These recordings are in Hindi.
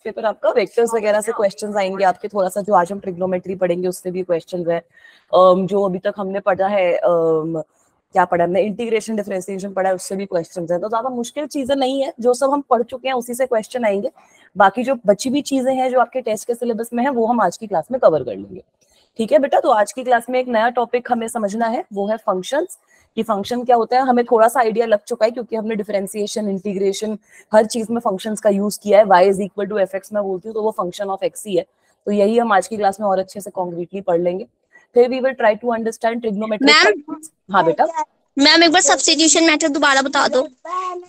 पेपर आपका वेक्टर्स वगैरह से क्वेश्चंस आएंगे आपके, थोड़ा सा जो आज हम ट्रिग्नोमेट्री पढ़ेंगे उससे भी क्वेश्चंस है। जो अभी तक हमने पढ़ा है, क्या पढ़ा हमने, इंटीग्रेशन डिफरेंशिएशन पढ़ा है, उससे भी क्वेश्चंस है। तो ज्यादा मुश्किल चीजें नहीं है, जो सब हम पढ़ चुके हैं उसी से क्वेश्चन आएंगे। बाकी जो बची भी चीजें हैं जो आपके टेस्ट के सिलेबस में है वो हम आज की क्लास में कवर कर लेंगे। ठीक है बेटा, तो आज की क्लास में एक नया टॉपिक हमें समझना है, वो है फंक्शंस। कि फंक्शन क्या होता है हमें थोड़ा सा आइडिया लग चुका है, क्योंकि हमने डिफरेंशिएशन, इंटीग्रेशन, हर चीज में फंक्शंस का यूज किया है। y is equal to fx मैं बोलती हूँ तो वो फंक्शन ऑफ x ही है। तो यही हम आज की क्लास में और अच्छे से कॉन्क्रीटली पढ़ लेंगे। फिर we will try to understand trigonometric. हाँ बेटा, मैम एक बार सब्स्टिट्यूशन मेथड दोबारा बता दो।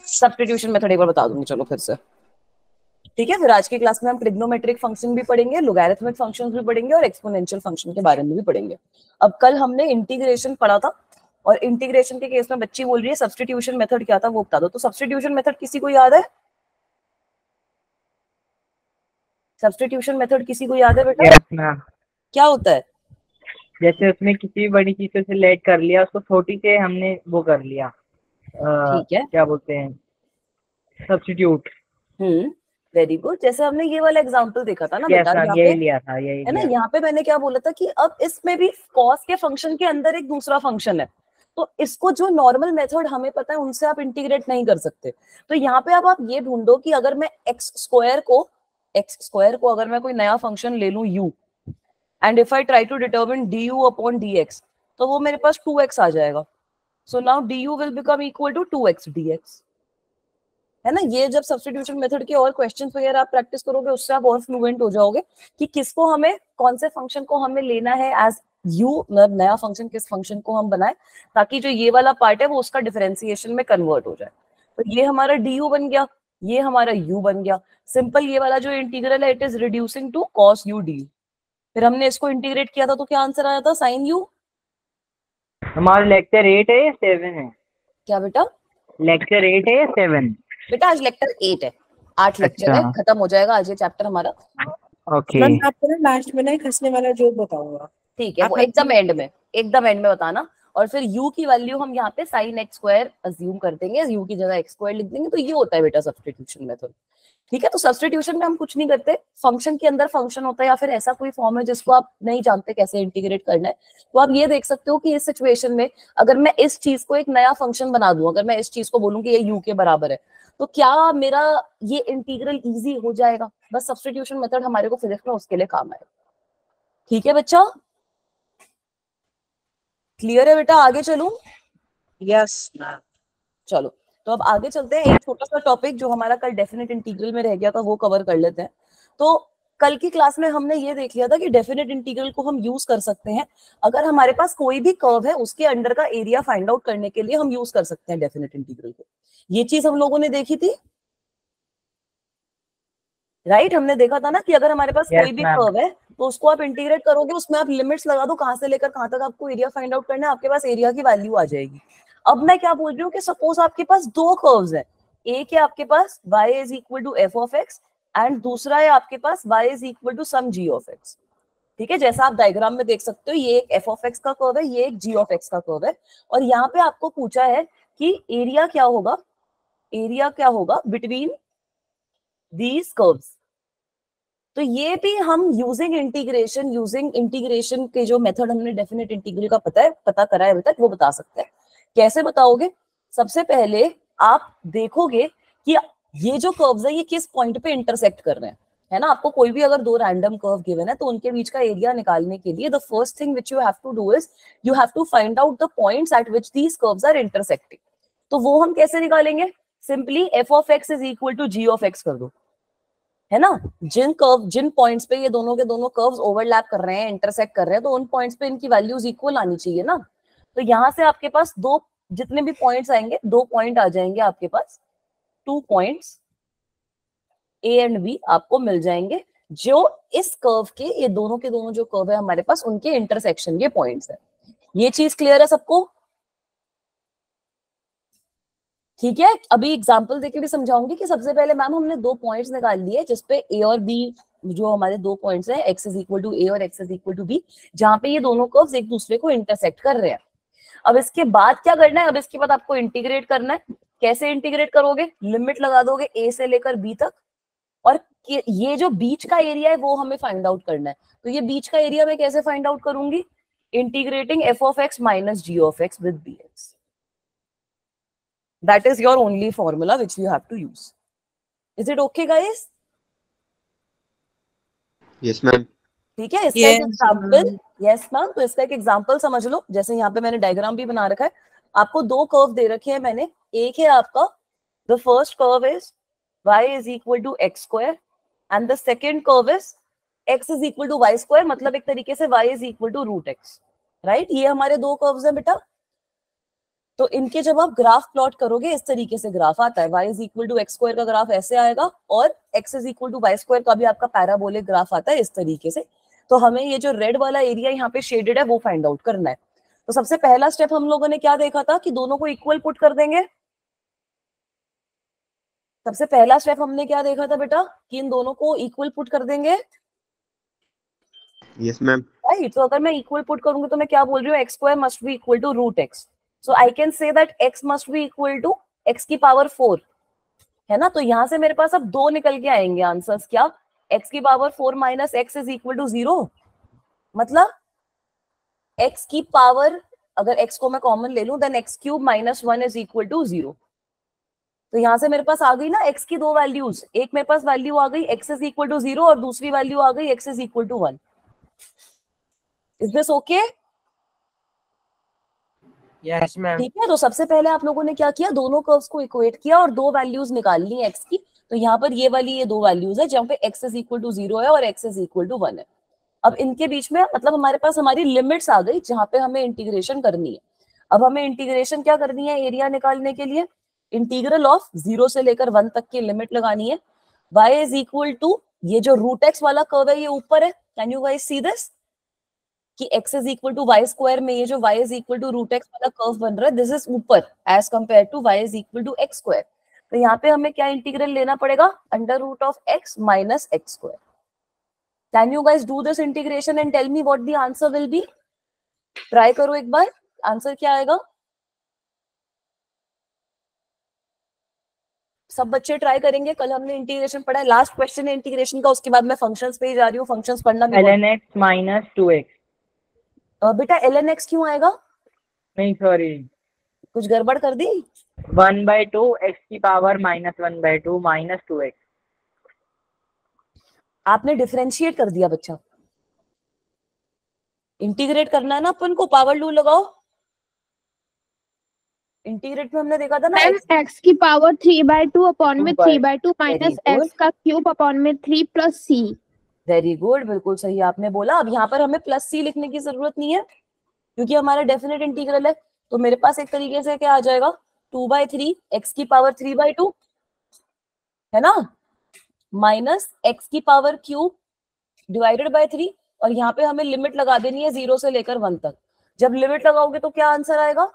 सब्स्टिट्यूशन मेथड एक बार बता दूंगी, चलो फिर से। ठीक है, फिर आज की क्लास में हम ट्रिग्नोमेट्रिक फंक्शन भी पढ़ेंगे, लोगैरिथमिक फंक्शंस भी पढ़ेंगे और एक्सपोनेंशियल फंक्शन के बारे में भी पढ़ेंगे। अब कल हमने इंटीग्रेशन पढ़ा था, और इंटीग्रेशन के केस में बच्ची बोल रही है सब्स्टिट्यूशन मेथड क्या था वो बता दो। तो सब्स्टिट्यूशन मेथड किसी को याद है? सब्स्टिट्यूशन मेथड किसी को याद है बेटा? Yes ma'am. क्या होता है? जैसे उसने किसी भी बड़ी चीज से सिलेक्ट कर लिया, उसको छोटी से हमने वो कर लिया, ठीक है, क्या बोलते हैं, सब्स्टिट्यूट। Very good. जैसे हमने ये वाला एग्जांपल देखा था ना यस बेटा, मैम, यहाँ यही पे लिया था, यही है ना, लिया। यहाँ पे मैंने क्या बोला था कि अब इसमें भी कॉस के फंक्शन के अंदर एक दूसरा फंक्शन है, तो इसको जो नॉर्मल मेथड हमें पता है उनसे आप इंटीग्रेट नहीं कर सकते। तो यहाँ पे अब आप ये ढूंढो कि अगर मैं एक्स स्क्वायर को अगर मैं कोई नया फंक्शन ले लूं u, and if I try to determine du upon dx, तो वो मेरे पास 2x आ जाएगा। So now du will become equal to 2x dx, है ना। ये जब सब्स्टिट्यूशन मेथड के और क्वेश्चंस वगैरह आप प्रैक्टिस करोगे उससे आप और फ्लुएंट हो जाओगे कि किसको हमें, कौन से फंक्शन को हमें लेना है एज u, मतलब नया फंक्शन किस फंक्शन को हम बनाए, ताकि जो ये वाला पार्ट है वो उसका डिफरेंशिएशन में कन्वर्ट हो जाए। तो ये हमारा du बन गया, ये हमारा u बन गया। सिंपल ये वाला जो इंटीग्रल है it is reducing to cos u du। फिर हमने इसको इंटीग्रेट किया था तो क्या आंसर आया था? sin u। हमारा लेक्चर 8 है या 7 है? क्या बेटा? लेक्चर 8 है या 7? बेटा आज लेक्चर 8 है, 8 लेक्चर है, खत्म हो जाएगा आज ये चैप्टर हमारा। ओके। मैम आपको ना लास्ट में ना एक हंसने वाला जोक बताऊंगा। ठीक है, वो एकदम एंड में, एकदम एंड में बताना। और फिर u की वैल्यू हम यहाँ पे sin x स्क्वायर अज्यूम कर देंगे, u की जगह x स्क्वायर लिख देंगे। तो ये होता है बेटा सब्स्टिट्यूशन मेथड। ठीक है, तो सब्स्टिट्यूशन में हम कुछ नहीं करते, फंक्शन के अंदर फंक्शन होता है, या फिर ऐसा कोई फॉर्म है जिसको आप नहीं जानते कैसे इंटीग्रेट करना है, तो आप ये देख सकते हो कि इस सिचुएशन में अगर मैं इस चीज को एक नया फंक्शन बना दूं, अगर मैं इस चीज को बोलूं कि ये u के बराबर है, तो क्या मेरा ये इंटीग्रल इजी हो जाएगा? बस सब्स्टिट्यूशन मेथड हमारे को फिजिक्स में उसके लिए काम आएगा। ठीक है बच्चा, क्लियर है बेटा? आगे चलूं? Yes ma'am. चलो, तो अब आगे चलते हैं। एक छोटा सा टॉपिक जो हमारा कल डेफिनेट इंटीग्रल में रह गया था वो कवर कर लेते हैं। तो कल की क्लास में हमने ये देख लिया था कि डेफिनेट इंटीग्रल को हम यूज कर सकते हैं अगर हमारे पास कोई भी कर्व है उसके अंडर का एरिया फाइंड आउट करने के लिए हम यूज कर सकते हैं डेफिनेट इंटीग्रल को। ये चीज हम लोगों ने देखी थी, राइट? हमने देखा था ना कि अगर हमारे पास कोई भी कर्व है तो उसको आप इंटीग्रेट करोगे, उसमें आप लिमिट्स लगा दो कहां से लेकर कहां तक आपको एरिया फाइंड आउट करना है, आपके पास एरिया की वैल्यू आ जाएगी। अब मैं क्या बोल रही हूँ कि सपोज आपके पास दो कर्व्स है, एक है आपके पास y is equal to f of x and दूसरा है आपके पास y is equal to some g of x। ठीक है, जैसा आप डायग्राम में देख सकते हो, ये एक f ऑफ x का कर्व है, ये एक g ऑफ x का कर्व है, और यहाँ पे आपको पूछा है कि एरिया क्या होगा, एरिया क्या होगा बिटवीन दीज कर्व्स। तो ये भी हम यूजिंग इंटीग्रेशन के जो मेथड हमने डेफिनेट इंटीग्रल का पता करा है अभी तक, वो बता सकते हैं। कैसे बताओगे? सबसे पहले आप देखोगे कि ये जो कर्व्स है ये किस पॉइंट पे इंटरसेक्ट कर रहे हैं, है ना। आपको कोई भी अगर दो रैंडम कर्व गिवन है तो उनके बीच का एरिया निकालने के लिए the first thing which you have to do is you have to find out the points at which these curves are intersecting. तो वो हम कैसे निकालेंगे? Simply f of x is equal to g of x कर दो, है ना। जिन पॉइंट्स पे ये दोनों के दोनों कर्व्स ओवरलैप कर रहे हैं, इंटरसेक्ट कर रहे हैं, तो उन पॉइंट्स पे इनकी वैल्यूज इक्वल आनी चाहिए ना। तो यहां से आपके पास दो, जितने भी पॉइंट्स आएंगे, दो पॉइंट आ जाएंगे आपके पास, 2 पॉइंट्स ए एंड बी आपको मिल जाएंगे, जो इस कर्व के, ये दोनों के दोनों जो कर्व है हमारे पास उनके इंटरसेक्शन के पॉइंट्स है। ये चीज क्लियर है सबको? ठीक है, अभी एग्जांपल देके भी समझाऊंगी कि सबसे पहले मैम हमने दो पॉइंट्स निकाल लिए जिसपे ए और बी, जो हमारे दो पॉइंट्स हैं, x is equal to a और x is equal to b, जहां पे ये दोनों कर्व्स एक दूसरे को इंटरसेक्ट कर रहे हैं। अब इसके बाद क्या करना है? अब इसके बाद आपको इंटीग्रेट करना है। कैसे इंटीग्रेट करोगे? लिमिट लगा दोगे a से लेकर b तक, और कि ये जो बीच का एरिया है वो हमें फाइंड आउट करना है। तो ये बीच का एरिया मैं कैसे फाइंड आउट करूंगी? Integrating f of x minus g of x with b x. That is your only formula which you have to use. Is it okay guys? Yes ma'am. ठीक है, इसका एक एग्जांपल, यस मैम, तो इसका एक एग्जांपल समझ लो। जैसे यहाँ पे मैंने डायग्राम भी बना रखा है, आपको दो कर्व दे रखे हैं मैंने। एक है आपका, the first curve is y is equal to x square and the second curve is x is equal to y square, मतलब एक तरीके से y is equal to root x, right? ये हमारे दो कर्व्स हैं बेटा। तो इनके जब आप ग्राफ प्लॉट करोगे इस तरीके से ग्राफ आता है, y is equal to x square का ग्राफ ऐसे आएगा और x is equal to y square का भी आपका पैराबोलिक ग्राफ आता है इस तरीके से। तो हमें ये जो रेड वाला एरिया यहाँ पे शेडेड है वो फाइंड आउट करना है। तो सबसे पहला स्टेप हम लोगों ने क्या देखा था कि दोनों को इक्वल पुट कर देंगे। सबसे पहला स्टेप हमने क्या देखा था बेटा कि इन दोनों को इक्वल पुट कर देंगे। Yes ma'am. राइट, तो अगर मैं इक्वल पुट करूंगी तो मैं क्या बोल रही हूँ, x square must be equal to root x. So I can say that x must be equal to x की पावर 4, है ना? तो यहां से मेरे पास अब दो निकल के आएंगे आंसर्स। क्या? एक्स की power 4 minus x is equal to 0, मतलब एक्स की पावर, अगर एक्स को मैं कॉमन ले लूं, then x cube minus 1 is equal to 0। तो यहां से मेरे पास आ गई ना एक्स की दो वैल्यूज। एक मेरे पास वैल्यू आ गई एक्स इज इक्वल टू 0 और दूसरी वैल्यू आ गई x is equal to 1। Is this okay? Yes ma'am. ठीक है, तो सबसे पहले आप लोगों ने क्या किया, दोनों कर्व्स को इक्वेट किया और दो वैल्यूज निकाल ली एक्स की। तो यहाँ पर ये वाली ये दो वैल्यूज है जहाँ पे एक्स इज इक्वल टू 0 है और एक्स इज इक्वल टू 1 है। अब इनके बीच में मतलब हमारे पास हमारी लिमिट्स आ गई जहाँ पे हमें इंटीग्रेशन करनी है। अब हमें इंटीग्रेशन क्या करनी है एरिया निकालने के लिए? इंटीग्रल ऑफ 0 से लेकर 1 तक की लिमिट लगानी है। y इज इक्वल टू, ये जो रूट एक्स वाला कर्व है ये ऊपर है, can you guys see this कि x is equal to y square में ये जो y is equal to root x वाला कर्व बन रहा है, दिस इज ऊपर as compare to y is equal to x square. तो यहाँ पे हमें क्या इंटीग्रल लेना पड़ेगा? Under root of x minus x square. Can you guys do this integration and tell me what the answer will be? Try करो एक बार, आंसर क्या आएगा? सब बच्चे ट्राई करेंगे। कल हमने इंटीग्रेशन पढ़ा है, लास्ट क्वेश्चन है इंटीग्रेशन का, उसके बाद मैं फंक्शंस पे ही जा रही हूँ। फंक्शंस पढ़ना भी ln x माइनस 2x। बेटा ln x क्यों आएगा? नहीं सॉरी, कुछ गड़बड़ कर दी? 1/2 x की पावर माइनस 1/2 माइनस 2x। आपने डिफरेंशिएट कर दिया बच्चा। इंटीग्रेट करना है ना अपन को, पावर लू लगाओ। इंटीग्रेट में हमने देखा था ना x की पावर 3/2 अपॉन में 3/2 माइनस Very good. x का क्यूब अपॉन में 3 प्लस c। वेरी गुड, बिल्कुल सही आपने बोला। अब यहाँ पर हमें प्लस सी लिखने की जरूरत नहीं है क्योंकि हमारा डेफिनेट इंटीग्रल है। तो मेरे पास एक तरीके से क्या आ जाएगा, 2/3 x की पावर 3/2, है ना, माइनस x की पावर क्यूब डिवाइडेड बाय 3। और यहाँ पे हमें लिमिट लगा देनी है 0 से लेकर 1 तक। जब लिमिट लगाओगे तो क्या आंसर आएगा?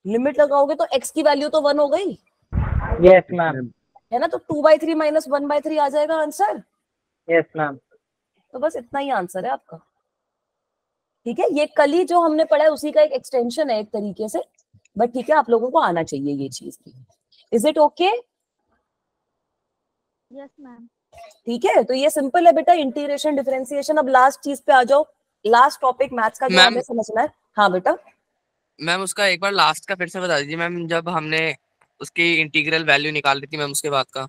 लिमिट लगाओगे तो x की वैल्यू तो 1 हो गई, यस मैम। है ना? तो 2/3 माइनस 1/3 आ जाएगा आंसर। Yes ma'am. तो बस इतना ही आंसर है आपका। ठीक है, ये कल ही जो हमने पढ़ा है उसी का एक एक्सटेंशन है एक तरीके से, बट ठीक है आप लोगों को आना चाहिए ये चीज की। Is it okay? Yes ma'am. ठीक है, तो ये सिंपल है बेटा, इंटीग्रेशन डिफरेंशिएशन। अब लास्ट चीज पे आ जाओ, लास्ट टॉपिक मैथ्स का जो हमें समझना है। हाँ बेटा। मैम उसका एक बार लास्ट का फिर से बता दीजिए मैम, जब हमने उसकी इंटीग्रल वैल्यू निकाल दी थी मैम, उसके बाद का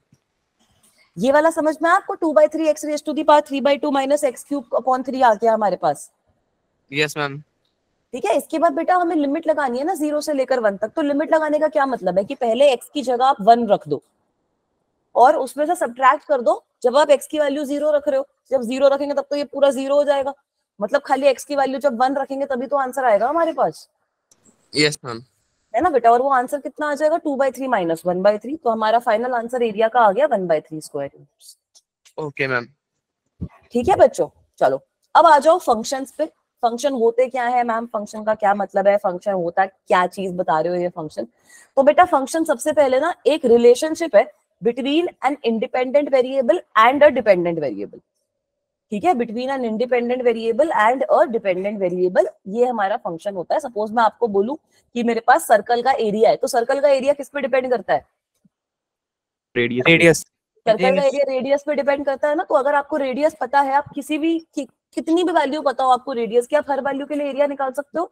ये वाला समझ में आपको? 2/3 x raise to the power 3/2 minus x cube upon 3 आ गया हमारे पास। Yes ma'am. ठीक है, इसके बाद बेटा हमें लिमिट लगानी है ना 0 से लेकर 1 तक। तो लिमिट लगाने का क्या मतलब है कि पहले x की जगह आप 1 रख दो और उसमें से सब्ट्रैक्ट कर दो। जब आप x की वैल्यू 0 रख रहे हो, जब 0 रखेंगे तब तो ये पूरा 0 हो जाएगा, मतलब खाली x की वैल्यू जब 1 रखेंगे तभी तो आंसर आएगा हमारे पास। Yes ma'am. है ना बेटा? और वो आंसर कितना आ जाएगा? 2/3 माइनस 1/3। तो हमारा फाइनल आंसर एरिया का आ गया 1/3 स्क्वायर। Okay ma'am. ठीक है बच्चों, चलो अब आ जाओ फंक्शंस पे। फंक्शन होते क्या है मैम? फंक्शन का क्या मतलब है? फंक्शन होता क्या चीज बता रहे हो ये फंक्शन? तो बेटा फंक्शन सबसे पहले ना एक रिलेशनशिप है between an independent variable and a dependent variable. ठीक है, between an independent variable and a dependent variable, ये हमारा फंक्शन होता है। सपोज मैं आपको बोलूं कि मेरे पास सर्कल का एरिया है, तो सर्कल का एरिया किस पे डिपेंड करता है? रेडियस सर्कल का एरिया रेडियस पे डिपेंड करता है ना। तो अगर आपको रेडियस पता है, आप किसी भी कितनी भी वैल्यू पता हो आपको रेडियस की, आप हर वैल्यू के लिए एरिया निकाल सकते हो,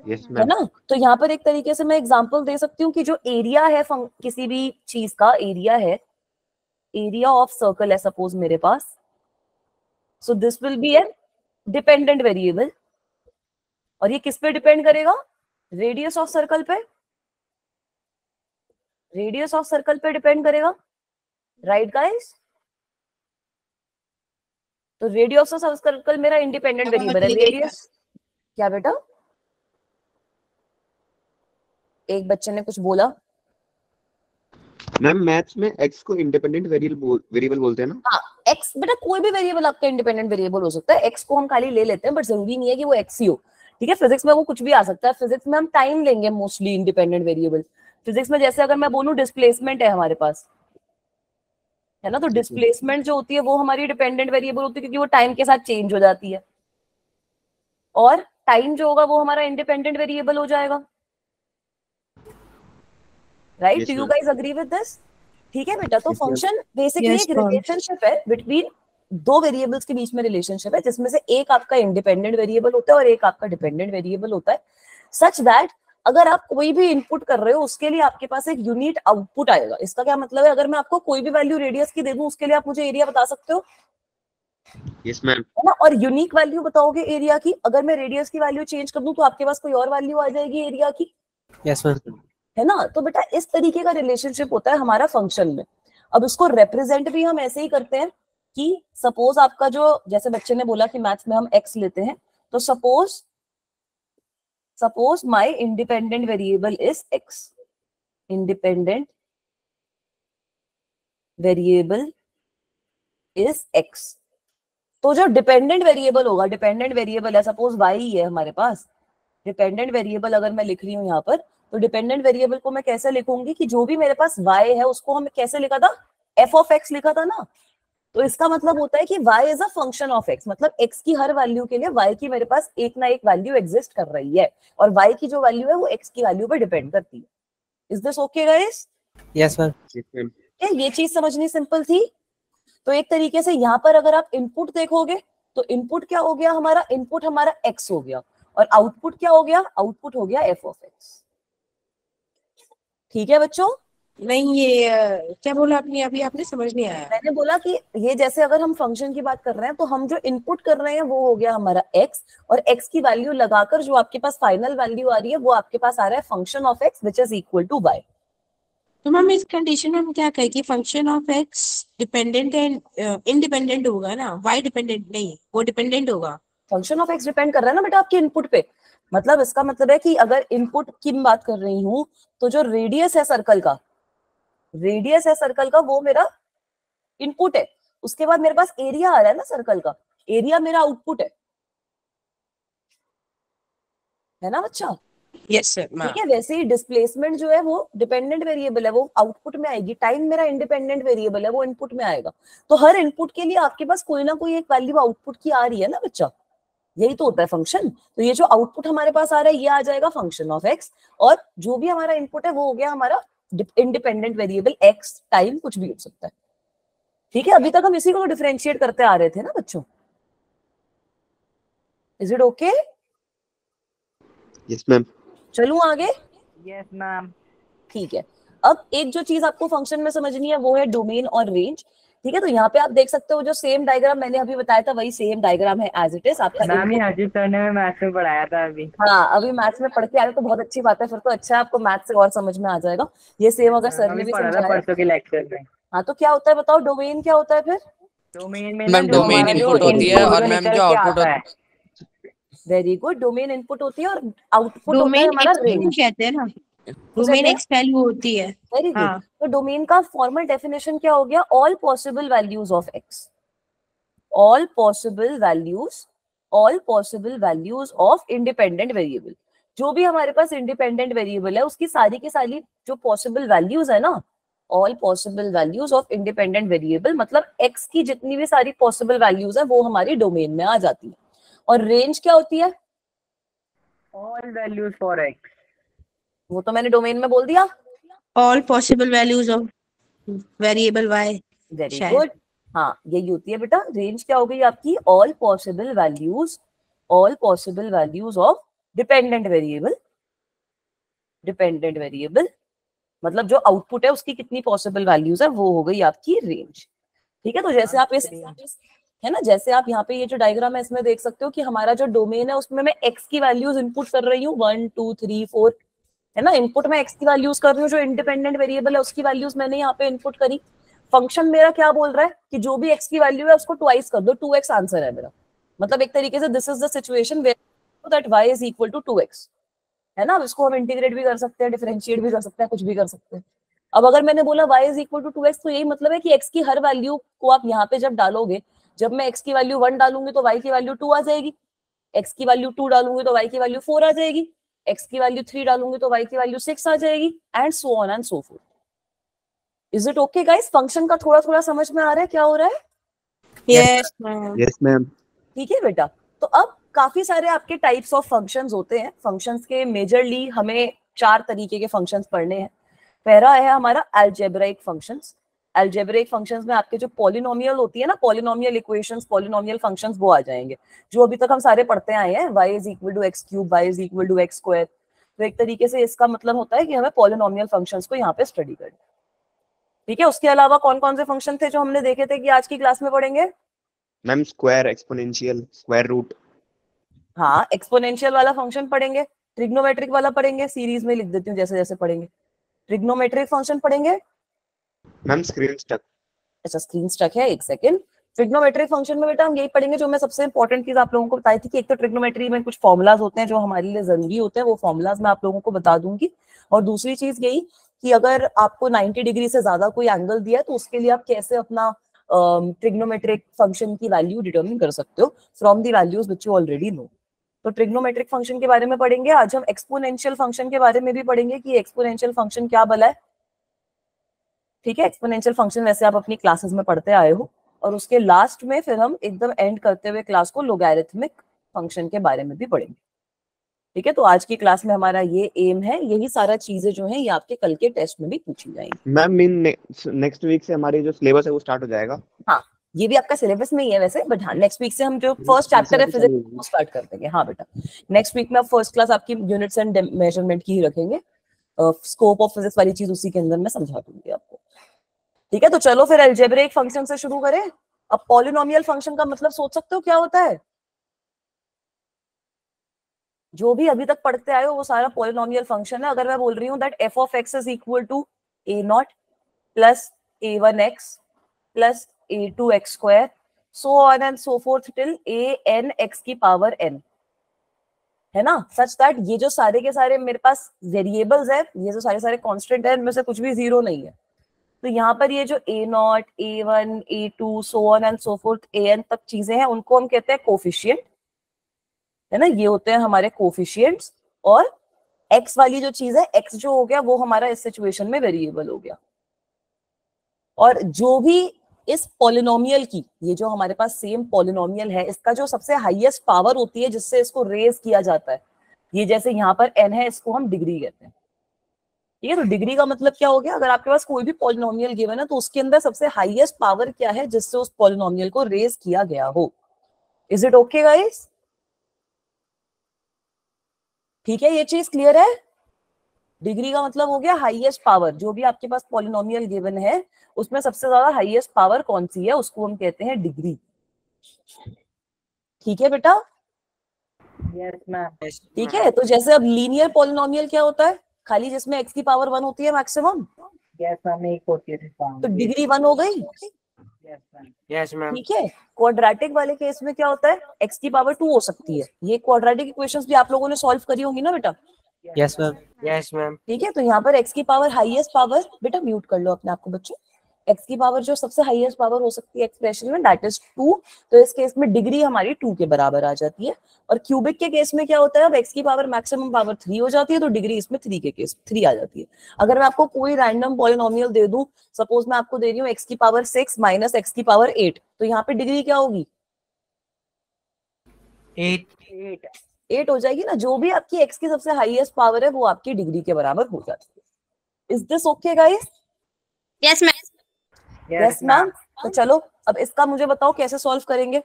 यस है मैम। ना। तो यहाँ पर एक तरीके से मैं एग्जांपल दे सकती हूँ कि जो एरिया है किसी भी चीज का एरिया है, एरिया ऑफ सर्कल है सपोज मेरे पास, so this will be an dependent variable. और ये किस पे डिपेंड करेगा? रेडियस ऑफ सर्कल पे, रेडियस ऑफ सर्कल पे डिपेंड करेगा, राइट गाइस। तो रेडियस ऑफ सर्कल मेरा इंडिपेंडेंट वेरिएबल है। रेडियस क्या बेटा? एक बच्चे ने कुछ बोला। मैम मैथ्स में एक्स को इंडिपेंडेंट वेरिएबल बोलते हैं ना? हाँ, एक्स बेटा कोई भी वेरिएबल आपका इंडिपेंडेंट वेरिएबल हो सकता है। एक्स को हम खाली ले लेते हैं, बट जरूरी नहीं है कि वो एक्स ही हो, ठीक है। फिजिक्स में वो कुछ भी आ सकता है। फिजिक्स में हम टाइम लेंगे मोस्टली इंडिपेंडेंट वेरिएबल। फिजिक्स में जैसे अगर मैं बोलूं डिस्प्लेसमेंट है हमारे पास, है ना, तो डिस्प्लेसमेंट जो होती है वो हमारी डिपेंडेंट वेरिएबल होती है, क्योंकि वो टाइम के साथ चेंज हो जाती है। और टाइम जो होगा वो हमारा इंडिपेंडेंट वेरिएबल हो जाएगा, right. Do you guys agree with this? ठीक है बेटा। तो फंक्शन बेसिकली एक रिलेशनशिप है बिटवीन दो वेरिएबल्स के बीच में रिलेशनशिप है, जिसमें से एक आपका इंडिपेंडेंट वेरिएबल होता है और एक आपका डिपेंडेंट वेरिएबल होता है, सच दैट अगर आप कोई भी इनपुट कर रहे हो उसके लिए आपके पास एक यूनिक आउटपुट आएगा। इसका क्या मतलब है? अगर मैं आपको कोई भी वैल्यू रेडियस की दे दूं उसके लिए आप मुझे एरिया बता सकते हो, यस मैम। है ना। और यूनिक वैल्यू बताओगे एरिया की। अगर मैं रेडियस की वैल्यू चेंज कर दूं तो आपके पास कोई और वैल्यू आ जाएगी एरिया की, यस मैम। है ना। तो बेटा इस तरीके का रिलेशनशिप होता है हमारा फंक्शन में। अब इसको रिप्रेजेंट भी हम ऐसे ही करते हैं कि सपोज आपका जो, जैसे बच्चे ने बोला कि मैथ्स में हम एक्स लेते हैं, तो suppose my independent variable is x, independent variable is x. तो जो डिपेंडेंट वेरिएबल होगा, डिपेंडेंट वेरिएबल है सपोज वाई है हमारे पास, डिपेंडेंट वेरिएबल अगर मैं लिख रही हूँ यहाँ पर, तो डिपेंडेंट वेरिएबल को मैं कैसे लिखूंगी कि जो भी मेरे पास y है उसको हम कैसे लिखा था? f ऑफ x लिखा था ना। तो इसका मतलब होता है कि y is a function of x, मतलब x की हर वैल्यू के लिए y की मेरे पास एक ना एक वैल्यू एग्जिस्ट कर रही है, और y की जो वैल्यू है वो x की वैल्यू पर डिपेंड करती है। Is this okay guys? Yes ma'am. ये चीज समझनी सिंपल थी। तो एक तरीके से यहाँ पर अगर आप इनपुट देखोगे तो इनपुट क्या हो गया हमारा? इनपुट हमारा x हो गया, और आउटपुट क्या हो गया? आउटपुट हो गया f ऑफ x। ठीक है बच्चों? नहीं, ये क्या बोला आपने अभी? आपने समझ नहीं आया। मैंने बोला कि ये जैसे अगर हम फंक्शन की बात कर रहे हैं तो हम जो इनपुट कर रहे हैं वो हो गया हमारा x, और x की वैल्यू लगाकर जो आपके पास फाइनल वैल्यू आ रही है वो आपके पास आ रहा है function of x which is equal to y। तो मैम इस कंडीशन में हम क्या कहें कि function of x dependent and independent होगा ना, y डिपेंडेंट नहीं, वो डिपेंडेंट होगा। फंक्शन ऑफ x डिपेंड कर रहा है ना बेटा आपके इनपुट पे। मतलब इसका मतलब है कि अगर इनपुट की बात कर रही हूँ तो जो रेडियस है सर्कल का, रेडियस है सर्कल का वो मेरा इनपुट है। उसके बाद मेरे पास एरिया आ रहा है ना सर्कल का, एरिया मेरा आउटपुट है ना बच्चा? Yes sir. ठीक है। वैसे ही डिस्प्लेसमेंट जो है वो डिपेंडेंट वेरिएबल है, वो आउटपुट में आएगी। टाइम मेरा इंडिपेंडेंट वेरिएबल है, वो इनपुट में आएगा। तो हर इनपुट के लिए आपके पास कोई ना कोई एक वैल्यू आउटपुट की आ रही है ना बच्चा, यही तो होता है फंक्शन। तो ये जो आउटपुट हमारे पास आ रहा है ये आ जाएगा फंक्शन ऑफ एक्स, और जो भी हमारा इनपुट है वो हो गया हमारा इंडिपेंडेंट वेरिएबल एक्स, टाइम कुछ भी हो सकता है। ठीक है। अभी तक हम इसी को डिफरेंशिएट करते आ रहे थे ना बच्चों। Is it okay? Yes ma'am. चलूं आगे? Yes ma'am. ठीक है। अब एक जो चीज आपको फंक्शन में समझनी है वो है डोमेन और रेंज। ठीक है। तो यहाँ पे आप देख सकते हो जो सेम डायग्राम मैंने अभी बताया था वही सेम डायग्राम है एज इट इज आपका। मैम ये अजीत सर ने मैथ्स में पढ़ाया था अभी। हाँ, अभी मैथ्स में पढ़ के आए तो बहुत अच्छी बात है, फिर तो अच्छा है, आपको मैथ्स से और समझ में आ जाएगा। ये सेम अगर सर ने भी पढ़ा था समझाया। परसों के लेक्चर में। हाँ, तो क्या होता है बताओ? डोमेन क्या होता है फिर? डोमेन में मैम डोमेन इनपुट होती है और मैम जो आउटपुट है। Very good. डोमेन इनपुट होती है और आउटपुट होता है डोमेन हमारा एक्स रेंज। कहते हैं ना, डोमेन एक्स वैल्यू होती है। Very good. हाँ। तो डोमेन का फॉर्मल डेफिनेशन क्या हो गया? All possible values of x, all possible values of independent variable. जो भी हमारे पास इंडिपेंडेंट वेरिएबल है उसकी सारी की सारी जो पॉसिबल वैल्यूज है ना, all possible values of independent variable, मतलब एक्स की जितनी भी सारी पॉसिबल वैल्यूज है वो हमारी डोमेन में आ जाती है। और रेंज क्या होती है? All values for x. वो तो मैंने डोमेन में बोल दिया। All possible values of variable y very शायद। गुड। हाँ, यही होती है बेटा रेंज। क्या हो गई आपकी? All possible values of dependent variable. Dependent variable मतलब जो आउटपुट है उसकी कितनी पॉसिबल वैल्यूज है, वो हो गई आपकी रेंज। ठीक है, तो जैसे आप इस है ना, जैसे आप यहाँ पे ये जो डायग्राम है इसमें देख सकते हो कि हमारा जो डोमेन है उसमें मैं x की वैल्यूज इनपुट कर रही हूँ 1 2 3 4, है ना। इनपुट में x की वैल्यूज कर रही हूँ, जो इंडिपेंडेंट वेरिएबल है उसकी वैल्यूज मैंने यहाँ पे इनपुट करी। फंक्शन मेरा क्या बोल रहा है कि जो भी x की वैल्यू है उसको ट्वाइस कर दो, 2x आंसर है मेरा। मतलब एक तरीके से this is the situation where that y is equal to 2x, है ना। अब इसको हम इंटीग्रेट भी कर सकते हैं, डिफरेंशिएट भी कर सकते हैं, कुछ भी कर सकते हैं। अब अगर मैंने बोला y is equal to 2x, तो यही मतलब है कि x की हर वैल्यू को आप यहाँ पे जब डालोगे, जब मैं x की वैल्यू 1 डालूंगी तो y की वैल्यू 2 आ जाएगी, x की वैल्यू 2 डालूंगी तो y की वैल्यू 4 आ जाएगी, x की वैल्यू 3 डालूंगी तो y की वैल्यू 6 आ जाएगी, and so on and so fourth. Is it okay guys? Function का थोड़ा थोड़ा समझ में आ रहा है क्या हो रहा है? Yes ma'am. Yes ma'am. ठीक है बेटा। तो अब काफी सारे आपके टाइप्स ऑफ फंक्शंस होते हैं। फंक्शंस के मेजरली हमें 4 तरीके के फंक्शंस पढ़ने हैं। पहला है हमारा अलजेब्राइक फंक्शंस। अलजेब्राइक फंक्शंस में आपके जो पॉलिनोमियल होती है ना, पॉलिनोमियल इक्वेशंस, पॉलिनोमियल फंक्शंस, वो आ जाएंगे, जो अभी तक हम सारे पढ़ते आए हैं। y is equal to x cube, y is equal to x square. तो एक तरीके से इसका मतलब होता है कि हमें पॉलिनोमियल फंक्शंस को यहाँ पे स्टडी करना। ठीक है, उसके अलावा कौन कौन से फंक्शन थे जो हमने देखे थे कि आज की क्लास में पढ़ेंगे? Ma'am square, exponential, square root. हाँ, एक्सपोनेंशियल वाला फंक्शन पढ़ेंगे, ट्रिग्नोमेट्रिक वाला पढ़ेंगे, सीरीज में लिख देती हूँ जैसे जैसे पढ़ेंगे। ट्रिग्नोमेट्रिक फंक्शन पढ़ेंगे। Ma'am screen stuck. अच्छा, स्क्रीन स्टक है, एक सेकंड। ट्रिग्नोमेट्रिक फंक्शन में बेटा हम यही पढ़ेंगे जो मैं सबसे इंपॉर्टेंट चीज आप लोगों को बताई थी कि एक तो ट्रिग्नोमेट्री में कुछ फॉर्मुलाज होते हैं जो हमारे लिए जरूरी होते हैं, वो फॉर्मुलाज मैं आप लोगों को बता दूंगी। और दूसरी चीज यही कि अगर आपको 90 डिग्री से ज्यादा कोई एंगल दिया है तो उसके लिए आप कैसे अपना ट्रिग्नोमेट्रिक फंक्शन की वैल्यू डिटरमिन कर सकते हो from the values which you already know. तो ट्रिग्नोमेट्रिक फंक्शन के बारे में पढ़ेंगे। आज हम एक्सपोनेंशियल फंक्शन के बारे में भी पढ़ेंगे कि एक्सपोनेंशियल फंक्शन क्या भला है। ठीक है, एक्सपोनेंशियल फंक्शन वैसे आप अपनी क्लासेस में पढ़ते आए हो। और उसके लास्ट में फिर हम एकदम एंड करते हुए क्लास को लोगैरिथमिक फंक्शन के बारे में भी पढ़ेंगे। ठीक है, तो आज की क्लास में हमारा ये एम है। यही सारा चीजें जो है ये आपके कल के टेस्ट में भी पूछी जाएंगी। मैम नेक्स्ट वीक से हमारी जो सिलेबस है वो स्टार्ट हो जाएगा। हाँ, ये भी आपका सिलेबस में ही है वैसे, बट हाँ नेक्स्ट वीक से हम जो फर्स्ट चैप्टर है फिजिक्स वो स्टार्ट कर देंगे। हाँ बेटा, नेक्स्ट वीक में आप फर्स्ट क्लास आपकी यूनिट्स एंड मेजरमेंट की ही रखेंगे। स्कोप ऑफ फिजिक्स वाली चीज उसी के अंदर मैं समझा दूंगी आपको। ठीक है, तो चलो फिर अलजेब्रिक फंक्शन से शुरू करें। अब पॉलिनोमियल फंक्शन का मतलब सोच सकते हो क्या होता है? जो भी अभी तक पढ़ते आए हो वो सारा पॉलिनोमियल फंक्शन है। अगर मैं बोल रही हूँ that f of x is equal to a0 plus a1x plus a2x square so on and so forth till an x की पावर n, है ना, सच दैट ये जो सारे के सारे मेरे पास वेरिएबल्स है, ये जो सारे सारे कांस्टेंट है, इनमें से कुछ भी जीरो नहीं है। तो यहाँ पर ये जो a0, a1, a2 so on and so fourth an तक चीजें हैं उनको हम कहते हैं कोफिशिएंट, है ना। ये होते हैं हमारे कोफिशिएंट्स। और x वाली जो चीज है, x जो हो गया वो हमारा इस सिचुएशन में वेरिएबल हो गया। और जो भी इस पॉलिनोमियल की, ये जो हमारे पास सेम पॉलिनोमियल है, इसका जो सबसे हाईएस्ट पावर होती है जिससे इसको रेज किया जाता है, ये जैसे यहाँ पर n है, इसको हम डिग्री कहते हैं। ठीक है, तो डिग्री का मतलब क्या हो गया? अगर आपके पास कोई भी पॉलिनोमियल गिवन है तो उसके अंदर सबसे हाईएस्ट पावर क्या है जिससे उस पॉलिनोमियल को रेज किया गया हो। Is it okay guys? ठीक है, ये चीज क्लियर है? डिग्री का मतलब हो गया हाईएस्ट पावर। जो भी आपके पास पॉलिनोमियल गिवन है उसमें सबसे ज्यादा हाईएस्ट पावर कौन सी है, उसको हम कहते हैं डिग्री। ठीक है बेटा? Yes ma'am. ठीक है, तो जैसे अब लीनियर पॉलिनोमियल क्या होता है? खाली जिसमें x की पावर 1 होती है मैक्सिमम। यस मैम, एक होती है तो डिग्री 1 हो गई। Yes ma'am. Yes, ma'am. ठीक है, क्वाड्रेटिक वाले केस में क्या होता है? x की पावर 2 हो सकती है। ये क्वाड्रेटिक इक्वेशंस भी आप लोगों ने सॉल्व करी होंगी ना बेटा? Yes, ma'am. Yes, ma'am. ठीक है, तो यहाँ पर x की पावर हाईएस्ट पावर, बेटा म्यूट कर लो अपने आप को बच्चों, x की पावर जो सबसे हाईएस्ट पावर हो सकती है एक्सप्रेशन में, दैट इज 2। तो इस केस में डिग्री हमारी 2 के बराबर आ जाती है। और क्यूबिक के केस में क्या होता है? अब x की पावर मैक्सिमम पावर 3 हो जाती है, तो डिग्री इसमें 3 के केस 3 आ जाती है। अगर मैं आपको कोई रैंडम पॉलिनोमियल दे दूं, सपोज मैं आपको दे रही हूँ x की पावर 6 माइनस x की पावर 8, तो यहाँ पे डिग्री क्या होगी? 8. 8 हो जाएगी ना। जो भी आपकी x की सबसे हाईएस्ट पावर है वो आपकी डिग्री के बराबर हो जाती है। Is this okay guys? Yes, ma'am. Yes ma'am. तो चलो अब इसका मुझे बताओ कैसे सॉल्व करेंगे।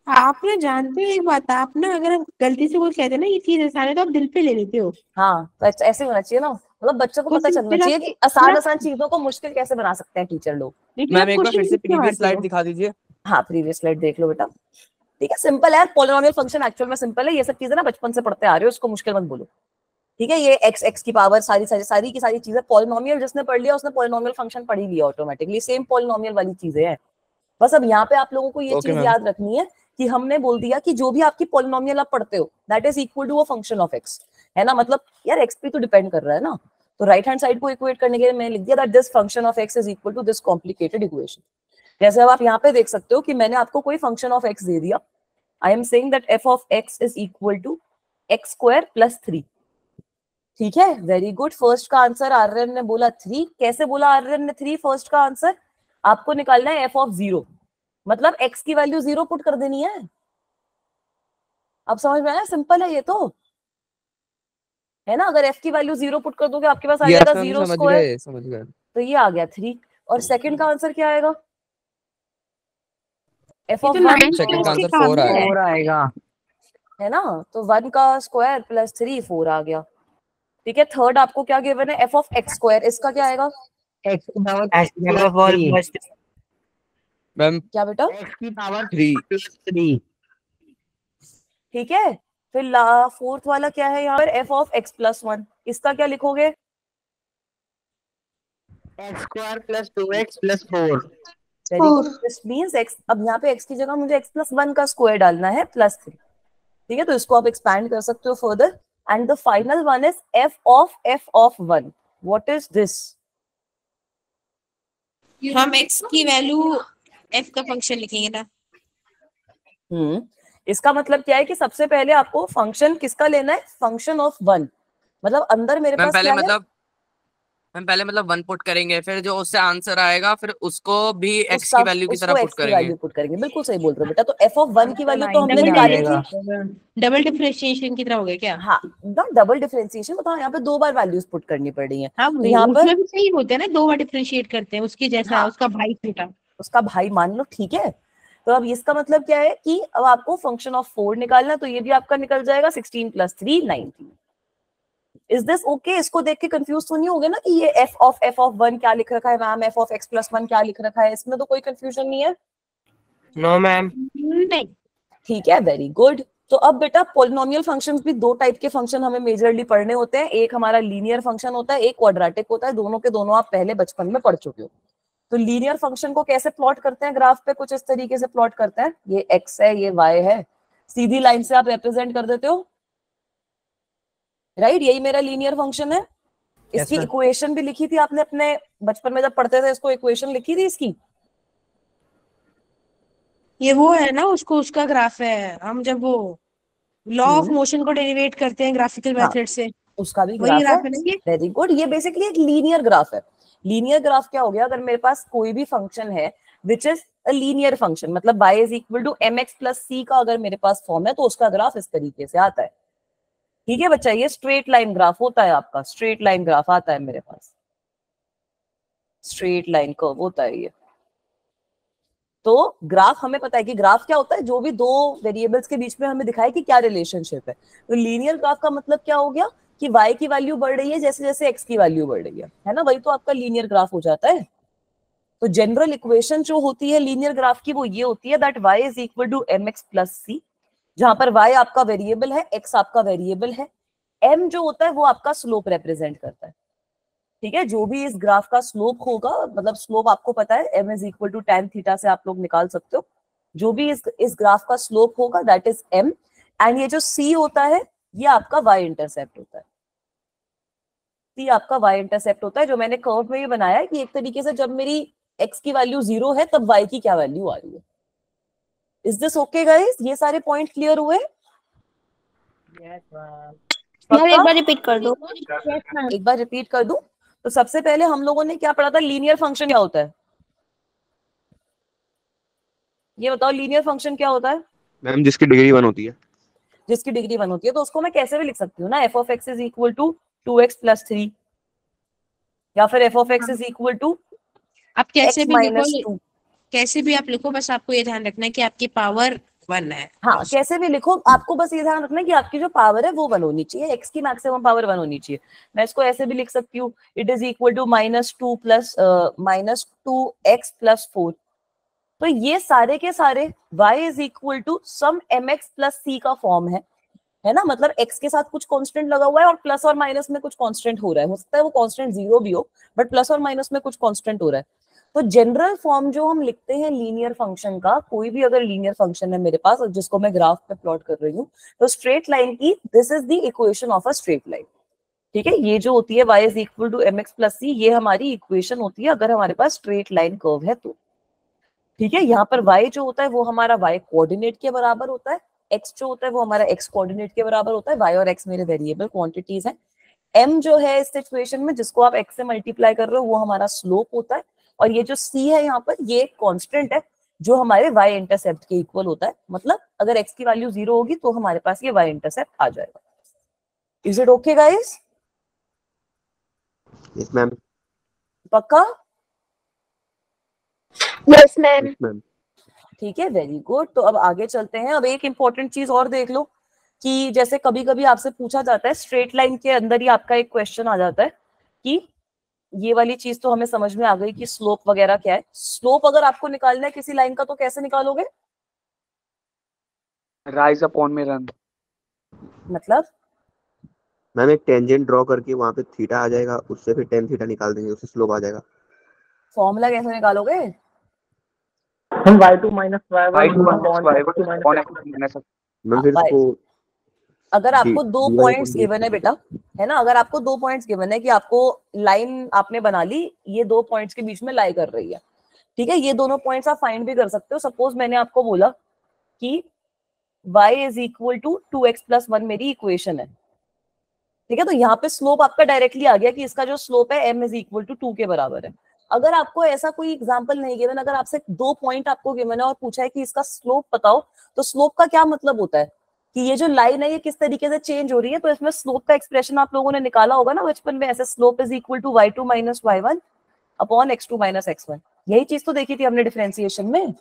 आप ना जानते हो एक बात, आप ना अगर गलती से कोई कहते ना ये चीज आसान है तो आप दिल पे ले लेते हो। हाँ तो ऐसे होना चाहिए ना, मतलब बच्चों को कुछ पता चलना फिर आप चाहिए कि आसान आसान चीजों को मुश्किल कैसे बना सकते हैं टीचर लोग। लेकिन मैम आप एक बार फिर क्वेश्चन से किससे प्रीवियस मारते स्लाइड हो? दिखा दीजिए। हाँ प्रीवियस स्लाइड देख लो बेटा। ठीक है, सिंपल है, पॉलिनोमियल फंक्शन एक्चुअल में सिंपल है, ये सब चीजें ना बचपन से पढ़ते आ रहे हो, इसको मुश्किल मत बोलो। ठीक है, ये एक्स एक्स की पावर सारी सारी सारी की सारी चीजें पॉलिनोमियल जिसने पढ़ लिया उसने पॉलिनोमियल फंक्शन पढ़ ही लिया ऑटोमेटिकली, सेम पॉलिनोमियल वाली चीजें हैं। बस अब यहाँ पे आप लोगों को ये ओके चीज मैम। याद रखनी है कि हमने बोल दिया कि जो भी आपकी पॉलिनोमियल आप पढ़ते हो that is equal to a function of x, है ना। मतलब यार एक्स पे तो डिपेंड कर रहा है ना, तो राइट हैंड साइड को इक्वेट करने के लिए मैंने लिख दिया that this function of x is equal to this complicated equation. जैसे अब आप यहाँ पे देख सकते हो कि मैंने आपको कोई फंक्शन ऑफ एक्स दे दिया, I am saying that f of x is equal to x square plus 3। ठीक है, वेरी गुड। फर्स्ट का आंसर आर्यन ने बोला 3। कैसे बोला आर्यन ने 3 फर्स्ट का आंसर? आपको निकालना है एफ ऑफ 0, मतलब x की वैल्यू 0 पुट कर देनी है। अब समझ में आया, सिंपल है ये तो, है ना। अगर f की वैल्यू 0 पुट कर दोगे आपके पास आ जाएगा 0 स्क्वायर, समझ गए। तो ये आ गया 3। और सेकंड का आंसर क्या आएगा? एफ ये ऑफ तो 1 9 सेकंड का के आंसर काम 4 आएगा। 4 आएगा। है ना, तो 1 का स्क्वायर प्लस 3 4 आ गया। ठीक है, थर्ड आपको क्या गिवन है? एफ ऑफ एक्स स्क्वायर, इसका क्या आएगा? x की पावर X की पावर 3। प्लस मैम क्या बेटा? x की पावर 3। प्लस 3। ठीक है, फिर फोर्थ वाला क्या है यहाँ पर? एफ ऑफ एक्स प्लस 1, इसका क्या लिखोगे? x square plus 2x plus 4। Very good, this means x, अब यहाँ पे x की जगह मुझे x प्लस 1 का स्क्वायर डालना है प्लस 3। ठीक है, तो इसको आप एक्सपैंड कर सकते हो further. And the final one is f of 1। What is this? हम x की वैल्यू f का फंक्शन लिखेंगे ना। इसका मतलब क्या है कि सबसे पहले आपको फंक्शन किसका लेना है? Function of 1। मतलब अंदर मेरे मैम पास पहले क्या है? मतलब मैम पहले मतलब 1 पुट करेंगे, फिर जो उससे आंसर आएगा फिर उसको भी x की वैल्यू की तरह उसको पुट x की करेंगे। वैल्यू पुट करेंगे, बिल्कुल सही बोल रहे हो बेटा। तो f ऑफ 1 की वैल्यू तो हमने 19 निकाली आएगा। थी। डबल डिफरेंशिएशन की तरह हो गया क्या? हाँ, डबल डिफरेंशिएशन मतलब यहाँ पे 2 बार वैल्यूज पुट करनी पड़ रही है। हाँ, तो यहाँ पर उसमें भी सही होते हैं ना, 2 बार डिफरेंशिएट करते हैं उसकी जैसा, हाँ, उसका भाई छोटा। उसका भाई मान लो, ठीक है। तो अब इसका मतलब क्या है कि अब आपको फंक्शन ऑफ 4 निकालना है, तो ये भी आपका निकल जाएगा 16 प्लस 3 19। Is this okay? इसको देख के कंफ्यूज तो नहीं होगे ना कि ये f ऑफ 1 क्या लिख रखा है ma'am, f of x plus 1 क्या लिख रखा है, इसमें तो कोई कंफ्यूजन नहीं है। No ma'am. नहीं, ठीक है, वेरी गुड। तो अब बेटा पॉलिनोमियल फंक्शंस भी 2 टाइप के फंक्शन हमें मेजरली पढ़ने होते हैं। एक हमारा लीनियर फंक्शन होता है, एक क्वाड्रेटिक होता है। दोनों के दोनों आप पहले बचपन में पढ़ चुके हो। तो लीनियर फंक्शन को कैसे प्लॉट करते हैं ग्राफ पे? कुछ इस तरीके से प्लॉट करते हैं, ये x है ये y है, सीधी लाइन से आप रिप्रेजेंट कर देते हो, राइट। यही मेरा लीनियर फंक्शन है। इसकी इक्वेशन भी लिखी थी आपने अपने बचपन में जब पढ़ते थे, इसको इक्वेशन लिखी थी इसकी। ये वो है ना, उसको उसका ग्राफ है। हम जब वो लॉ ऑफ मोशन को डेरिवेट करते हैं ग्राफिकल हाँ, मेथड से, उसका भी वही ग्राफ है। ग्राफ है ना ये। वेरी गुड, ये बेसिकली एक लीनियर ग्राफ है। लीनियर ग्राफ क्या हो गया? अगर मेरे पास कोई भी फंक्शन है which is a linear function, मतलब y is equal to mx plus c का अगर मेरे पास फॉर्म है, तो उसका ग्राफ इस तरीके से आता है। ठीक है बच्चा, ये स्ट्रेट लाइन ग्राफ होता है आपका, स्ट्रेट लाइन ग्राफ आता है मेरे पास, स्ट्रेट लाइन कर्व होता है ये। तो ग्राफ हमें पता है कि ग्राफ क्या होता है, जो भी 2 वेरिएबल्स के बीच में हमें दिखाए कि क्या रिलेशनशिप है। तो लीनियर ग्राफ का मतलब क्या हो गया कि y की वैल्यू बढ़ रही है जैसे जैसे x की वैल्यू बढ़ रही है ना, वही तो आपका लीनियर ग्राफ हो जाता है। तो जनरल इक्वेशन जो होती है लीनियर ग्राफ की वो ये होती है that y is equal to mx plus c, जहां पर y आपका वेरिएबल है, x आपका वेरिएबल है, m जो होता है वो आपका स्लोप रिप्रेजेंट करता है। ठीक है, जो भी इस ग्राफ का स्लोप होगा, मतलब स्लोप आपको पता है m is equal to tan theta से आप लोग निकाल सकते हो। जो भी इस ग्राफ का स्लोप होगा दैट इज m, एंड ये जो c होता है ये आपका y इंटरसेप्ट होता है। c आपका y इंटरसेप्ट होता है, जो मैंने कर्व में ये बनाया है कि एक तरीके से जब मेरी x की वैल्यू 0 है तब y की क्या वैल्यू आ रही है। Is this okay guys? ये सारे पॉइंट क्लियर हुए? यार एक बार रिपीट कर दो। एक बार रिपीट कर दूं। तो सबसे पहले हम लोगों ने क्या पढ़ा था? लीनियर फंक्शन क्या होता है? ये बताओ, लीनियर फंक्शन क्या होता है? मैम जिसकी डिग्री 1 होती है। जिसकी डिग्री 1 होती है, तो उसको मैं कैसे भी लिख सकती हूँ ना, f of x is equal to 2x plus 3। या फिर f of x is equal to आप कैसे x भी माइनस लिखो, 2। कैसे भी आप लिखो, बस आपको ये ध्यान रखना है कि आपकी पावर 1 है। हाँ, कैसे भी लिखो, आपको बस ये ध्यान रखना है कि आपकी जो पावर है वो 1 होनी चाहिए, x की मैक्सिमम पावर 1 होनी चाहिए। मैं इसको ऐसे भी लिख सकती हूँ, it is equal to -2 plus -2x plus 4। तो ये सारे के सारे y is equal to some mx plus c का फॉर्म है ना। मतलब x के साथ कुछ कांस्टेंट लगा हुआ है और प्लस और माइनस में कुछ कांस्टेंट हो रहा है। हो सकता है वो कांस्टेंट 0 भी हो, बट प्लस और माइनस में कुछ कांस्टेंट हो रहा है। तो जनरल फॉर्म जो हम लिखते हैं लीनियर फंक्शन का, कोई भी अगर लीनियर फंक्शन है मेरे पास जिसको मैं ग्राफ पे प्लॉट कर रही हूँ, तो स्ट्रेट लाइन की this is the equation of a straight line. ठीक है, ये जो होती है y is equal to mx plus c, ये हमारी इक्वेशन होती है अगर हमारे पास स्ट्रेट लाइन कर्व है तो। ठीक है, यहाँ पर y जो होता है वो हमारा y कोऑर्डिनेट के बराबर होता है, x जो होता है वो हमारा x कोऑर्डिनेट के बराबर होता है। y और x मेरे वेरिएबल क्वांटिटीज हैं। m जो है इस सिचुएशन में जिसको आप x से मल्टीप्लाई कर रहे हो वो हमारा स्लोप होता है, और ये जो c है यहाँ पर ये कांस्टेंट है जो हमारे y इंटरसेप्ट के इक्वल होता है। मतलब अगर x की वैल्यू 0 होगी तो हमारे पास ये y इंटरसेप्ट आ जाएगा। Is it okay guys? Yes ma'am. पक्का? Yes ma'am. Yes ma'am. ठीक है, वेरी गुड। तो अब आगे चलते हैं। अब एक इंपॉर्टेंट चीज और देख लो कि जैसे कभी कभी आपसे पूछा जाता है, स्ट्रेट लाइन के अंदर ही आपका एक क्वेश्चन आ जाता है कि ये वाली चीज तो हमें समझ में आ गई कि स्लोप वगैरह क्या है। स्लोप अगर आपको निकालना है किसी लाइन का तो कैसे निकालोगे? राइज अपॉन में रन। मतलब मैम एक टेंजेंट ड्रॉ करके वहां पे थीटा आ जाएगा, उससे फिर टेन थीटा निकाल देंगे, उससे स्लोप आ जाएगा। फॉर्मूला कैसे निकालोगे? हम y2 minus y1 y2 upon x2 minus ma'am फिर भाई, इसको अगर आपको दो dy पॉइंट्स upon गिवन है बेटा, है ना, अगर आपको 2 पॉइंट्स गिवन है कि आपको लाइन आपने बना ली, ये 2 पॉइंट्स के बीच में लाई कर रही है। ठीक है, ये दोनों पॉइंट्स आप फाइंड भी कर सकते हो। सपोज मैंने आपको बोला कि y is equal to 2x plus 1 मेरी इक्वेशन है। ठीक है, तो यहाँ पे स्लोप आपका डायरेक्टली आ गया कि इसका जो स्लोप है m इज इक्वल टू 2 के बराबर है। अगर आपको ऐसा कोई एग्जांपल नहीं गिवन, अगर आपसे 2 पॉइंट आपको गिवन है और पूछा है कि इसका स्लोप बताओ, तो स्लोप का क्या मतलब होता है कि ये जो लाइन है ये किस तरीके से चेंज हो रही है। तो इसमें स्लोप का एक्सप्रेशन आप लोगों ने निकाला होगा ना बचपन में, ऐसे slope is equal to y2 minus y1 upon x2 minus x1। यही चीज तो देखी थी हमने डिफरेंशिएशन में,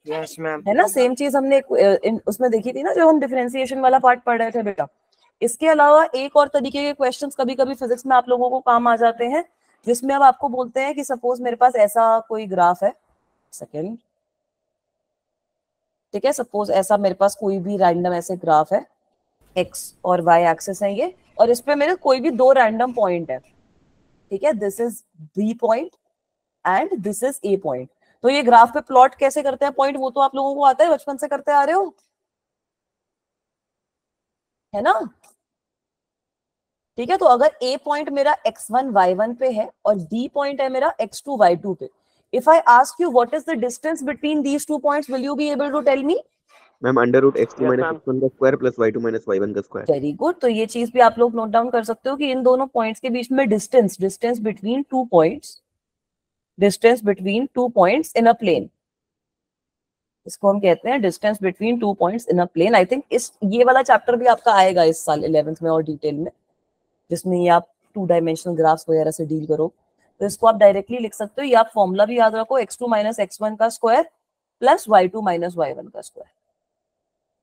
यस मैम। है ना। सेम चीज हमने उसमें देखी थी ना जब हम डिफरेंशिएशन वाला पार्ट पढ़ रहे थे बेटा। इसके अलावा एक और तरीके के क्वेश्चंस कभी कभी फिजिक्स में आप लोगों को काम आ जाते हैं, जिसमें अब आपको बोलते हैं कि सपोज मेरे पास ऐसा कोई ग्राफ है, सेकेंड, ठीक है, सपोज ऐसा मेरे पास कोई भी रैंडम ऐसे ग्राफ है, x और y एक्सिस है ये, और इस पे मेरे कोई भी 2 रैंडम पॉइंट है। ठीक है, this is b point and this is a point. तो ये ग्राफ पे प्लॉट कैसे करते हैं पॉइंट, वो तो आप लोगों को आता है, बचपन से करते आ रहे हो, है ना। ठीक है, तो अगर a पॉइंट मेरा x1 y1 पे है और b पॉइंट है मेरा x2 y2 पे, if I ask you what is the distance between these 2 points, will you be able to tell me? Ma'am under root x2 minus x1 का square plus y2 minus y1 का स्क्वायर। Very good. तो ये चीज भी आप लोग नोट डाउन कर सकते हो कि इन दोनों पॉइंट्स के बीच में distance between 2 points, distance between 2 points in a plane, इसको हम कहते हैं distance between 2 points in a plane. I think इस ये वाला चैप्टर भी आपका आएगा इस साल 11th में और डिटेल में, जिसमें ये आप 2 डायमेंशनल ग्राफ्स वगैरह से डील करो। तो इसको आप डायरेक्टली लिख सकते हो, या आप फॉर्मूला भी याद रखो, x2 माइनस x1 का square plus y2 minus y1 का स्क्वायर।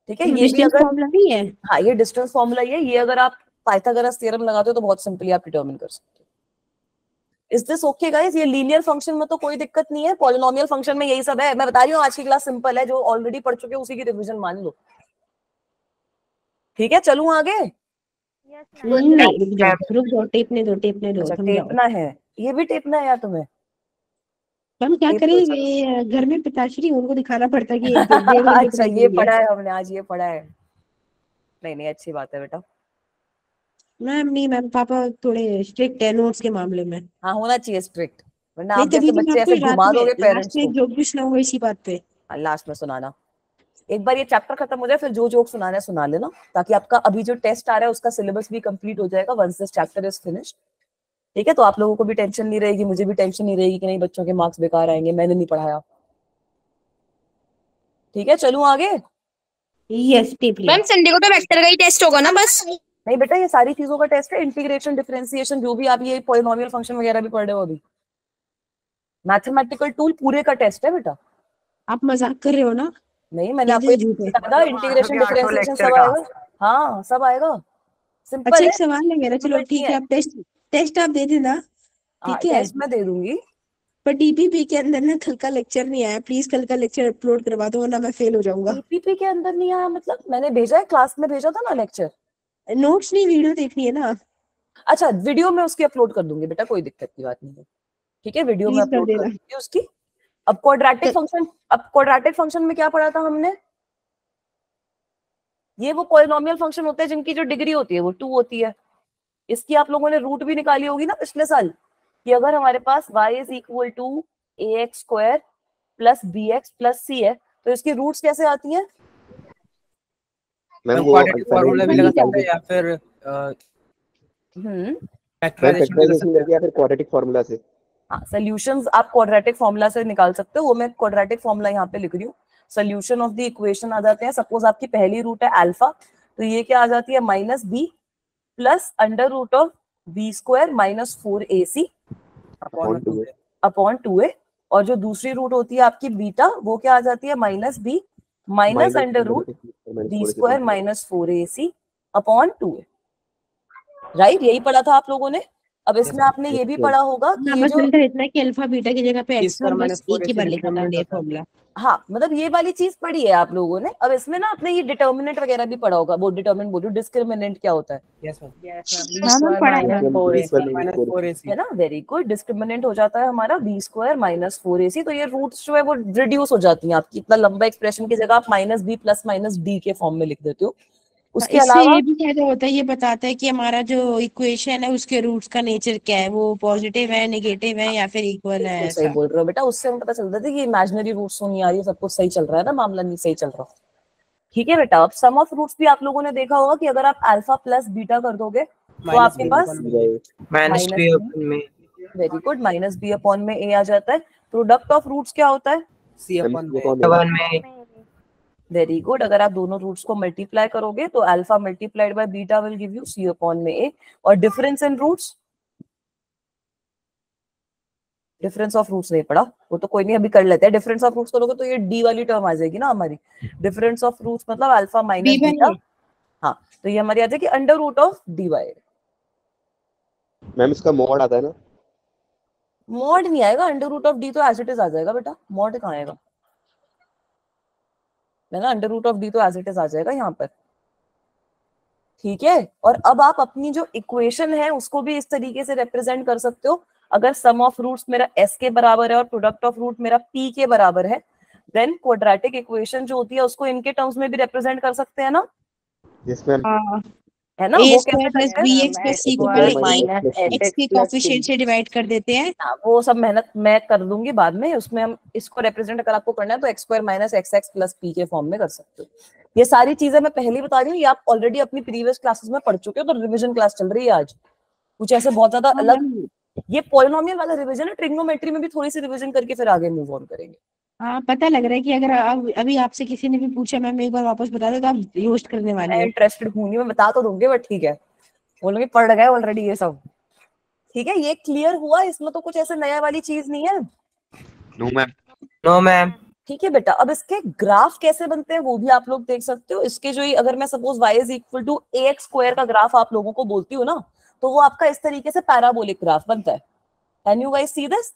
ठीक है, ये भी अगर फॉर्मूला नहीं है, हाँ ये डिस्टेंस फॉर्मूला ही है, ये अगर आप पाइथागोरस थ्योरम लगाते हो तो बहुत सिंपली आप डिटरमिन कर सकते हो। Is this okay guys? ये लीनियर फंक्शन में तो कोई दिक्कत नहीं है, पॉलिनोमियल फंक्शन में यही सब है। मैं बता रही हूँ आज की क्लास सिंपल है, जो ऑलरेडी पढ़ चुके हैं उसी की रिवीजन मान लो। ठीक है, चलूं आगे? नहीं रुक जाओ, टेपने दो अच्छा, समझाओ। टेपना है, ये भी टेपना है यार तुम्हें? हम क्या टेप करें, तो ये घर में पिताश्री उनको दिखाना पड़ता है कि अच्छा ये पढ़ा है हमने आज, ये पढ़ा है। नहीं अच्छी बात है बेटा। मैम पापा थोड़े स्ट्रिक्ट है नोट्स के मामले में। हाँ होना चाहिए स्ट्रिक्ट, वरना नहीं आप तभी जैसे तो मैं बच्चे आपको ऐसे घुमा दोगे पेरेंट्स को। जो कुछ ना हो इसी बात पे लास्ट में सुनाना, एक बार ये चैप्टर खत्म हो जाए फिर जो जोक सुनाना है सुना लेना, ताकि आपका अभी जो टेस्ट आ रहा है उसका सिलेबस भी कंप्लीट हो जाएगा once this chapter is finished. ठीक है, तो आप लोगों को भी टेंशन नहीं रहेगी, मुझे भी टेंशन नहीं रहेगी कि नहीं बच्चों के मार्क्स बेकार आएंगे, मैंने नहीं पढ़ाया। ठीक है, चलूं आगे? यस टेप लिया। मैम संडे को तो वेक्टर का ही टेस्ट होगा ना बस? नहीं बेटा, ये सारी चीजों का टेस्ट है, इंटीग्रेशन, डिफरेंशिएशन, जो भी आप ये पॉलिनोमियल फंक्शन वगैरह भी पढ़ रहे हो अभी, मैथमेटिकल टूल पूरे का टेस्ट है बेटा। आप मजाक कर रहे हो ना? नहीं, मैंने ये आपको झूठ है। बताया इंटीग्रेशन, डिफरेंशिएशन सब आएगा। हाँ सब आएगा, सिंपल अच्छा है। एक सवाल है मेरा, चलो ठीक है, आप टेस्ट आप दे देना, ठीक है? टेस्ट मैं दे दूंगी। पर डीपीपी के अंदर ना कल का लेक्चर नहीं आया, प्लीज कल का लेक्चर अपलोड करवा दो वरना मैं फेल हो जाऊंगा। डीपीपी के अंदर नहीं आया मतलब? मैंने भेजा है, क्लास में भेजा था ना लेक्चर। नोट्स नहीं, वीडियो देखनी है ना। अच्छा, वीडियो में उसकी अपलोड कर दूंगी बेटा, कोई दिक्कत की बात नहीं है, ठीक है, वीडियो में प्लीज कर अपलोड कर देना। दूंगी उसकी। अब क्वाड्रेटिक फंक्शन में क्या पढ़ा था हमने? ये वो पॉलिनोमियल फंक्शन होते हैं जिनकी जो डिग्री होती है वो 2 होती है। इसकी आप लोगों ने रूट भी निकाली होगी ना पिछले साल, कि अगर हमारे पास y is equal to ax square plus bx plus c है, तो इसकी रूट्स कैसे आती हैं? मैम मैम वो क्वाड्रेटिक फार्मूला भी लगा निकाल सकते हैं या फिर हम्म फैक्टराइजेशन भी कर फैक्टराइजेशन सकते हैं। करके या फिर क्वाड्रेटिक फार्मूला से। हाँ, सोल्यूशंस आप क्वाड्रेटिक फॉर्मूला से निकाल सकते हो, वो मैं क्वाड्रेटिक फॉर्मूला यहाँ पे लिख रही हूँ। सोल्यूशन ऑफ द इक्वेशन आ जाते हैं, सपोज आपकी पहली रूट है अल्फा, तो ये क्या आ जाती है, minus b plus under root of b square minus 4ac upon 2a, और जो दूसरी रूट होती है आपकी बीटा, वो क्या आ जाती है, minus b minus under root b square minus 4ac upon 2a। Right, यही पढ़ा था आप लोगों ने। अब इसमें आपने ये भी पढ़ा होगा कि ये बस जो, अंतर इतना कि अल्फा बीटा की जगह पे इस एक्स पर और मैंने बस एक ही बार लिखा था ये डिटरमिनेंट फॉर्मूला। हाँ मतलब ये वाली चीज पढ़ी है आप लोगों ने। अब इसमें ना आपने ये डिटर्मिनेंट वगैरह भी पढ़ा होगा, वो डिटर्मिनेंट बोल रही हूँ, डिस्क्रिमिनेंट क्या होता है, यस मैम। हाँ मैं पढ़ा है ना। माइनस 4ac है ना? वेरी गुड, डिस्क्रिमिनेंट हो जाता है हमारा बी स्क्वायर माइनस 4ac। तो ये रूट्स जो है वो रिड्यूस हो जाती हैं आपकी, इतना लंबा एक्सप्रेशन की जगह आप minus b plus minus d के फॉर्म में लिख देते हो। उसके इससे अलावा ये भी फायदा होता है, ये बताता है कि हमारा जो इक्वेशन है उसके रूट्स का नेचर क्या है, वो पॉजिटिव है, नेगेटिव है या फिर इक्वल है, बिल्कुल सही ऐसा। बोल रहे हो बेटा, उससे हमें पता चलता है कि इमेजिनरी रूट्स तो नहीं आ रही है, सब कुछ सही चल रहा है ना, मामला नहीं सही चल रहा। ठीक है बेटा, अब सम ऑफ रूट्स भी आप लोगों ने देखा होगा कि अगर आप अल्फा प्लस बीटा कर दोगे तो आपके पास माइनस माइनस 3 बी, में very good, minus b upon में ए आ जाता है। प्रोडक्ट ऑफ रूट्स क्या होता है? c अपॉन में वेरी गुड, अगर आप दोनों रूट्स को मल्टीप्लाई करोगे तो alpha multiplied by beta will give you c upon में ए। और difference in roots, difference of roots नहीं पढ़ा, वो तो कोई नहीं, अभी कर लेते हैं। डिफरेंस ऑफ रूट्स करोगे तो ये डी वाली टर्म आ जाएगी ना हमारी, डिफरेंस ऑफ रूट्स मतलब अल्फा माइनस बीटा। हाँ, तो ये हमारी आ जाएगी under root of D y. Ma'am इसका मॉड आता है ना? मॉड नहीं आएगा, अंडर रूट ऑफ डी तो एज इट इज आ जाएगा बेटा, मॉड कहाँ आएगा, है ना? अंडर रूट ऑफ डी तो एज इट इज आ जाएगा यहाँ पर, ठीक है। और अब आप अपनी जो इक्वेशन है उसको भी इस तरीके से रिप्रेजेंट कर सकते हो। अगर सम ऑफ रूट्स मेरा s के बराबर है और प्रोडक्ट ऑफ रूट मेरा p के बराबर है, देन क्वाड्रेटिक इक्वेशन जो होती है उसको इनके टर्म्स में भी रिप्रेजेंट कर सकते हैं ना, यस मैम। है ना? a वो स्क्वायर कैसे प्लस करते बी हैं? एक्स प्लस सी को पहले x के कोफिशिएंट से डिवाइड कर देते हैं। हाँ, वो सब मेहनत मैं कर दूंगी बाद में, उसमें हम इसको रिप्रेजेंट अगर आपको करना है तो x square minus x x plus P के फॉर्म में कर सकते हो। ये सारी चीजें मैं पहले ही बता रही हूँ, ये आप ऑलरेडी अपनी प्रीवियस क्लासेस में पढ़ चुके हो, तो रिवीजन क्लास चल रही है आज, कुछ ऐसे बहुत ज्यादा अलग। ये पॉलिनोमियल वाला रिवीजन है, ट्रिग्नोमेट्री में भी थोड़ी सी रिवीजन करके फिर आगे मूव ऑन करेंगे। हाँ पता लग रहा है कि अगर अभी आपसे किसी ने भी पूछा मैम एक बार वापस बता दो तो आप रोस्ट करने वाली मैं हो। इंटरेस्टेड हूँ नहीं, मैं बता तो दूंगी, बट ठीक है, बोलोगे पढ़ गए ऑलरेडी ये सब, ठीक है। ये क्लियर हुआ, इसमें तो कुछ ऐसे नया वाली चीज नहीं है। नो मैम ठीक है बेटा, अब इसके ग्राफ कैसे बनते हैं वो भी आप लोग देख सकते हो। इसके जो अगर मैं suppose y is equal to ax square का ग्राफ आप लोगों को बोलती हूँ ना, तो वो आपका इस तरीके से पैराबोलिक ग्राफ बनता है। Can you guys see this?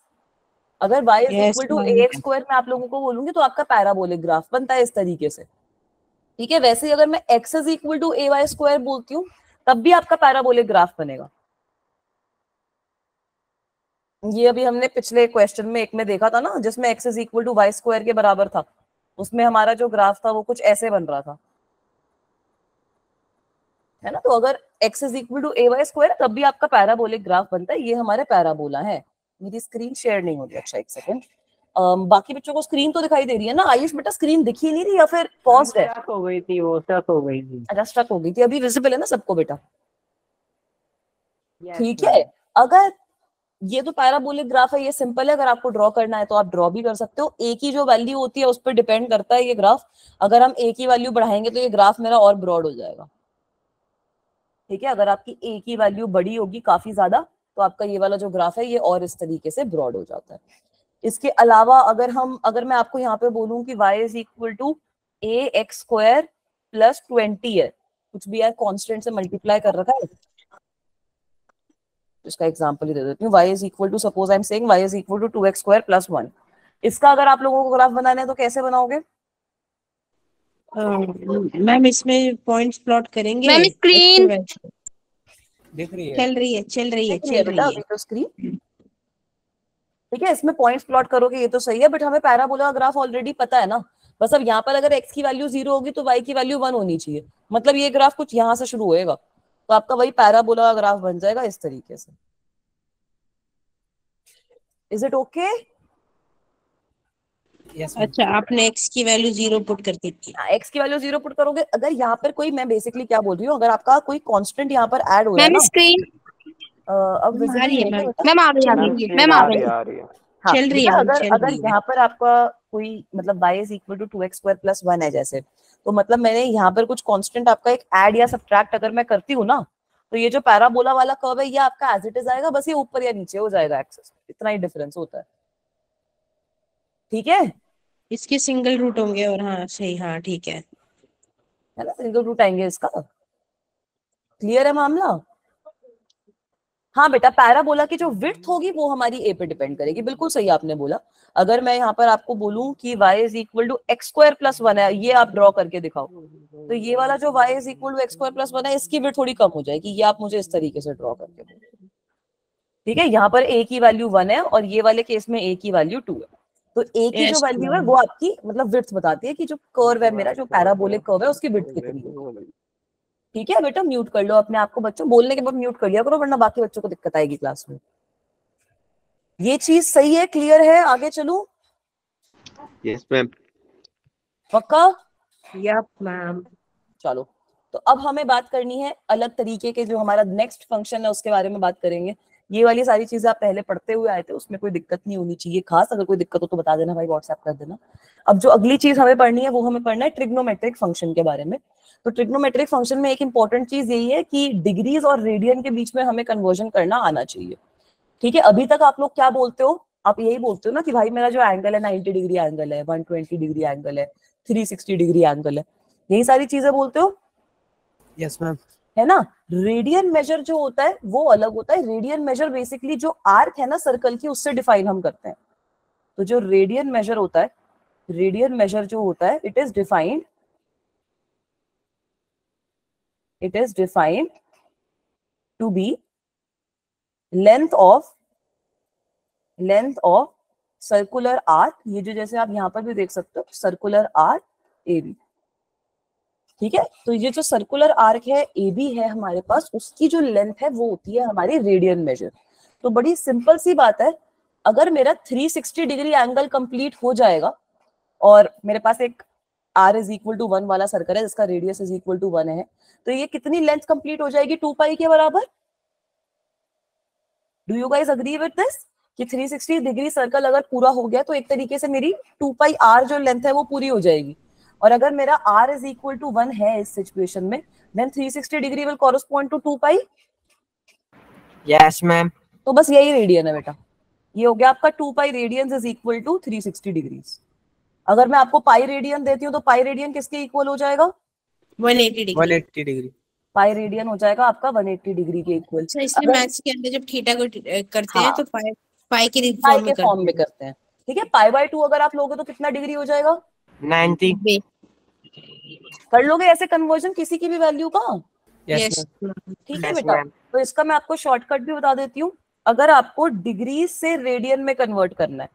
अगर y is Yes, equal to ma'am. ax square मैं आप लोगों को बोलूंगी तो आपका पैराबोलिक ग्राफ बनता है इस तरीके से, ठीक है। वैसे ही अगर मैं x is equal to ay square बोलती हूँ तब भी आपका पैराबोलिक ग्राफ बनेगा। ये अभी हमने पिछले क्वेश्चन में एक में देखा था ना, जिसमें x is equal to y square के बराबर था, उसमें हमारा जो ग्राफ था वो कुछ ऐसे बन रहा था, है ना? तो अगर x is equal to a y square तब भी आपका पैराबोलिक ग्राफ बनता है। ये हमारे पैराबोला है। मेरी स्क्रीन शेयर नहीं हो रही, अच्छा एक सेकंड। बाकी बच्चों को स्क्रीन तो दिखाई दे रही है ना? आयुष बेटा स्क्रीन दिखी नहीं रही या फिर पॉज्ड है? स्टक हो गई थी, वो स्टक हो गई थी। अच्छा स्टक हो गई थी, अभी विजिबल है ना सबको बेटा? Yes, ठीक ma'am. है। अगर ये तो पैराबोलिक ग्राफ है, ये सिंपल है, अगर आपको ड्रॉ करना है तो आप ड्रॉ भी कर सकते हो। ए की जो वैल्यू होती है उस पर डिपेंड करता है ये ग्राफ। अगर हम ए की वैल्यू बढ़ाएंगे तो ये ग्राफ मेरा और ब्रॉड हो जाएगा, ठीक है, अगर आपकी ए की वैल्यू बड़ी होगी काफी ज्यादा तो आपका ये वाला जो ग्राफ है ये और इस तरीके से ब्रॉड हो जाता है। इसके अलावा अगर मैं आपको यहाँ पे बोलूं कि y is equal to a x square plus 20 है, कुछ भी यार कांस्टेंट से मल्टीप्लाई कर रखा है, इसका एग्जांपल ही दे देती हूँ। y is equal to, suppose I am saying y is equal to 2x square plus 1। इसका अगर आप लोगों को ग्राफ बनाना है तो कैसे बनाओगे? मैम इसमें पॉइंट्स प्लॉट करेंगे। मैम स्क्रीन दिख रही है, चल रही है बेटा अभी तो स्क्रीन, ठीक है, इसमें पॉइंट्स प्लॉट करोगे ये तो सही है, बट हमें पैराबोला ग्राफ ऑलरेडी पता है ना। बस अब यहाँ पर अगर x की वैल्यू 0 होगी तो y की वैल्यू 1 होनी चाहिए, मतलब ये ग्राफ कुछ यहाँ से शुरू होएगा तो आपका वही पैराबोला ग्राफ बन जाएगा इस तरीके से। Is it okay? अच्छा, आपने x की वैल्यू 0 पुट कर दी थी। x की वैल्यू 0 पुट करोगे, अगर यहाँ पर कोई, मैं बेसिकली क्या बोल रही हूँ, अगर आपका कोई कांस्टेंट यहाँ पर ऐड हो रहा है मैम ना, स्क्रीन अब आ रही है मैम, मैम आ रही है मैम आ रही है। हाँ, चल रही है बेटा, मैम, अगर चल अगर रही है। यहाँ पर आपका कोई मतलब y is equal to 2x square plus 1 है जैसे, तो मतलब मैंने यहाँ पर कुछ कांस्टेंट आपका एक ऐड या सब्ट्रैक्ट अगर मैं करती हूँ ना, तो ये जो पैराबोला वाला कर्व है ये आपका एज इट इज आएगा, बस ये ऊपर या नीचे हो जाएगा एक्सेस, इतना ही डिफरेंस होता है। ठीक है इसके सिंगल रूट होंगे और हाँ सही, हाँ ठीक है ना, सिंगल रूट आएंगे इसका। क्लियर है मामला? हाँ बेटा, पैराबोला की जो विड्थ होगी वो हमारी ए पे डिपेंड करेगी, बिल्कुल सही आपने बोला। अगर मैं यहाँ पर आपको बोलूं कि y is equal to x square plus 1 है, ये आप ड्रॉ करके दिखाओ, तो ये वाला जो y is equal to x square plus 1 है इसकी विड्थ थोड़ी कम हो जाएगी, ये आप मुझे इस तरीके से ड्रॉ करके दो। ठीक है, यहाँ पर a की वैल्यू 1 है और ये वाले केस में a की वैल्यू 2 है, तो a की जो वैल्यू है वो आपकी मतलब विड्थ बताती है कि जो कर्व है मेरा, जो पैराबोलिक कर्व है उसकी विड्थ कितनी है। ठीक है बेटा, म्यूट कर लो अपने आप को, बच्चों बोलने के बाद म्यूट कर लिया करो वरना बाकी बच्चों को दिक्कत आएगी क्लास में। ये चीज सही है, क्लियर है? आगे चलूं? Yes ma'am. पक्का? Yup ma'am. चलो, तो अब हमें बात करनी है अलग तरीके के, जो हमारा नेक्स्ट फंक्शन है उसके बारे में बात करेंगे। ये वाली सारी चीजें आप पहले पढ़ते हुए आए थे, उसमें कोई दिक्कत नहीं होनी चाहिए खास, अगर कोई दिक्कत हो तो बता देना भाई, व्हाट्सएप कर देना। अब जो अगली चीज हमें पढ़नी है वो हमें पढ़ना है ट्रिग्नोमेट्रिक फंक्शन के बारे में। तो ट्रिग्नोमेट्रिक फंक्शन में एक इंपॉर्टेंट चीज यही है कि डिग्रीज और रेडियन के बीच में हमें कन्वर्जन करना आना चाहिए। ठीक है, अभी तक आप लोग क्या बोलते हो? आप यही बोलते हो ना कि भाई मेरा जो एंगल है 90 डिग्री एंगल है, 120 डिग्री एंगल है, 360 डिग्री एंगल है, यही सारी चीजें बोलते हो। Yes ma'am. है ना? रेडियन मेजर जो होता है वो अलग होता है। रेडियन मेजर बेसिकली जो आर्क है ना सर्कल की, उससे डिफाइन हम करते हैं। तो जो रेडियन मेजर होता है, रेडियन मेजर जो होता है, it is defined to be length of circular arc. ये जो जैसे आप यहाँ पर भी देख सकते हो, सर्कुलर आर्क ए बी। ठीक है, तो ये जो सर्कुलर आर्क है ए बी है हमारे पास, उसकी जो लेंथ है वो होती है हमारी रेडियन मेजर। तो बड़ी सिंपल सी बात है, अगर मेरा 360 डिग्री एंगल कंप्लीट हो जाएगा और मेरे पास एक r इज इक्वल टू 1 वाला सर्कल है जिसका रेडियस इज इक्वल टू 1 है, तो ये कितनी लेंथ कंप्लीट हो जाएगी? 2 पाई के बराबर। Do you guys agree with this कि 360 डिग्री सर्कल अगर पूरा हो गया तो एक तरीके से मेरी 2 पाई r जो लेंथ है वो पूरी हो जाएगी। और अगर मेरा r इज इक्वल टू 1 है इस सिचुएशन में, then 360 degree will correspond to 2 pi. Yes ma'am. तो बस यही रेडियन है बेटा, ये हो गया आपका 2 pi radian is equal to 360 degrees. अगर मैं आपको पाई रेडियन देती हूँ तो पाई रेडियन किसके इक्वल हो जाएगा? 180 डिग्री। पाई रेडियन हो जाएगा आपका 180 डिग्री के इक्वल। अच्छा, इसमें मैथ्स के अंदर जब थीटा को करते हैं तो पाई के पाई फॉर्म के फॉर्म में करते हैं। ठीक है, पाई बाय 2 अगर आप लोगे तो कितना डिग्री हो जाएगा? 90। कर लोगे ऐसे कन्वर्जन किसी की भी वैल्यू का? यस ठीक है Yes, बेटा, ma'am. तो इसका मैं आपको शॉर्टकट भी बता देती हूँ। अगर आपको डिग्री से रेडियन में कन्वर्ट करना है,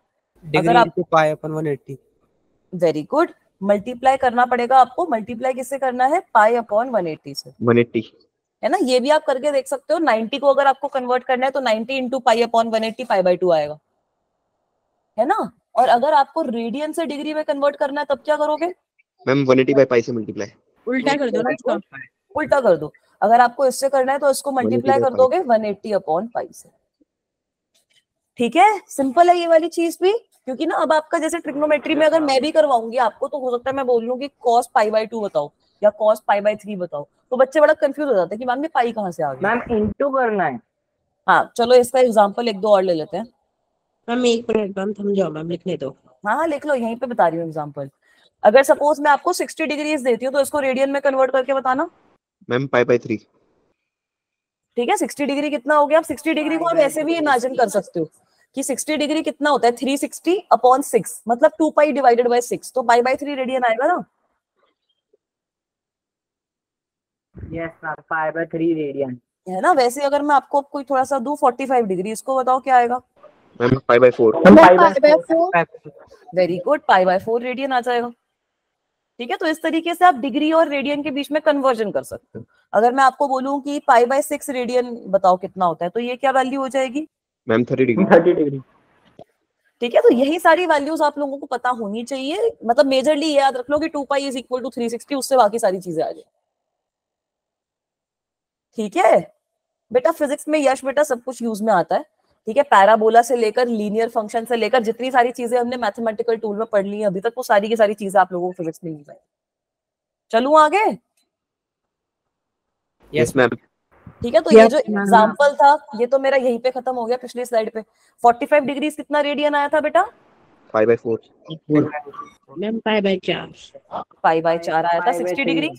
अगर आप पाई अपन 180। वेरी गुड, मल्टीप्लाई करना पड़ेगा आपको। मल्टीप्लाई किससे करना है? पाई अपॉन 180 से, 180। है ना? ये भी आप करके देख सकते हो। 90 को अगर आपको कन्वर्ट करना है तो 90 into pi upon 180 pi by 2 आएगा, है ना? और अगर आपको रेडियन से डिग्री में कन्वर्ट करना है तब क्या करोगे? मैम 180 बाय पाई से मल्टीप्लाई। उल्टा कर दो ना इसको। उल्टा कर दो। अगर आपको इससे करना है तो इसको मल्टीप्लाई कर दोगे 180 अपॉन पाई से। ठीक है, सिंपल है ये वाली चीज भी, क्योंकि ना अब आपका जैसे ट्रिग्नोमेट्री में अगर मैं भी करवाऊंगी आपको तो हो सकता है मैं बोल लूं कि cos पाई बाय 2 बताओ, या cos π/3 बताओ, तो बच्चे बड़ा कंफ्यूज हो जाते हैं कि मैम ये पाई कहाँ से आ गई। मैम इंटू करना है। हाँ चलो इसका एग्जांपल एक दो और ले लेते हैं। मैम एक मिनट मैम, थम जाओ मैम, लिखने दो। हाँ लिख लो, यहीं पे बता रही हूँ एग्जांपल। अगर सपोज मैं आपको 60 डिग्रीज देती हूँ तो इसको रेडियन में कन्वर्ट करके बताना। मैम π/3। ठीक है, 60 डिग्री कितना हो गया? आप 60 डिग्री को आप ऐसे भी इमेजिन कर सकते हो कि 60 डिग्री कितना होता है, 360/6 मतलब 2 पाई डिवाइडेड बाय 6, तो π/3 रेडियन आएगा ना। यस मैम, π/3 रेडियन है ना। वैसे अगर मैं आपको कोई थोड़ा सा दूं 45 डिग्री, इसको बताओ क्या आएगा। मैम π/4। π/4 वेरी गुड, π/4 रेडियन आ जाएगा। ठीक है, तो इस तरीके से आप डिग्री और रेडियन के बीच में कन्वर्जन कर सकते हो। अगर मैं आपको बोलूं कि π/6 रेडियन बताओ कितना होता है, तो ये क्या वैल्यू हो जाएगी? Ma'am 30 degree. 30 डिग्री। ठीक है, तो यही सारी वैल्यूज आप लोगों को पता होनी चाहिए। मतलब मेजरली याद रख लो कि 2 पाई = 360, उससे बाकी सारी चीजें आ जाए। ठीक है बेटा, फिजिक्स में यश बेटा सब कुछ यूज में आता है। ठीक है, पैराबोला से लेकर लीनियर फंक्शन से लेकर जितनी सारी चीजें हमने मैथमेटिकल टूल में पढ़ ली है अभी तक, वो सारी की सारी चीजें आप लोगों को फिजिक्स में यूज है। चलूं आगे? Yes ma'am. ठीक है, तो ये जो एग्जांपल था ये तो मेरा यहीं पे खत्म हो गया पिछली स्लाइड पे। 45 डिग्री कितना रेडियन आया था बेटा? π/4। मैम π/4। π/4 आया था। 60 डिग्री?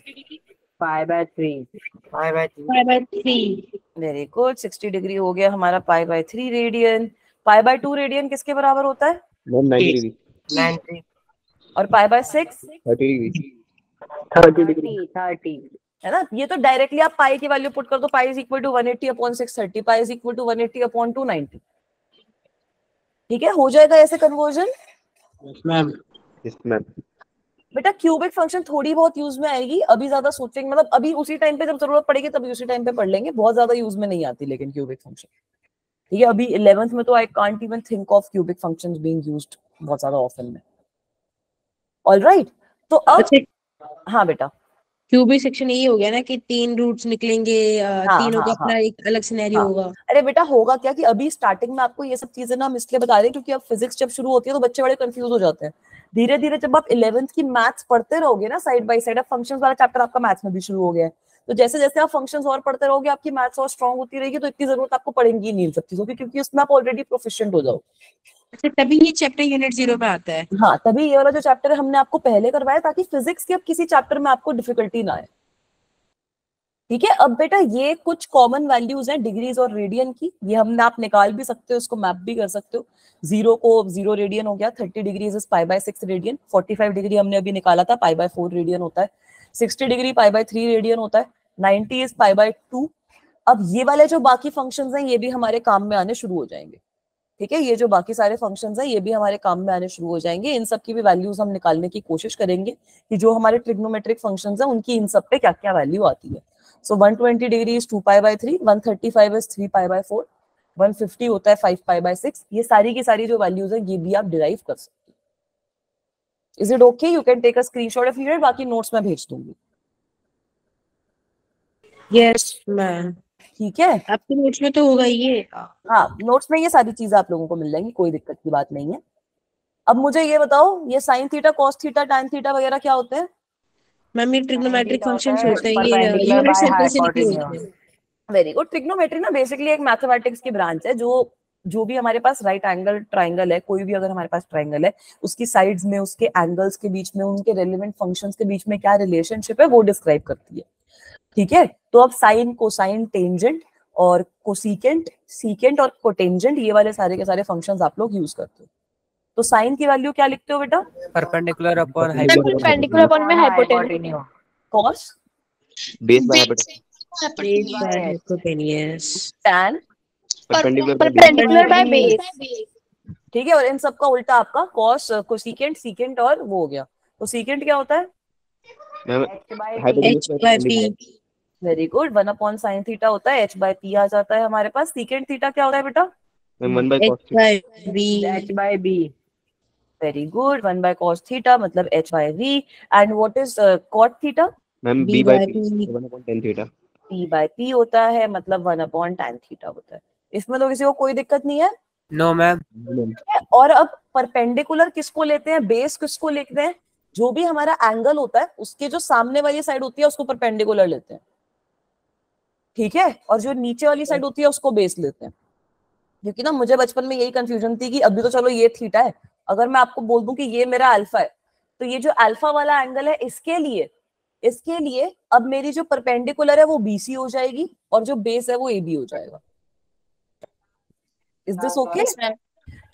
π/3। π/3। वेरी गुड, 60 डिग्री हो गया हमारा π/3 रेडियन। π/2 रेडियन किसके बराबर होता है? Ma'am 90 degree. 90 और π/6? 30 डिग्री। 30 डिग्री। 30 है ना। ये तो डायरेक्टली आप पाई की वैल्यू पुट कर दो, पाई = 180/630, पाई = 180/290। ठीक है, हो जाएगा ऐसे कन्वर्जन। Ma'am yes ma'am. बेटा क्यूबिक फंक्शन थोड़ी बहुत यूज में आएगी, अभी ज्यादा सोचेंगे, मतलब अभी उसी टाइम पे जब जरूरत पड़ेगी तभी उसी टाइम पे पढ़ लेंगे, बहुत ज्यादा यूज में नहीं आती लेकिन क्यूबिक फंक्शन। ठीक है, अभी 11th में तो I can't even think of cubic functions being used बहुत ज्यादा ऑफन में। ऑलराइट, तो अब हाँ बेटा, क्यूबिक सेक्शन यही हो गया ना कि 3 रूट्स निकलेंगे, तीनों का हाँ, अपना एक अलग सिनेरियो हाँ। होगा। अरे बेटा होगा क्या कि अभी स्टार्टिंग में आपको ये सब चीजें ना हम इसलिए बता रहे हैं क्योंकि अब फिजिक्स जब शुरू होती है तो बच्चे बड़े कंफ्यूज हो जाते हैं। धीरे धीरे जब आप 11th की मैथ्स पढ़ते रहोगे ना साइड बाय साइड, अब फंक्शंस वाला चैप्टर आपका मैथ्स में भी शुरू हो गया है, तो जैसे जैसे आप फंक्शंस और पढ़ते रहोगे आपकी मैथ्स और स्ट्रांग होती रहेगी, तो इतनी जरूरत आपको पड़ेगी नहीं इन सब चीजों की, क्योंकि उसमें आप ऑलरेडी प्रोफिशिएंट हो जाओ। अच्छा, तभी ये चैप्टर यूनिट 0 में आता है। हाँ, तभी ये वाला जो चैप्टर है हमने आपको पहले करवाया ताकि फिजिक्स के अब किसी चैप्टर में आपको डिफिकल्टी ना आए। ठीक है, अब बेटा ये कुछ कॉमन वैल्यूज हैं डिग्रीज और रेडियन की, ये हमने आप निकाल भी सकते हो, इसको मैप भी कर सकते हो। 0 को 0 रेडियन हो गया, 30 डिग्रीज इज π/6 रेडियन, 45 डिग्री हमने अभी निकाला था π/4 रेडियन होता है, 60 डिग्री π/3 रेडियन होता है, 90 इज π/2। अब ये वाले जो बाकी फंक्शंस हैं ये भी हमारे काम में आने शुरू हो जाएंगे। ठीक है, ये जो बाकी सारे फंक्शंस हैं ये भी हमारे काम में आने शुरू हो जाएंगे। इन सब की भी वैल्यूज हम निकालने की कोशिश करेंगे कि जो हमारे ट्रिग्नोमेट्रिक फंक्शंस हैं उनकी इन सब पे क्या क्या वैल्यू आती है। सो 120 डिग्री इज 2 π/3, 135 इज 3 π/4, 150 होता है 5 π/6। ये सारी की सारी जो वैल्यूज हैं ये भी आप डिराइव कर सकते हो। Is it okay? You can take a screenshot if needed, बाकी नोट्स में भेज दूंगी। Yes ma'am. ठीक है, आपके नोट्स में तो होगा ये। हाँ नोट्स में ये सारी चीजें आप लोगों को मिल जाएंगी, कोई दिक्कत की बात नहीं है। अब मुझे ये बताओ, ये sine theta, cos theta, tan theta वगैरह क्या होते हैं? मैम ये ट्रिग्नोमेट्रिक फंक्शंस होते हैं, ये Perpendicular यूनिट by सर्कल से निकले hypotenuse। होते हैं। Very good. ट्रिग्नोमेट्री ना बेसिकली एक मैथमेटिक्स की ब्रांच है, जो भी हमारे पास राइट एंगल ट्राइंगल है, कोई भी अगर हमारे पास ट्राइंगल है उसकी साइड्स में, उसके एंगल्स के बीच में, उनके रेलेवेंट फंक्शंस के बीच में क्या रिलेशनशिप है वो डिस्क्राइब करती है। ठीक है, तो अब साइन, कोसाइन, टेंजेंट और कोसिकेंट, सीकेंट और कोटेंजेंट, ये वाले सारे के सारे फंक्शंस आप लोग यूज करते हो। तो साइन की वैल्यू क्या लिखते हो बेटा? परपेंडिकुलर अपॉन perpendicular upon में hypotenuse, cos, base by hypotenuse. Hypotenuse. Tan, perpendicular by base, ठीक है, और इन सब का उल्टा आपका कॉस, कोसिकेंट, सीकेंट और वो हो गया। तो सीकेंट क्या होता है? Ma'am h/p। Very good, 1/sin theta होता है, h/p आ जाता है हमारे पास। सीकेंट थीटा क्या होता है बेटा? Ma'am 1/cos h/v। h/b। Very good, 1/cos theta मतलब h/v। And what is cot theta? Ma'am b/p 1/tan theta. p/p होता है मतलब 1/tan थीटा होता है। इसमें तो किसी को कोई दिक्कत नहीं है? No ma'am. और अब परपेंडिकुलर किसको लेते हैं, बेस किसको लिखते हैं? जो भी हमारा एंगल होता है उसके जो सामने वाली साइड होती है उसको परपेंडिकुलर लेते हैं, ठीक है, और जो नीचे वाली साइड होती है उसको बेस लेते हैं। क्योंकि ना मुझे बचपन में यही कंफ्यूजन थी कि अभी तो चलो ये थीटा है, अगर मैं आपको बोल दूं कि ये मेरा अल्फा है, तो ये जो अल्फा वाला एंगल है इसके लिए अब मेरी जो परपेंडिकुलर है वो बीसी हो जाएगी और जो बेस है वो एबी हो जाएगा। Is this okay?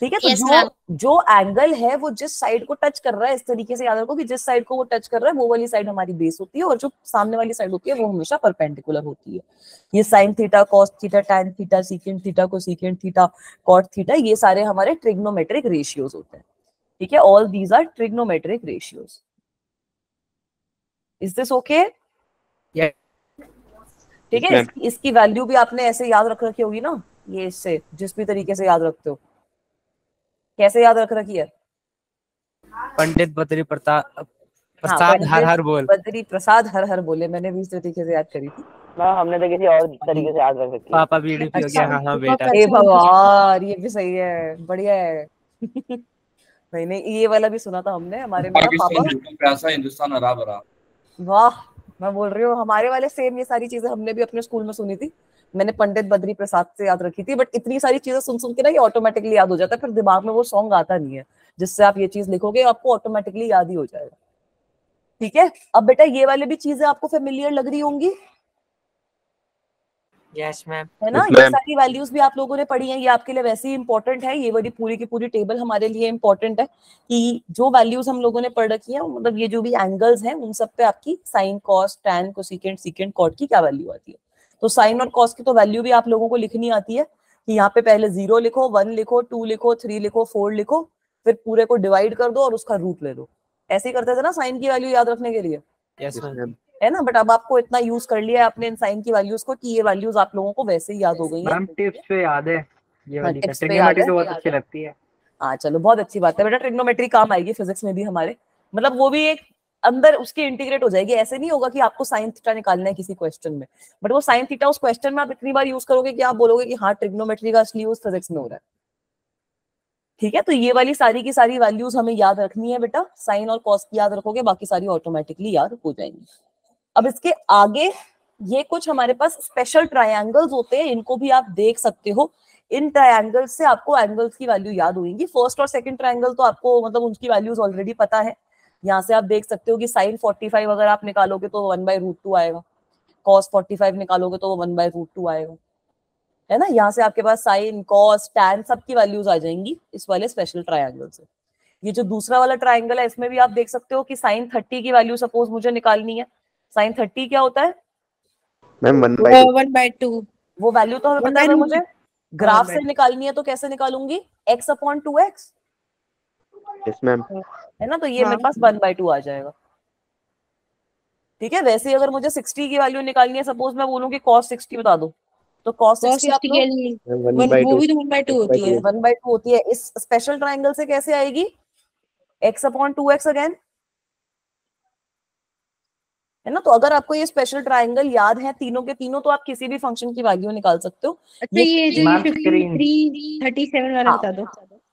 ठीक है, तो जो एंगल है वो जिस साइड को टच कर रहा है, इस तरीके से याद रखो कि जिस साइड को वो टच कर रहा है वो वाली साइड हमारी बेस होती है और जो सामने वाली साइड होती है वो हमेशा परपेंडिकुलर होती है। ये sine theta, cos theta, tan theta, secant theta, cosecant theta, cot theta, ये सारे हमारे ट्रिग्नोमेट्रिक रेशियोज होते हैं। ठीक है, all these are trigonometric ratios. Is this okay? ठीक है, इसकी वैल्यू भी आपने ऐसे याद रख रखी होगी ना, ये इससे जिस भी तरीके से याद रखते हो। कैसे याद रख रखी है? पंडित बद्री प्रसाद हर हर बोल। बद्री प्रसाद हर हर बोले, मैंने भी इस तरीके से याद करी थी ना, हमने तो किसी और तरीके से याद रख रखी है। पापा बीड़ी पी हो गया। हाँ हाँ बेटा। ए भगवान, ये भी सही है, बढ़िया है। नहीं नहीं, ये वाला भी सुना था हमने, हमारे में पापा। हिंदुस्तान हरा भरा। वाह, मैं बोल रही हूँ हमारे वाले सेम, ये सारी चीजें हमने भी अपने स्कूल में सुनी थी। मैंने पंडित बद्री प्रसाद से याद रखी थी, बट इतनी सारी चीजें सुन सुन के ना ये ऑटोमेटिकली याद हो जाता है, फिर दिमाग में वो सॉन्ग आता नहीं है जिससे आप ये चीज लिखोगे, आपको ऑटोमेटिकली याद ही हो जाएगा। ठीक है, अब बेटा ये वाले भी चीजें आपको फेमिलियर लग रही होंगी। Yes ma'am. है ना, ये सारी वैल्यूज भी आप लोगों ने पढ़ी हैं, ये आपके लिए वैसे ही इंपॉर्टेंट है। ये वाली पूरी की पूरी टेबल हमारे लिए इंपॉर्टेंट है कि जो वैल्यूज हम लोगों ने पढ़ रखी है, मतलब ये जो भी एंगल्स हैं उन सब पे आपकी sine, cos, tan, cosecant, secant, cot की क्या वैल्यू आती है। तो साइन और कॉस की तो वैल्यू भी आप लोगों को लिखनी आती है कि यहाँ पे पहले 0 लिखो, 1 लिखो, 2 लिखो, 3 लिखो, 4 लिखो, फिर पूरे को डिवाइड कर दो और उसका रूट ले लो। ऐसे ही करते थे ना साइन की वैल्यू याद रखने के लिए। Yes ma'am. है ना, बट अब आपको इतना यूज कर लिया है आपने इन साइन की वैल्यूज को कि ये वैल्यूज आप लोगों को वैसे ही याद हो गई हैं। टिप्स पे याद है ये वाली, टिप्स पे ट्रिग्नोमेट्री तो बहुत अच्छी लगती है। हाँ चलो, बहुत अच्छी बात है बेटा, ट्रिग्नोमेट्री काम आएगी फिजिक्स में भी हमारे, मतलब वो भी एक अंदर उसके इंटीग्रेट हो जाएगी। ऐसे नहीं होगा कि आपको साइन थीटा निकालना है किसी क्वेश्चन में, बट वो साइन थीटा उस क्वेश्चन में आप इतनी बार यूज करोगे कि आप बोलोगे कि हाँ ट्रिग्नोमेट्री का असली यूज फिजिक्स में हो रहा है। ठीक है, तो ये वाली सारी की सारी वैल्यूज हमें याद रखनी है बेटा, साइन और कॉस की याद रखोगे, बाकी सारी ऑटोमेटिकली याद हो जाएंगी। अब इसके आगे ये कुछ हमारे पास स्पेशल ट्रायंगल्स होते हैं, इनको भी आप देख सकते हो। इन ट्रायंगल्स से आपको एंगल्स की वैल्यू याद होगी। फर्स्ट और सेकंड ट्रायंगल तो आपको मतलब उनकी वैल्यूज ऑलरेडी पता है। यहाँ से आप देख सकते हो कि साइन 45 अगर आप निकालोगे तो 1/√2 आएगा, कॉस 45 निकालोगे तो वो 1/√2 आएगा। है ना, यहाँ से आपके पास साइन, कॉस, टैन सबकी वैल्यूज आ जाएंगी इस वाले स्पेशल ट्रायंगल से। ये जो दूसरा वाला ट्रायंगल है इसमें भी आप देख सकते हो कि साइन 30 की वैल्यू सपोज मुझे निकालनी है। साइन 30 क्या होता है मैम? 1/2। वो वैल्यू तो हमें पता है, मुझे ग्राफ से निकालनी है तो कैसे निकालूंगी, x/2x। Yes ma'am. है ना, तो ये मेरे पास 1/2 आ जाएगा। ठीक है, वैसे अगर मुझे 60 की वैल्यू निकालनी है, सपोज मैं बोलूं कि cos 60 बता दो, तो cos 60 आप के लिए वो भी तो 1/2 होती है। 1/2 होती है। इस स्पेशल ट्रायंगल से कैसे आएगी, x/2x अगेन। है ना, तो अगर आपको ये स्पेशल ट्रायंगल याद है तीनों के तीनों, तो आप किसी भी फंक्शन की वैल्यू निकाल सकते हो। अच्छा, ये जो 5337 वाला बता दो।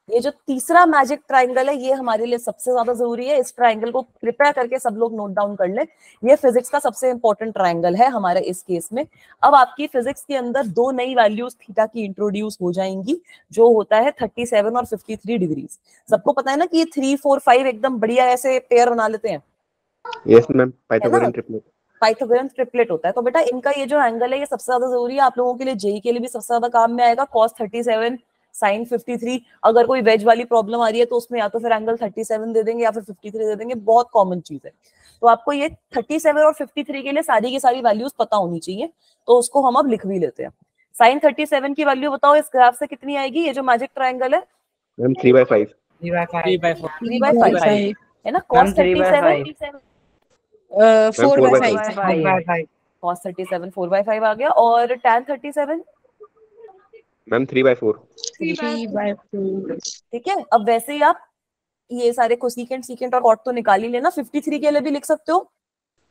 ये जो तीसरा मैजिक ट्रायंगल है ये हमारे लिए सबसे ज्यादा जरूरी है। इस ट्रायंगल को कृपया करके सब लोग नोट डाउन कर लें। ये फिजिक्स का सबसे इंपॉर्टेंट ट्रायंगल है हमारे इस केस में। अब आपकी फिजिक्स के अंदर दो नई वैल्यूज थीटा की इंट्रोड्यूस हो जाएंगी, जो होता है 37 और 53 डिग्रीज। सबको पता है ना कि ये 3, 4, 5 एकदम बढ़िया ऐसे पेयर बना लेते हैं। Yes ma'am, Pythagorean triplet. Pythagorean triplet होता है। तो बेटा इनका ये जो एंगल है ये सबसे ज्यादा जरूरी है आप लोगों के लिए, जेई के लिए भी सबसे ज्यादा काम में आएगा। cos 37 sin 53, अगर कोई वेज वाली प्रॉब्लम आ रही है तो उसमें या तो फिर एंगल 37 दे देंगे या फिर 53 दे देंगे, बहुत कॉमन चीज है। तो आपको ये 37 और 53 के लिए सारी की सारी वैल्यूज पता होनी चाहिए, तो उसको हम अब लिख भी लेते हैं। sin 37 की वैल्यू बताओ इस ग्राफ से कितनी आएगी, ये जो मैजिक ट्रायंगल है। मैम 3/5 है ना। cos 37 4/5 cos 37 4/5 आ गया, और tan 37 मैम 3/4। ठीक है, अब वैसे ही आप ये सारे कोसेकेंट, सीकेंट और कॉट तो निकाल ही लेना। 53 के लिए भी लिख सकते हो।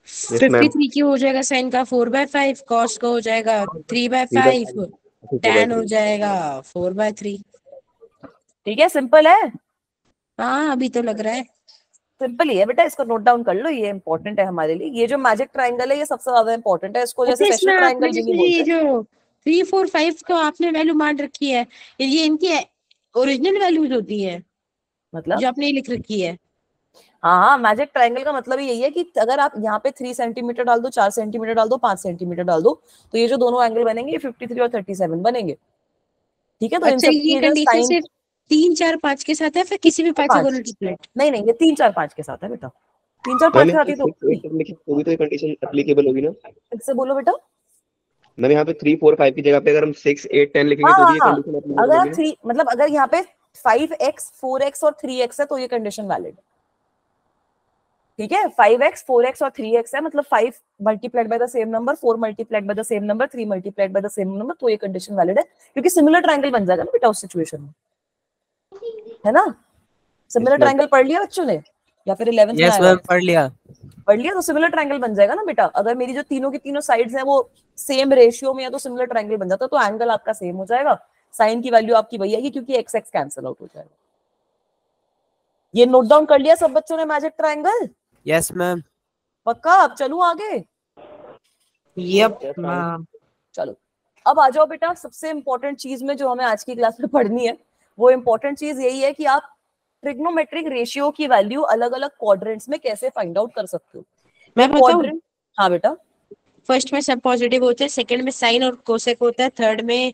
53 की हो जाएगा साइन का 4/5, कॉस का हो जाएगा 3/5, tan हो जाएगा 4/3। ठीक है, सिंपल है। हाँ, अभी तो लग रहा है। सिंपल ही है बेटा, इसको नोट डाउन कर लो, ये इंपॉर्टेंट है हमारे लिए। ये जो मैजिक ट्रायंगल है ये सबसे ज्यादा इंपॉर्टेंट है, इसको जैसे अच्छा, स्पेशल इसमें ट्रायंगल आपने भी नहीं जैसे ये बोलते। जो 3 4 5 का आपने वैल्यू मान रखी है, ये इनकी ओरिजिनल वैल्यूज होती है मतलब जो आपने लिख रखी है? हाँ, मैजिक ट्रायंगल का मतलब यही है कि अगर आप यहाँ पे 3 सेंटीमीटर डाल दो, 4 सेंटीमीटर डाल दो, 5 सेंटीमीटर डाल दो, तो ये जो दोनों एंगल बनेंगे ये 53 और 37 बनेंगे। ठीक है, तो इन अच्छा, सब ये की जो कंडीशन साइन सिर्फ 3 4 5 के साथ है, फिर किसी भी 5 को मल्टीप्लाई? नहीं, ये 3 4 5 के साथ है बेटा, 3 4 5 मैम के यहाँ साथ पे ही तो 6 8 तक लिखी तो भी तो ये कंडीशन एप्लीकेबल होगी ना। फिर से बोलो बेटा। मैम यहाँ पे 3 4 5 की जगह पे अगर हम 6 8 10 लिखेंगे हाँ तो हाँ भी ये हाँ, कंडीशन एप्लीकेबल अगर होगी आप ना। 3 मतलब अगर यहाँ पे 5x 4x और 3x है तो ये कंडीशन वैलिड है। ठीक है, 5x 4x और 3x है, मतलब 5 multiplied by the same number, 4 multiplied by the same number, 3 multiplied by the same number, तो ये कंडीशन वैलिड है, क्योंकि सिमिलर ट्रायंगल बन जाएगा ना बेटा उस सिचुएशन में, है ना। Similar ma'am. ट्रायंगल पढ़ लिया बच्चों ने, या फिर 11th में यस आएगा? मैम, पढ़ लिया। पढ़ लिया, तो सिमिलर ट्रायंगल बन जाएगा ना बेटा। अगर मेरी जो तीनों की तीनों साइड्स हैं वो सेम रेशियो में है तो सिमिलर ट्रायंगल बन जाता है, तो एंगल आपका सेम हो जाएगा, साइन की वैल्यू आपकी वही आएगी क्योंकि एक्स एक्स कैंसिल आउट हो जाएगा। ये नोट डाउन कर लिया सब बच्चों ने मैजिक ट्रायंगल? Yes ma'am. पक्का? अब चलूं आगे? Yup ma'am. चलो, अब आ जाओ बेटा सबसे इंपॉर्टेंट चीज में जो हमें आज की क्लास में पढ़नी है। वो इंपॉर्टेंट चीज यही है कि आप ट्रिग्नोमेट्रिक रेशियो की वैल्यू अलग अलग क्वाड्रेंट्स में कैसे फाइंड आउट कर सकते हो। मैं बताऊं? क्वाड्रेंट, हाँ बेटा। फर्स्ट में सब पॉजिटिव होते हैं, सेकंड में साइन और कोसेक होता है, थर्ड में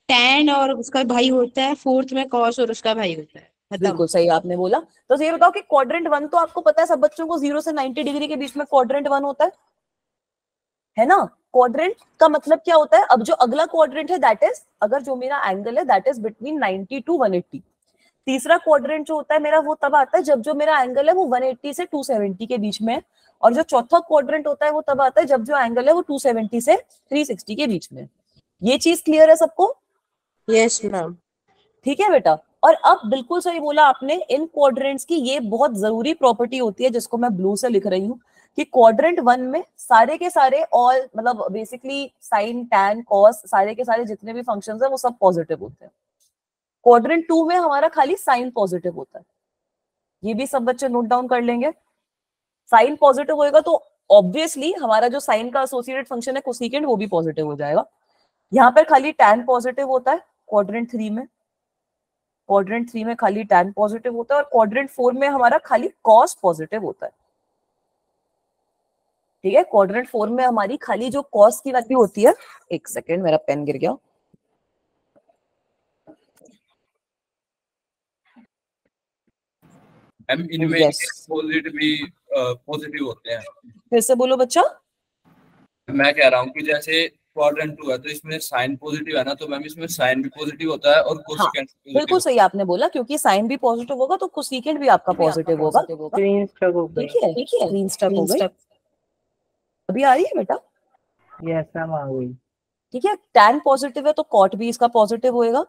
tan और उसका भाई होता है, फोर्थ में कॉस और उसका भाई होता है। खत्म। बिल्कुल सही आपने बोला। तो ये बताओ कि क्वाड्रेंट 1 तो आपको पता है, सब बच्चों को 0 से 90 डिग्री के बीच में क्वाड्रेंट 1 होता है ना। क्वाड्रेंट का मतलब क्या होता है? अब जो अगला क्वाड्रेंट है दैट इज, अगर जो मेरा एंगल है दैट इज बिटवीन 90 टू 180। तीसरा क्वाड्रेंट जो होता है मेरा वो तब आता है जब जो मेरा एंगल है वो 180 से 270 के बीच में है। और जो चौथा क्वाड्रेंट होता है वो तब आता है जब जो एंगल है वो 270 से 360 के बीच में है। ये चीज क्लियर है सबको? Yes ma'am. ठीक है बेटा। और अब बिल्कुल सही बोला आपने, इन क्वाड्रेंट्स की ये बहुत जरूरी प्रॉपर्टी होती है जिसको मैं ब्लू से लिख रही हूँ कि क्वाड्रेंट 1 में सारे के सारे ऑल मतलब बेसिकली साइन टैन कॉस सारे के सारे जितने भी फंक्शंस है वो सब पॉजिटिव होते हैं। क्वाड्रेंट 2 में हमारा खाली साइन पॉजिटिव होता है। ये भी सब बच्चे नोट डाउन कर लेंगे। साइन पॉजिटिव होएगा तो ऑब्वियसली हमारा जो साइन का एसोसिएटेड फंक्शन है कोसेकेंट वो भी पॉजिटिव हो जाएगा। यहाँ पर खाली टैन पॉजिटिव होता है क्वाड्रेंट 3 में। क्वाड्रेंट 3 में खाली टैन पॉजिटिव होता है और क्वाड्रेंट 4 में हमारा खाली कॉस पॉजिटिव होता है। ठीक है, क्वाड्रेंट 4 में हमारी खाली जो कॉस की वैल्यू होती है, एक सेकेंड मेरा पेन गिर गया। इनमें Yes. पॉजिटिव होते हैं। फिर से बोलो बच्चा। मैं कह रहा हूँ कि जैसे क्वाड्रेंट 2 है तो इसमें साइन पॉजिटिव है ना, तो मैम इसमें साइन भी पॉजिटिव होता है और कोसेकेंट बिल्कुल सही आपने बोला, क्योंकि साइन भी पॉजिटिव होगा तो कोसेकेंट भी आपका पॉजिटिव होगा। स्क्रीन स्टक हो गई। ठीक है, स्क्रीन स्टक हो गई। अभी आ रही है बेटा? यस मैम आ गई। ठीक है, टैन पॉजिटिव है तो कॉट भी इसका पॉजिटिव होएगा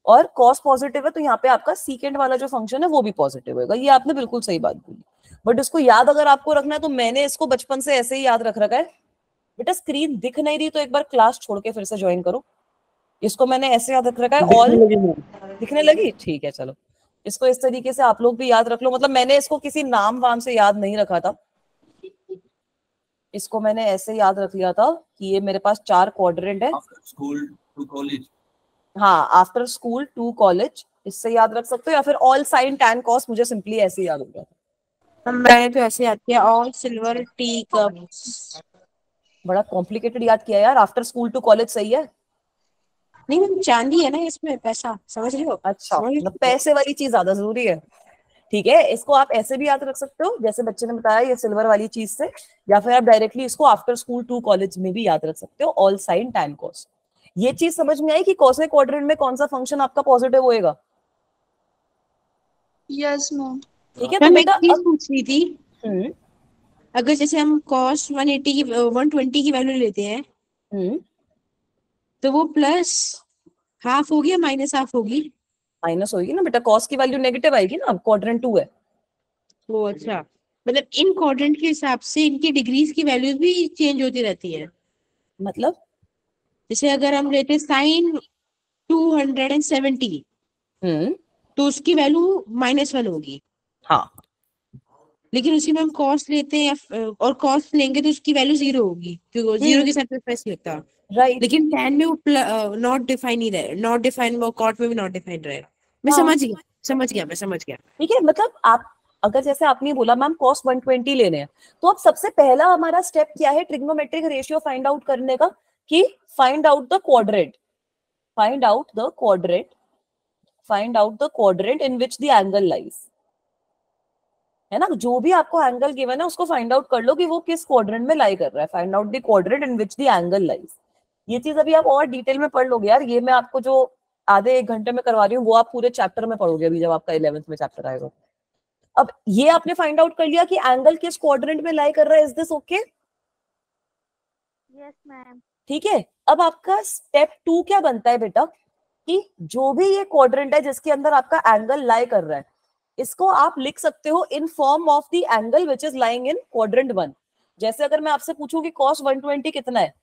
और कॉस पॉजिटिव है तो यहाँ पे आपका सीकेंट वाला जो फंक्शन है वो भी पॉजिटिव होगा। ये आपने बिल्कुल सही बात बोली। बट इसको याद अगर आपको रखना है तो मैंने इसको बचपन से ऐसे ही याद रख रखा है बेटा। स्क्रीन दिख नहीं रही तो एक बार क्लास छोड़ के फिर से ज्वाइन करो। इसको मैंने ऐसे याद रख रखा है, ऑल दिखने लगी? ठीक है, चलो इसको इस तरीके से आप लोग भी याद रख लो। मतलब मैंने इसको किसी नाम वाम से याद नहीं रखा था, इसको मैंने ऐसे याद रख लिया था कि ये मेरे पास 4 क्वाड्रेंट है। School to college. हाँ, आफ्टर स्कूल टू कॉलेज, इससे याद रख सकते हो, या फिर ऑल साइन टैन कॉस, मुझे सिंपली ऐसे ही याद हो गया था। मैंने तो ऐसे याद किया, ऑल सिल्वर टी कप्स। बड़ा कॉम्प्लिकेटेड याद किया यार। आफ्टर स्कूल टू कॉलेज सही है। नहीं मैम, चांदी है ना इसमें, पैसा, समझ रही हो? अच्छा, मतलब पैसे वाली चीज ज्यादा जरूरी है। ठीक है, इसको आप ऐसे भी याद रख सकते हो जैसे बच्चे ने बताया ये सिल्वर वाली चीज से, या फिर आप डायरेक्टली इसको आफ्टर स्कूल टू कॉलेज में भी याद रख सकते हो, ऑल साइन टैन कॉस। ये चीज समझ में आई कि कॉसे क्वाड्रेंट में कौन सा फंक्शन आपका पॉजिटिव होएगा? Yes ma'am. ठीक है, तो मैं बेटा एक चीज पूछ रही थी, हम्म अगर जैसे हम cos 180 की 120 की वैल्यू लेते हैं तो वो प्लस हाफ होगी या माइनस हाफ होगी? माइनस होगी ना बेटा, कॉस की वैल्यू नेगेटिव आएगी ना, अब क्वाड्रेंट 2 है। वो अच्छा, मतलब इन क्वाड्रेंट के हिसाब से इनकी डिग्रीज की वैल्यूज भी चेंज होती रहती है। मतलब जैसे अगर हम लेते साइन 270 तो उसकी वैल्यू -1 होगी। हाँ लेकिन उसी में हम कॉस्ट लेते हैं और कॉस्ट लेंगे तो उसकी वैल्यू 0 होगी, क्योंकि 0 के साथ में स्पेस लगता। राइट। लेकिन tan में वो नॉट डिफाइन ही रहे, नॉट डिफाइन, वो कॉट में भी नॉट डिफाइन रहेगा। मैं हाँ। समझ गया। ठीक है, मतलब आप अगर जैसे आपने बोला मैम कॉस 120 लेने हैं, तो अब सबसे पहला हमारा स्टेप क्या है ट्रिग्नोमेट्रिक रेशियो फाइंड आउट करने का, कि find out the quadrant, find out the quadrant in which the angle lies, है ना। जो भी आपको एंगल गिवन है उसको फाइंड आउट कर लो कि वो किस क्वाड्रेंट में लाई कर रहा है। Find out the quadrant in which the angle lies. ये चीज अभी आप और डिटेल में पढ़ लोगे यार, ये मैं आपको जो आधे 1 घंटे में करवा रही हूँ वो आप पूरे चैप्टर में पढ़ोगे अभी जब आपका 11th में चैप्टर आएगा। अब ये आपने फाइंड आउट कर लिया कि एंगल किस क्वाड्रेंट में लाई कर रहा है। Is this okay? Yes ma'am. ठीक है, अब आपका स्टेप 2 क्या बनता है बेटा, कि जो भी ये क्वाड्रेंट है जिसके अंदर आपका एंगल लाई कर रहा है, इसको आप लिख सकते हो in form of the angle which is lying in quadrant 1। जैसे अगर मैं आपसे पूछूं कि cos 120 कितना है,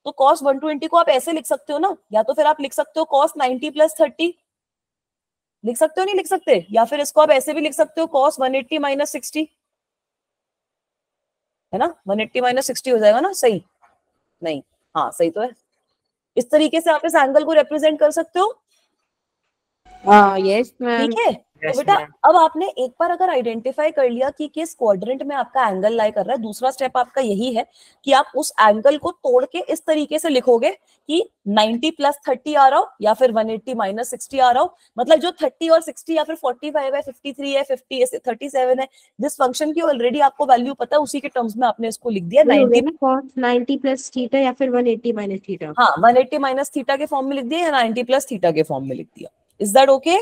तो cos 120 को आप ऐसे लिख सकते हो ना, या तो फिर आप लिख सकते हो cos 90 + 30, लिख सकते हो नहीं लिख सकते, या फिर इसको आप ऐसे भी लिख सकते हो cos 180 - 60, है ना। 180 - 60 हो जाएगा ना, सही नहीं, हाँ सही तो है। इस तरीके से आप इस एंगल को रिप्रेजेंट कर सकते हो। Yes ma'am. ठीक है, तो बेटा अब आपने एक बार अगर आइडेंटिफाई कर लिया कि किस क्वाड्रेंट में आपका एंगल लाई कर रहा है, दूसरा स्टेप आपका यही है कि आप उस एंगल को तोड़ के इस तरीके से लिखोगे कि 90 + 30 आ रहा हो या फिर 180 - 60 आ रहा हो। मतलब जो 30 और 60 या फिर 45 है, 53 है, 50 है, 37 है, जिस फंक्शन की ऑलरेडी आपको वैल्यू पता है उसी के टर्म्स में आपने इसको लिख दिया 90 cos 90 + थीटा या फिर 180 - थीटा। हाँ 180 - थीटा के फॉर्म में लिख दिया या 90 + थीटा के फॉर्म में लिख दिया। Is that okay?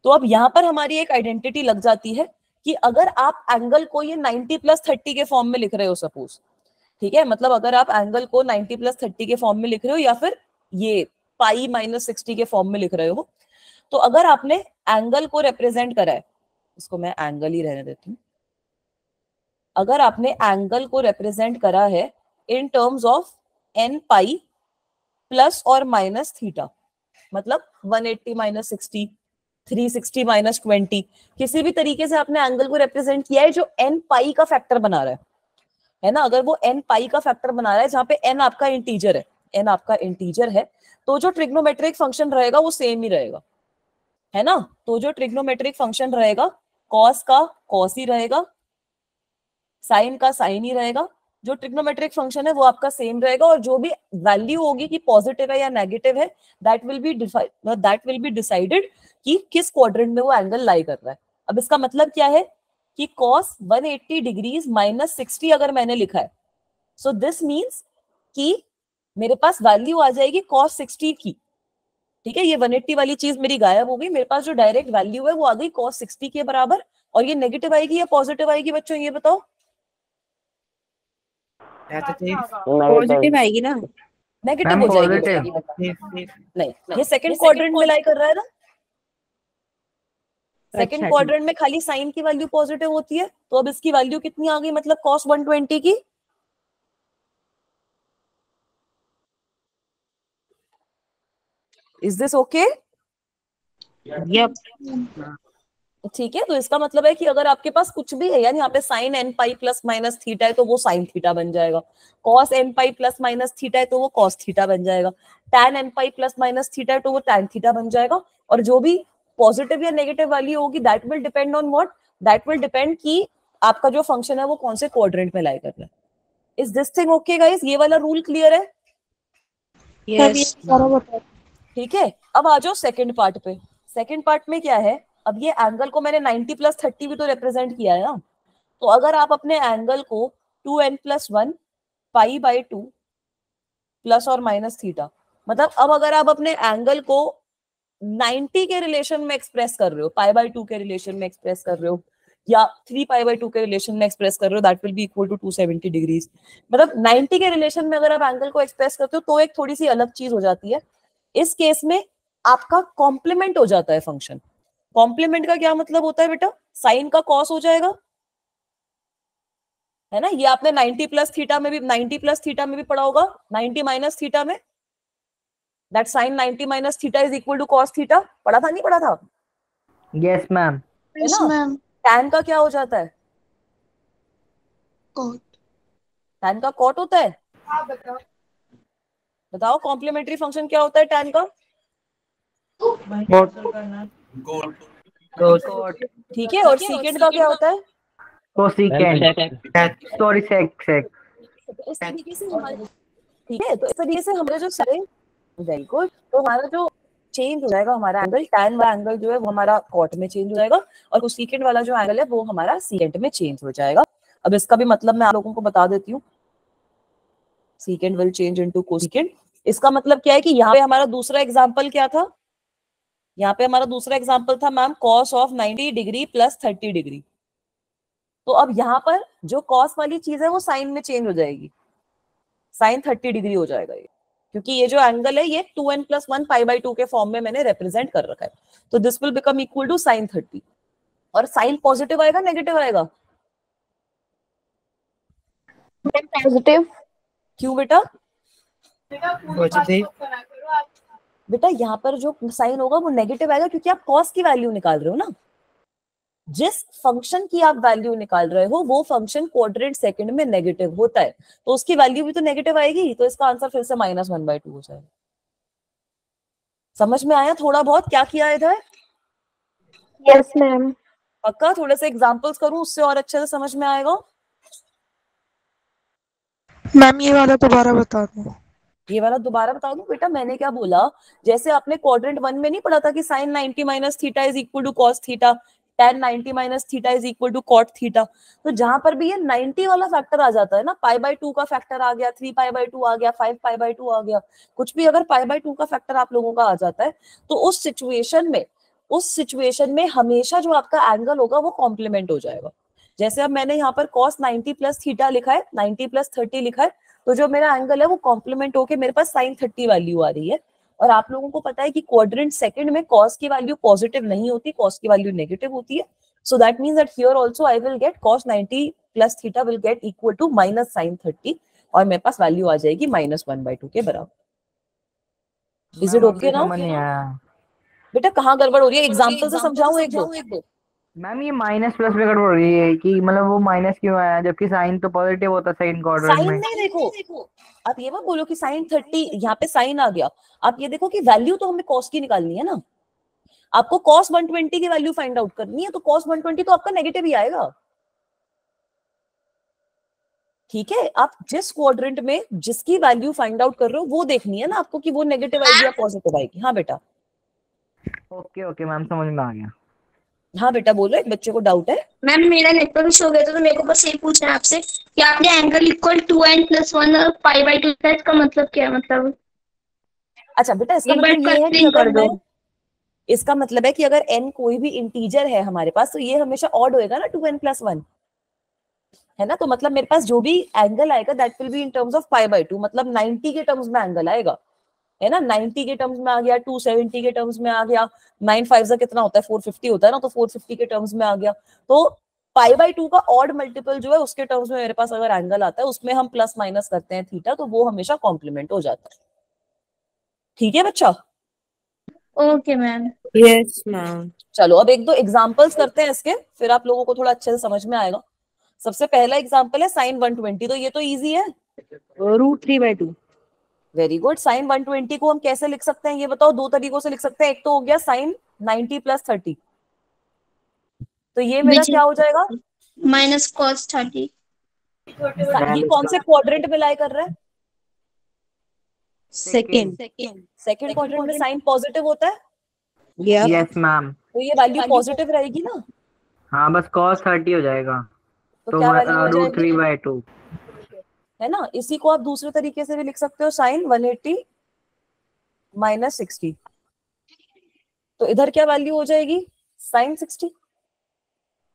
तो अब यहां पर हमारी एक आइडेंटिटी लग जाती है कि अगर आप एंगल को ये 90 + 30 के फॉर्म में लिख रहे हो सपोज, ठीक है, मतलब अगर आप एंगल को 90 + 30 के फॉर्म में लिख रहे हो या फिर ये पाई - 60 के फॉर्म में लिख रहे हो, तो अगर आपने एंगल को रिप्रेजेंट करा है, इसको मैं एंगल ही रहने देती हूँ, अगर आपने एंगल को रिप्रेजेंट करा है इन terms of n pi plus और माइनस थीटा, मतलब 180 - 60, 360 - 20, किसी भी तरीके से आपने एंगल को रिप्रेजेंट किया है जो n पाई का फैक्टर बना रहा है ना। अगर वो n पाई का फैक्टर बना रहा है जहां पे n आपका इंटीजर है, तो जो ट्रिग्नोमेट्रिक फंक्शन रहेगा वो सेम ही रहेगा, है ना। तो जो ट्रिग्नोमेट्रिक फंक्शन रहेगा कॉस का कॉस ही रहेगा, साइन का साइन ही रहेगा। जो ट्रिग्नोमेट्रिक फंक्शन है वो आपका सेम रहेगा, और जो भी वैल्यू होगी कि पॉजिटिव है या नेगेटिव है, दैट विल बी डिसाइडेड कि किस क्वाड्रेंट में वो एंगल लाई कर रहा है। अब इसका मतलब क्या है कि cos 180 डिग्रीज - 60 अगर मैंने लिखा है, सो दिस मीन्स कि मेरे पास वैल्यू आ जाएगी cos 60 की। ठीक है, ये 180 वाली चीज मेरी गायब हो गई, मेरे पास जो डायरेक्ट वैल्यू है वो आ गई cos 60 के बराबर। और ये नेगेटिव आएगी या पॉजिटिव आएगी बच्चों, ये बताओ। पॉजिटिव आएगी ना, नेगेटिव हो जाएगी बेटा। नहीं, ये सेकंड क्वाड्रेंट में लाई कर रहा है ना, सेकंड क्वाड्रेंट में खाली साइन की वैल्यू पॉजिटिव होती है। तो अब इसकी वैल्यू कितनी आ गई, मतलब cos 120 की। Is this okay? यप। ठीक है, तो इसका मतलब है कि अगर आपके पास कुछ भी है, यानी यहाँ पे sine n pi plus minus theta है तो वो साइन थीटा बन जाएगा, cos n pi plus minus theta है तो वो cos थीटा बन जाएगा, tan n pi plus minus theta है तो वो tan थीटा बन जाएगा। और जो भी पॉजिटिव या नेगेटिव वैल्यू होगी that will depend on what, that will depend कि आपका जो फंक्शन है वो कौन से क्वाड्रेंट में लाई कर रहा है। Is this thing okay guys? ये वाला रूल क्लियर है? यस। ठीक है, अब आ जाओ सेकंड पार्ट पे। सेकंड पार्ट में क्या है, अब ये एंगल को मैंने 90 + 30 भी तो रिप्रेजेंट किया है ना। तो अगर आप अपने एंगल को 2n + 1 π/2 प्लस और माइनस थीटा, मतलब अब अगर आप अपने एंगल को 90 के रिलेशन में एक्सप्रेस कर रहे हो, π/2 के रिलेशन में एक्सप्रेस कर रहे हो, या 3π/2 के रिलेशन में एक्सप्रेस कर रहे हो, that will be equal to 270 degrees. मतलब 90 के रिलेशन में अगर आप एंगल को एक्सप्रेस करते हो तो एक थोड़ी सी अलग चीज हो जाती है। इस केस में आपका कॉम्प्लीमेंट हो जाता है फंक्शन। कॉम्प्लीमेंट का क्या मतलब होता है बेटा, साइन का कॉस हो जाएगा, है ना। ये आपने 90 + थीटा में भी पढ़ा होगा, 90 - थीटा में, that sine 90 - theta is equal to cos theta. पढ़ा था नहीं पढ़ा था? Yes ma'am. है ना। tan का क्या हो जाता है? Cot. tan का cot होता है? बताओ कॉम्प्लीमेंट्री फंक्शन क्या होता है tan का? ठीक है, और secant का क्या होता है? Cosecant, sorry sec. इस तरीके से हमारे, ठीक है, तो इस तरीके से हमारे जो सारे, वेरी गुड, तो हमारा जो चेंज हो जाएगा हमारा एंगल, tan वाला एंगल जो है वो हमारा कॉट में चेंज हो जाएगा, और कोसेकेंट वाला जो एंगल है वो हमारा सीकेंट में चेंज हो जाएगा। अब इसका भी मतलब मैं आप लोगों को बता देती हूँ, secant will change into cosecant. इसका मतलब क्या है कि यहाँ पे हमारा दूसरा एग्जांपल क्या था? यहाँ पे हमारा दूसरा एग्जांपल था ma'am cos of 90 degree plus 30 degree. तो अब यहाँ पर जो cos वाली चीज है वो साइन में चेंज हो जाएगी, साइन 30 डिग्री हो जाएगा ये, क्योंकि ये जो एंगल है ये 2n+1 π/2 के फॉर्म में मैंने रिप्रेजेंट कर रखा है। तो this will become equal to sine 30। और साइन पॉजिटिव आएगा नेगेटिव आएगा? पॉजिटिव। क्यों बेटा? पॉजिटिव। बेटा यहाँ पर जो साइन होगा वो नेगेटिव आएगा, क्योंकि आप cos की वैल्यू निकाल रहे हो ना। जिस फंक्शन की आप वैल्यू निकाल रहे हो वो फंक्शन क्वाड्रेंट सेकंड में नेगेटिव होता है, तो उसकी वैल्यू भी तो नेगेटिव आएगी, तो इसका आंसर फिर से -1/2 हो जाएगा। समझ में आया थोड़ा बहुत क्या किया इधर? Yes ma'am. पक्का? थोड़े से एग्जांपल्स करूं उससे और अच्छे से समझ में आएगा। मैम ये वाला दोबारा बता दो। ये वाला दोबारा बता दूं बेटा? मैंने क्या बोला, जैसे आपने क्वाड्रेंट 1 में नहीं पढ़ा था कि sin 90 - theta is equal to cos theta, tan 90 - theta is equal to cot theta. तो जहां पर भी ये 90 वाला फैक्टर आ जाता है ना, π/2 का फैक्टर आ गया, 3 π/2 आ गया, 5 π/2 आ गया, कुछ भी अगर π/2 का फैक्टर आप लोगों का आ जाता है, तो उस सिचुएशन में हमेशा जो आपका एंगल होगा वो कॉम्प्लीमेंट हो जाएगा। जैसे अब मैंने यहाँ पर cos 90 + थीटा लिखा है, 90 + 30 लिखा है, तो जो मेरा एंगल है वो कॉम्प्लीमेंट होके मेरे पास sin 30 वैल्यू आ रही है। और आप लोगों को पता है कि क्वाड्रेंट सेकंड में cos की वैल्यू पॉजिटिव नहीं होती, cos की वैल्यू नेगेटिव होती है। So that means that here also I will get cos 90 + theta will get equal to -sin 30, और मेरे पास वैल्यू आ जाएगी -1/2 के बराबर। इज इट ओके ना? बेटा कहाँ गड़बड़ हो रही है? एग्जांपल से समझाऊं एक दो? मैम ये माइनस प्लस में गड़बड़ हो रही है कि मतलब वो माइनस क्यों आया जबकि साइन तो पॉजिटिव होता है साइन क्वाड्रेंट साइन में। नहीं, देखो आप ये मत बोलो कि sin 30 यहाँ पे साइन आ गया। आप ये देखो कि वैल्यू तो हमें cos की निकालनी है ना, आपको cos 120 की वैल्यू फाइंड आउट करनी है, तो cos 120 तो आपका नेगेटिव ही आएगा। ठीक है, आप जिस क्वाड्रेंट में जिसकी वैल्यू फाइंड आउट कर रहे हो वो देखनी है ना आपको कि वो नेगेटिव आएगी या पॉजिटिव आएगी। हाँ बेटा। ओके मैम समझ में आ गया। हाँ बेटा बोलो, एक बच्चे को डाउट है। मैम मेरा नेटवर्क इशू हो गया था, तो मेरे को बस यही पूछना है आपसे कि आपने एंगल इक्वल 2n+1 और π/2 था, इसका मतलब क्या है? मतलब अच्छा बेटा, इसका मतलब ये है कि अगर इसका मतलब है कि अगर n कोई भी इंटीजर है हमारे पास, तो ये हमेशा ऑड होएगा ना, 2n+1 है ना। तो मतलब मेरे पास जो भी एंगल आएगा that will be in terms of π/2, मतलब 90 के टर्म्स में एंगल आएगा, है ना। 90 के टर्म्स में आ गया, 270 के टर्म्स में आ गया, 9 5 से कितना होता है 450 होता है ना, तो 450 के टर्म्स में आ गया। तो π/2 का ऑड मल्टीपल जो है उसके टर्म्स में मेरे पास अगर एंगल आता है उसमें हम प्लस माइनस करते हैं थीटा, तो वो हमेशा कॉम्प्लीमेंट हो जाता है। ठीक है बच्चा? Okay ma'am. Yes ma'am. चलो अब एक दो एग्जांपल्स करते हैं इसके, फिर आप लोगों को थोड़ा अच्छे से समझ में आएगा। सबसे पहला एग्जांपल है sin 120, तो ये तो इजी है, √3/2। Very good. sin 120 को हम कैसे लिख सकते हैं ये बताओ? दो तरीकों से लिख सकते हैं। एक तो हो गया sin 90 + 30, तो ये मेरा क्या हो जाएगा? -cos 30। ये कौन से क्वाड्रेंट में लाई कर रहा है? सेकंड क्वाड्रेंट में साइन पॉजिटिव होता है, यस मैम। तो ये वैल्यू पॉजिटिव रहेगी ना। हाँ बस cos 30 हो जाएगा, तो क्या वैल्यू हो जाएगी? √3/2 है ना। इसी को आप दूसरे तरीके से भी लिख सकते हो, sin 180 - 60, तो इधर क्या वैल्यू हो जाएगी? sin 60।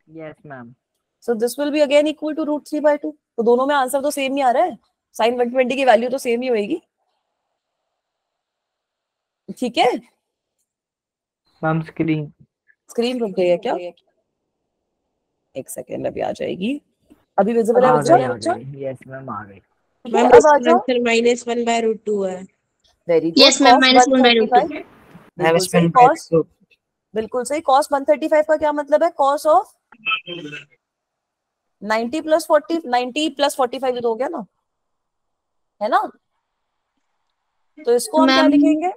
Yes ma'am. So this will be again equal to √3/2। तो दोनों में आंसर तो सेम ही आ रहा है, sin 120 की वैल्यू तो सेम ही होगी। ठीक है मैम स्क्रीन रुक गई है क्या? एक सेकेंड, अभी आ जाएगी। अभी विजिबल है बच्चा? यस मैम आ गई। मैम इसका आंसर -1/√2 है। Very good. Yes ma'am, -1/√2। बिल्कुल सही। cos 135 का क्या मतलब है? cos ऑफ 90 प्लस 40, 90 प्लस 45 तो हो गया ना, है ना? तो इसको हम क्या मैम लिखेंगे?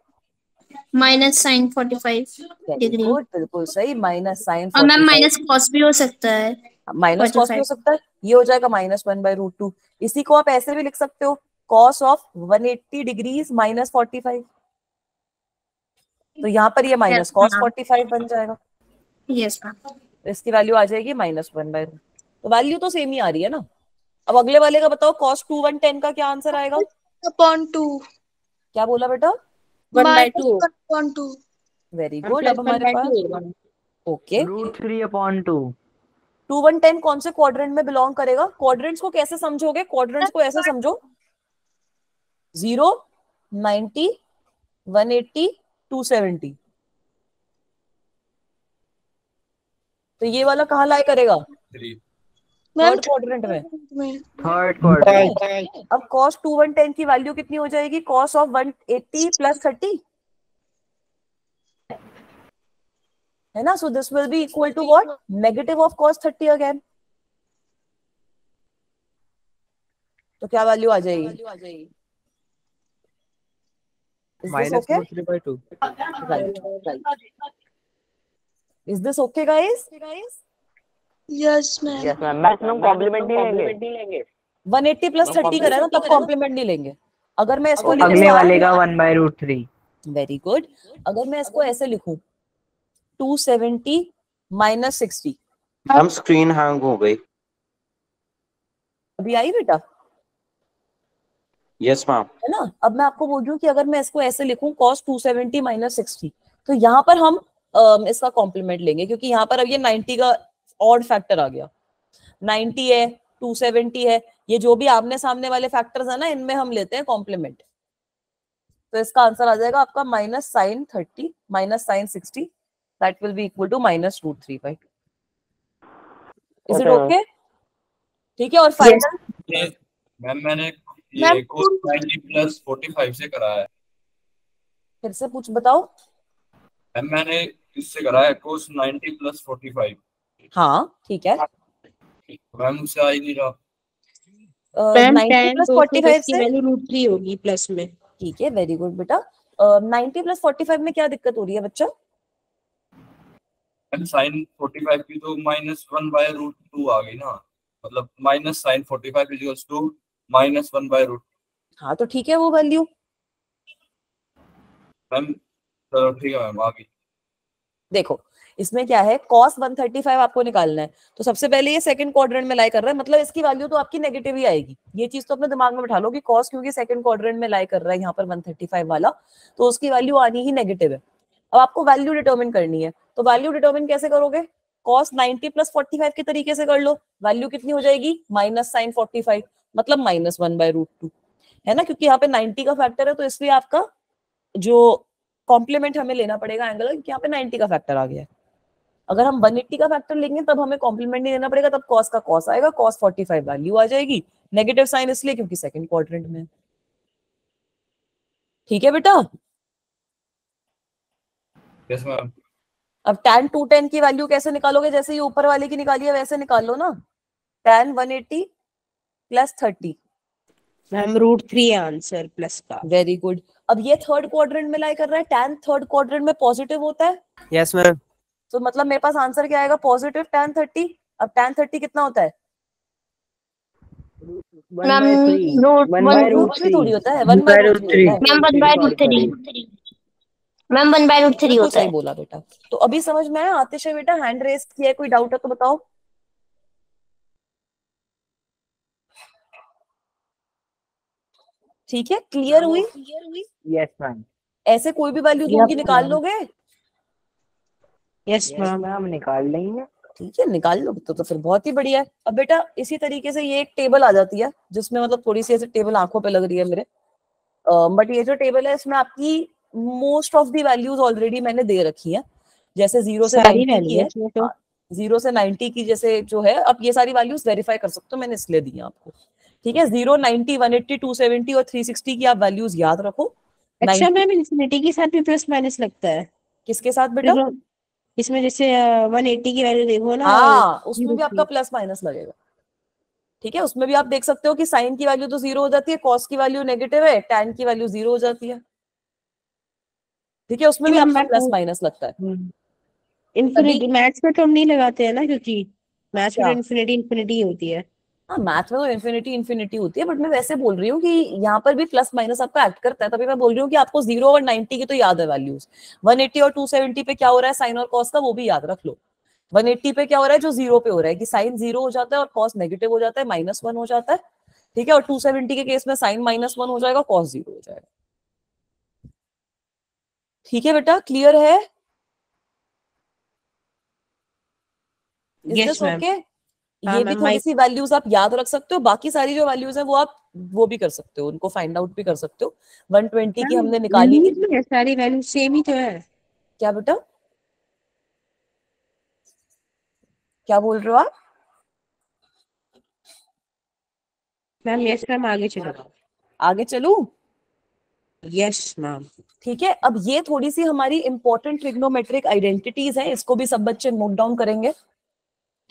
Minus sine 45 very degree. Good, बिल्कुल सही, माइनस साइन और मैम 45। माइनस कॉस भी हो सकता है, माइनस कॉस भी हो 45। सकता है, ये हो जाएगा -1/√2। इसी को आप ऐसे भी लिख सकते हो, कॉस ऑफ 180 डिग्रीज माइनस 45। तो यहाँ पर ये माइनस कॉस 45 बन जाएगा। Yes ma'am. इसकी वैल्यू आ जाएगी -1/√2। तो वैल्यू तो सेम ही आ रही है ना। अब अगले वाले का बताओ, cos 2 110 का क्या आंसर आएगा? (2) क्या बोला बेटा? 1/2 (2) वेरी हम गुड। प्लस अब हमारे 1/2 पास होगा। ओके, √3/2। 2 110 कौन से क्वाड्रेंट में बिलोंग करेगा? क्वाड्रेंट्स को कैसे समझोगे? क्वाड्रेंट्स को ऐसे समझो, 0, 90, 180, 270। तो ये वाला कहाँ लाई करेगा? थर्ड क्वाड्रेंट में। Third quadrant. अब cos 2 110 की वैल्यू कितनी हो जाएगी? cos ऑफ 180 प्लस 30, है ना? So this will be equal to what? Negative of cos 30 again. तो क्या वैल्यू आ जाएगी? Is this okay? -√3/2। Right. Is this okay, guys? Yes ma'am. Yes ma'am, maximum complement नहीं लेंगे। 180 प्लस 30 करा ना, तब कॉम्प्लीमेंट नहीं लेंगे। अगर मैं इसको अगले वाले का 1/√3। Very good. अगर मैं इसको ऐसे लिखूं, 270 माइनस 60। हम स्क्रीन हैंग हो गई। अभी आई बेटा? Yes ma'am. है ना? अब मैं आपको बोल रही हूँ कि अगर मैं इसको ऐसे लिखूं, cos 270 माइनस 60, तो यहाँ पर हम इसका कॉम्प्लीमेंट लेंगे, क्योंकि यहाँ पर अब ये 90 का ऑड फैक्टर आ गया। 90 है, 270 है, ये जो भी आमने सामने वाले फैक्टर्स है ना, इनमें हम लेते हैं कॉम्प्लीमेंट। तो इसका आंसर आ जाएगा आपका minus sine 30 minus sine 60, that will be equal to -√3/2। Is it okay? ठीक है। और फाइनल मैम मैंने ये cos 90 प्लस 45 से करा है। फिर से पूछ बताओ। मैम मैंने इससे करा है cos 90 प्लस 45। हाँ ठीक है। मैम उससे आ ही नहीं रहा। 90 प्लस 45 की से वैल्यू √3 होगी प्लस में। ठीक है, वेरी गुड बेटा। 90 प्लस 45 में क्या दिक्कत हो रही है बच्चा? साइन 45 की तो -1/√2 आ गई ना, मतलब माइनस साइन 45 इक्वल्स टू -1/√2। हाँ तो ठीक है वो वैल्यू। मैम चलो ठीक है मैम, आ गई। देखो इसमें क्या है, cos 135 आपको निकालना है, तो सबसे पहले ये सेकंड क्वाड्रेंट में लाई कर रहा है, मतलब इसकी वैल्यू तो आपकी नेगेटिव ही आएगी। ये चीज तो अपने दिमाग में बैठा लो कि cos क्योंकि सेकंड क्वाड्रेंट में लाई कर रहा है यहाँ पर 135 वाला, तो उसकी वैल्यू आनी ही नेगेटिव है। अब आपको वैल्यू डिटरमिन करनी है, तो वैल्यू डिटरमिन कैसे करोगे? cos 90 प्लस 45 के तरीके से कर लो। वैल्यू कितनी हो जाएगी? माइनस साइन 45, मतलब -1/√2, है ना? क्योंकि यहाँ पे 90 का फैक्टर है, तो इसलिए आपका जो कॉम्प्लीमेंट हमें लेना पड़ेगा एंगल, क्योंकि यहाँ पे 90 का फैक्टर आ गया है। अगर हम 180 का फैक्टर लेंगे तब हमें कॉम्प्लीमेंट नहीं लेना पड़ेगा, तब cos का cos आएगा, cos 45 वैल्यू आ जाएगी। नेगेटिव साइन इसलिए क्योंकि सेकंड क्वाड्रेंट में। ठीक है बेटा? Yes ma'am. अब tan 210 की वैल्यू कैसे निकालोगे? जैसे ये ऊपर वाले की निकाली है वैसे निकाल लो ना। tan 180 plus 30। Ma'am √3 answer plus का। Very good. अब ये थर्ड क्वाड्रेंट में लाई कर रहा है, tan थर्ड क्वाड्रेंट में पॉजिटिव होता है। Yes ma'am. तो मतलब मेरे पास आंसर क्या आएगा? Positive tan 30। अब tan 30 कितना होता है? 1/√3 थोड़ी होता है, 1/√3 मैम 1/√3 मैम 1/√3 होता सही है। बोला बेटा। तो अभी समझ में आया? आतिश है बेटा, हैंड रेस किया है, कोई डाउट है तो बताओ। ठीक है, क्लियर हुई? Yes ma'am. ऐसे कोई भी वैल्यू दो की निकाल लोगे? Yes ma'am. हम निकाल लेंगे। ठीक है, निकाल लो तो फिर बहुत ही बढ़िया है। अब बेटा इसी तरीके से ये एक टेबल आ जाती है, जिसमें मतलब थोड़ी सी ऐसे टेबल आंखों पे लग रही है मेरे, बट ये जो टेबल है इसमें आपकी most of the values already मैंने दे रखी है। जैसे 0 से 90 की है, 0 से 90 की जैसे जो है, अब ये सारी वैल्यूज वेरीफाई कर सकते हो, मैंने इसलिए दी है आपको। ठीक है, 0, 90, 180, 270 और 360 की आप वैल्यूज याद रखो। अच्छा मैम इन्फिनिटी के साथ भी प्लस माइनस लगता है? किसके साथ बेटा? इसमें जैसे 180 की वैल्यू देखो ना, हाँ, उसमें जीरो भी आपका की। प्लस माइनस लगेगा। ठीक है, उसमें भी आप देख सकते हो कि साइन की वैल्यू तो 0 हो जाती है, कॉस की वैल्यू नेगेटिव है, टैन की वैल्यू 0 हो जाती है। ठीक है, उसमें भी मैम आपका मैं प्लस माइनस लगता है। तभी इन्फिनिटी मैथ्स में तो हम नहीं लगाते हैं ना, क्योंकि मैथ्स में क्या, तो इन्फिनिटी इन्फिनिटी होती है। हाँ मैथ में तो इन्फिनिटी इन्फिनिटी होती है, बट मैं वैसे बोल रही हूँ कि यहाँ पर भी प्लस माइनस आपका एक्ट करता है। तभी मैं बोल रही हूँ कि आपको 0 और 90 की तो याद है वैल्यूज। 180 और 270 पे क्या हो रहा है साइन और कॉस का, वो भी याद रख लो। 180 पे क्या हो रहा है, जो 0 पे हो रहा है कि साइन 0 हो जाता है और कॉस नेगेटिव हो जाता है, -1 हो जाता है। ठीक है, और 270 के केस में साइन -1 हो जाएगा, कॉस 0 हो जाएगा। ठीक है बेटा, क्लियर है? Is yes this ma'am. Okay? हाँ ये भी मैम थोड़ी माई। सी वैल्यूज आप याद रख सकते हो, बाकी सारी जो वैल्यूज है वो आप वो भी कर सकते हो, उनको फाइंड आउट भी कर सकते हो। 120 की मैम हमने निकाली थी। लीव में है, सारी वैल्यू सेम ही तो है। क्या बेटा, क्या बोल रहे हो आप? मैम यस मैम, आगे चलो। आगे चलूं? Yes ma'am. ठीक है, अब ये थोड़ी सी हमारी इंपॉर्टेंट ट्रिग्नोमेट्रिक आइडेंटिटीज है, इसको भी सब बच्चे नोट डाउन करेंगे।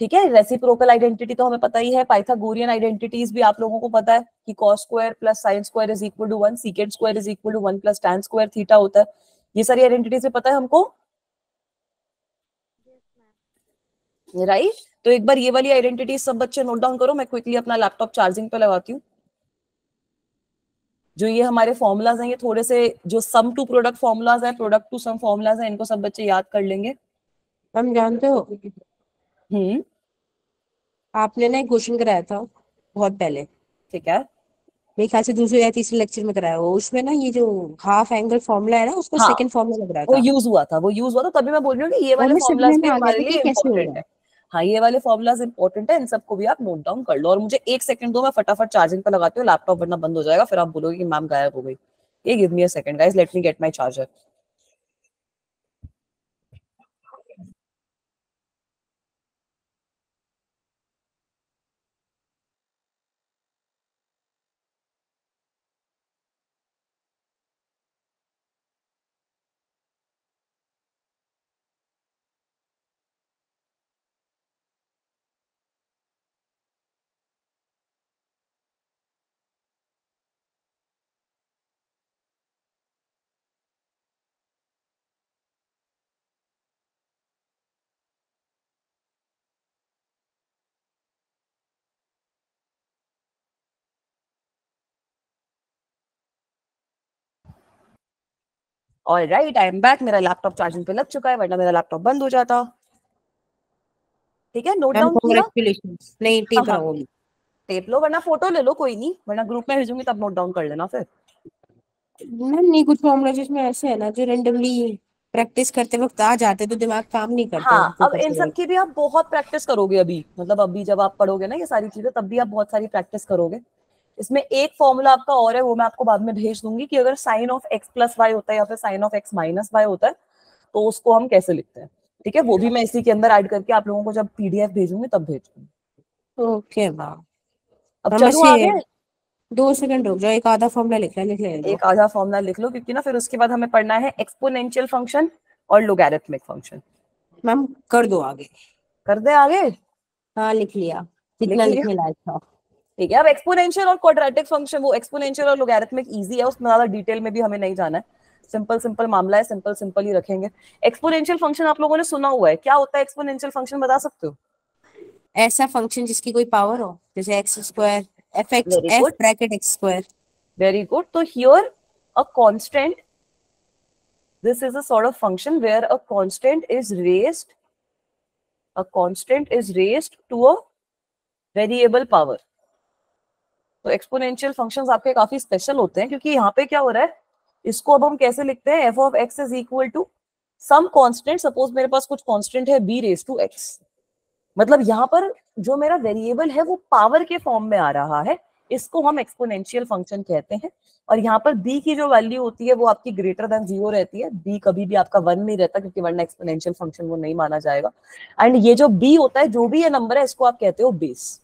ठीक है, रेसिप्रोकल आइडेंटिटी तो हमें पता ही है, पाइथागोरियन आइडेंटिटीज भी आप लोगों को पता है कि cos square plus sine square is equal to 1, secant square is equal to 1 plus tan square theta होता है। ये सारी आइडेंटिटीज पता है हमको, राइट? तो एक बार ये वाली आइडेंटिटी सब बच्चे नोट डाउन करो, मैं क्विकली अपना लैपटॉप चार्जिंग पे लगाती हूँ। जो ये हमारे फॉर्मूलाज हैं, ये थोड़े से जो सम टू प्रोडक्ट फॉर्मूलाज है, प्रोडक्ट टू सम फॉर्मूलाज है, इनको सब बच्चे याद कर लेंगे। मैम जानते हो, हम्म, आपने ना एक क्वेश्चन कराया था बहुत पहले, ठीक है। मेरे ख्याल से दूसरे या तीसरे लेक्चर में कराया हो, उसमें ना ये जो हाफ एंगल फॉर्मूला है ना, उसको हाँ, सेकंड फॉर्मूला लग रहा वो था। यूज हुआ था, वो यूज हुआ था, तभी मैं बोल रही हूँ कि ये और वाले मैं समझने फॉर्मूलाज में भी आ गया हमारे था कि लिए ये कैसे इंपॉर्टेंट होगा। है। हाँ, ये वाले फॉर्मूलाज इंपॉर्टेंट है, इन सबको भी आप नोट डाउन कर लो। और मुझे 1 सेकंड दो, मैं फटाफट चार्जिंग पे लगाती हूँ लैपटॉप, वरना बंद हो जाएगा, फिर आप बोलोगे कि मैम गायब हो गई। ये give me a second guys, let me gate my charger. Alright, I am back. मेरा लैपटॉप चार्जिंग पे लग चुका है, वरना मेरा लैपटॉप बंद हो जाता। ठीक है, नोट मैम डाउन किया? कांग्रेचुलेशन, नहीं हाँ टेप हाँ, रहोगी। टेप लो, वरना फोटो ले लो, कोई नहीं, वरना ग्रुप में भेजूंगी तब नोट डाउन कर लेना फिर। मैम नहीं, कुछ फॉर्मूला जिसमें ऐसे है ना जो रेंडमली प्रैक्टिस करते वक्त आ जाते तो दिमाग काम नहीं करता हाँ, उनको अब इन कैसे। सब की भी आप बहुत प्रैक्टिस करोगे अभी, मतलब अभी जब आप पढ़ोगे ना ये सारी चीजें, तब भी आप बहुत सारी प्रैक्टिस करोगे। इसमें एक फॉर्मूला आपका और है, वो मैं आपको बाद में भेज दूंगी, कि अगर sine of x plus y होता है या फिर sine of x minus y होता है, तो उसको हम कैसे लिखते हैं। ठीक है, वो भी मैं इसी के अंदर ऐड करके आप लोगों को जब पीडीएफ भेजूंगी तब भेजूंगी। Okay ma'am. अब हम चलूं ऐसे आगे? 2 सेकंड रुक जाओ, एक आधा फॉर्मूला लिख ले दो। एक आधा फॉर्मूला लिख लो, क्योंकि ना फिर उसके बाद हमें पढ़ना है एक्सपोनेंशियल फंक्शन और लोगैरिथमिक फंक्शन। मैम कर दो आगे। कर दे आगे? हाँ लिख लिया, लिख जितना लिया? लिखने लायक था। ठीक है, अब एक्सपोनेंशियल और क्वाड्रेटिक फंक्शन, वो एक्सपोनेंशियल और लोगैरिथमिक इजी है, उसमें ज्यादा डिटेल में भी हमें नहीं जाना है। सिंपल सिंपल मामला है, सिंपल सिंपल ही रखेंगे। एक्सपोनेंशियल फंक्शन आप लोगों ने सुना हुआ है, क्या होता है एक्सपोनेंशियल फंक्शन, बता सकते हो? ऐसा फंक्शन जिसकी कोई पावर हो, जैसे X square, F X very F good, bracket X square. Very good. तो here a constant, this is a sort of function where a constant is raised to a variable power। तो एक्सपोनेंशियल फंक्शंस आपके काफी स्पेशल होते हैं, क्योंकि यहाँ पे क्या हो रहा है, इसको अब हम कैसे लिखते हैं, f of x is equal to some constant, suppose मेरे पास कुछ कांस्टेंट है बी रेज टू एक्स, मतलब यहाँ पर जो मेरा वेरिएबल है वो पावर के फॉर्म में आ रहा है, इसको हम एक्सपोनेंशियल फंक्शन कहते हैं। और यहाँ पर b की जो वैल्यू होती है वो आपकी ग्रेटर देन 0 रहती है, b कभी भी आपका 1 नहीं रहता, क्योंकि वरना एक्सपोनेंशियल फंक्शन वो नहीं माना जाएगा। एंड ये जो b होता है, जो भी ये नंबर है, इसको आप कहते हो base.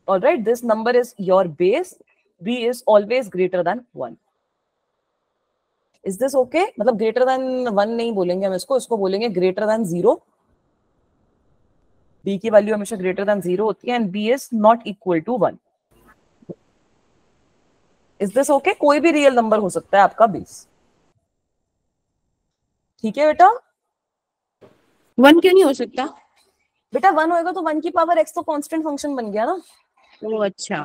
Alright, this number is your base, b is always greater than 1। Is this okay? मतलब ग्रेटर देन 1 नहीं बोलेंगे हम इसको बोलेंगे ग्रेटर देन 0। b की वैल्यू हमेशा ग्रेटर देन 0 होती है एंड b इज not equal to 1। Is this okay? कोई भी रियल नंबर हो सकता है आपका बेस। ठीक है बेटा? 1 क्यों नहीं हो सकता? बेटा 1 होएगा तो 1 की पावर x तो कांस्टेंट फंक्शन बन गया ना। ओ अच्छा।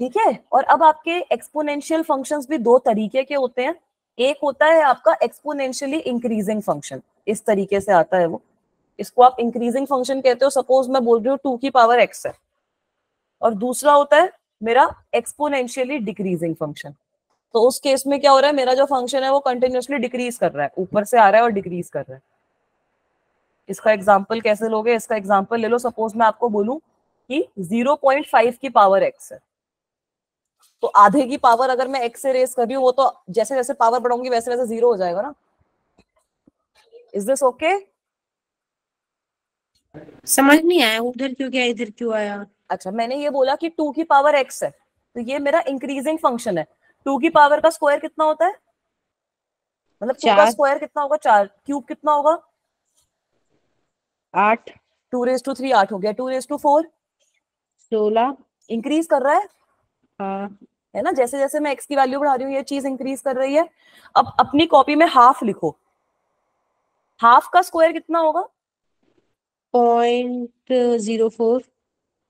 ठीक है। और अब आपके एक्सपोनेंशियल फंक्शंस भी दो तरीके के होते हैं। एक होता है आपका एक्सपोनेंशियली इंक्रीजिंग फंक्शन, इस तरीके से आता है वो, इसको आप इंक्रीजिंग फंक्शन कहते हो। सपोज मैं बोल रही हूँ 2 की पावर x है, और दूसरा होता है मेरा एक्सपोनेंशियली डिक्रीजिंग फंक्शन। तो उस केस में क्या हो रहा है, मेरा जो फंक्शन है वो कंटिन्यूअसली डिक्रीज कर रहा है, ऊपर से आ रहा है और डिक्रीज कर रहा है। इसका एग्जाम्पल कैसे लोगे? इसका एग्जाम्पल ले लो। सपोज मैं आपको बोलूं कि 0.5 की पावर x है, तो आधे की पावर अगर मैं x से रेस कर रही हूँ, वो तो जैसे जैसे पावर बढ़ाऊंगी वैसे वैसे 0 हो जाएगा ना। Is this okay? समझ नहीं आया, उधर क्यों गया इधर क्यों आया? अच्छा, मैंने ये बोला कि 2 की पावर x है, तो ये मेरा इंक्रीजिंग फंक्शन है। 2 की पावर का स्क्वायर कितना होता है? मतलब 2 का 4 स्क्वायर कितना होगा? 4। क्यूब कितना होगा? 8 2⁻³ 8 हो गया। 2⁻4 16। इंक्रीज कर रहा है, हाँ है ना? जैसे जैसे मैं x की वैल्यू बढ़ा रही हूँ ये चीज इंक्रीज कर रही है। अब अपनी कॉपी में हाफ लिखो। हाफ का स्क्वायर कितना होगा? 0.04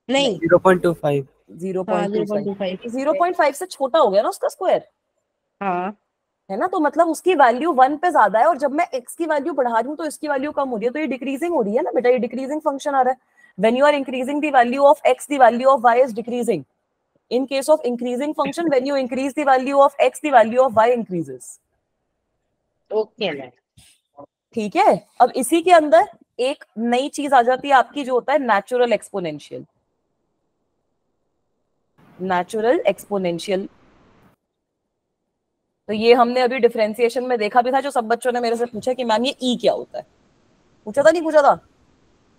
नहीं 0.25। 0.25। 0.25 0.5 से छोटा हो गया ना उसका स्क्वायर, हाँ। है ना? तो मतलब उसकी वैल्यू 1 पे ज्यादा है, और जब मैं x की वैल्यू बढ़ा रही हूँ तो इसकी वैल्यू कम हो रही है, तो ये डिक्रीजिंग हो रही है ना बेटा, ये डिक्रीजिंग फंक्शन आ रहा है। When you are increasing the value of x, the value of y is decreasing. In case of increasing function, when you increase the value of x, the value of y increases. Okay ma'am. ठीक है। अब इसी के अंदर एक नई चीज आ जाती है आपकी, जो होता है नेचुरल एक्सपोनेंशियल। नेचुरल एक्सपोनेंशियल, तो ये हमने अभी डिफरेंशिएशन में देखा भी था, जो सब बच्चों ने मेरे से पूछा कि मैम ये ई क्या होता है। पूछा था नहीं पूछा था?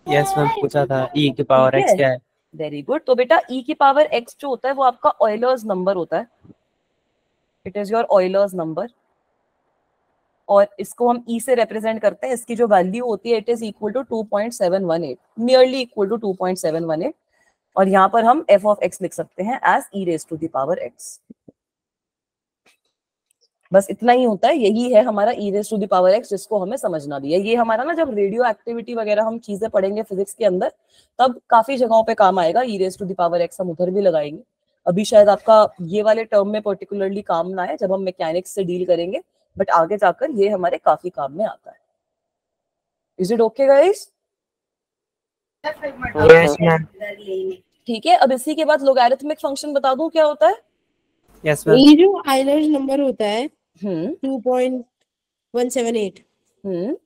यस मैम पूछा था, ई की पावर x क्या है। Very good. तो बेटा ई की पावर x जो होता है वो आपका ऑयलर्स नंबर होता है। It is your Euler's number, और इसको हम ई से रिप्रेजेंट करते हैं। इसकी जो वैल्यू होती है it is equal to 2.718, nearly equal to 2.718, और यहाँ पर हम f ऑफ x लिख सकते हैं as e raise to the power x। बस इतना ही होता है, यही है हमारा e raise to the power x, जिसको हमें समझना भी है। ये हमारा ना जब रेडियो एक्टिविटी वगैरह हम चीजें पढ़ेंगे फिजिक्स के अंदर, तब काफी जगहों पे काम आएगा। e raise to the power x हम उधर भी लगाएंगे। अभी शायद आपका ये वाले टर्म में पर्टिकुलरली काम ना है जब हम मैकेनिक्स से डील करेंगे, बट आगे जाकर ये हमारे काफी काम में आता है। Is it okay guys? Yes ma'am. ठीक है। अब इसी के बाद लोगैरिथमिक फंक्शन बता दूं क्या होता है? Yes ma'am. ये जो आइलर्स नंबर होता है 2.178,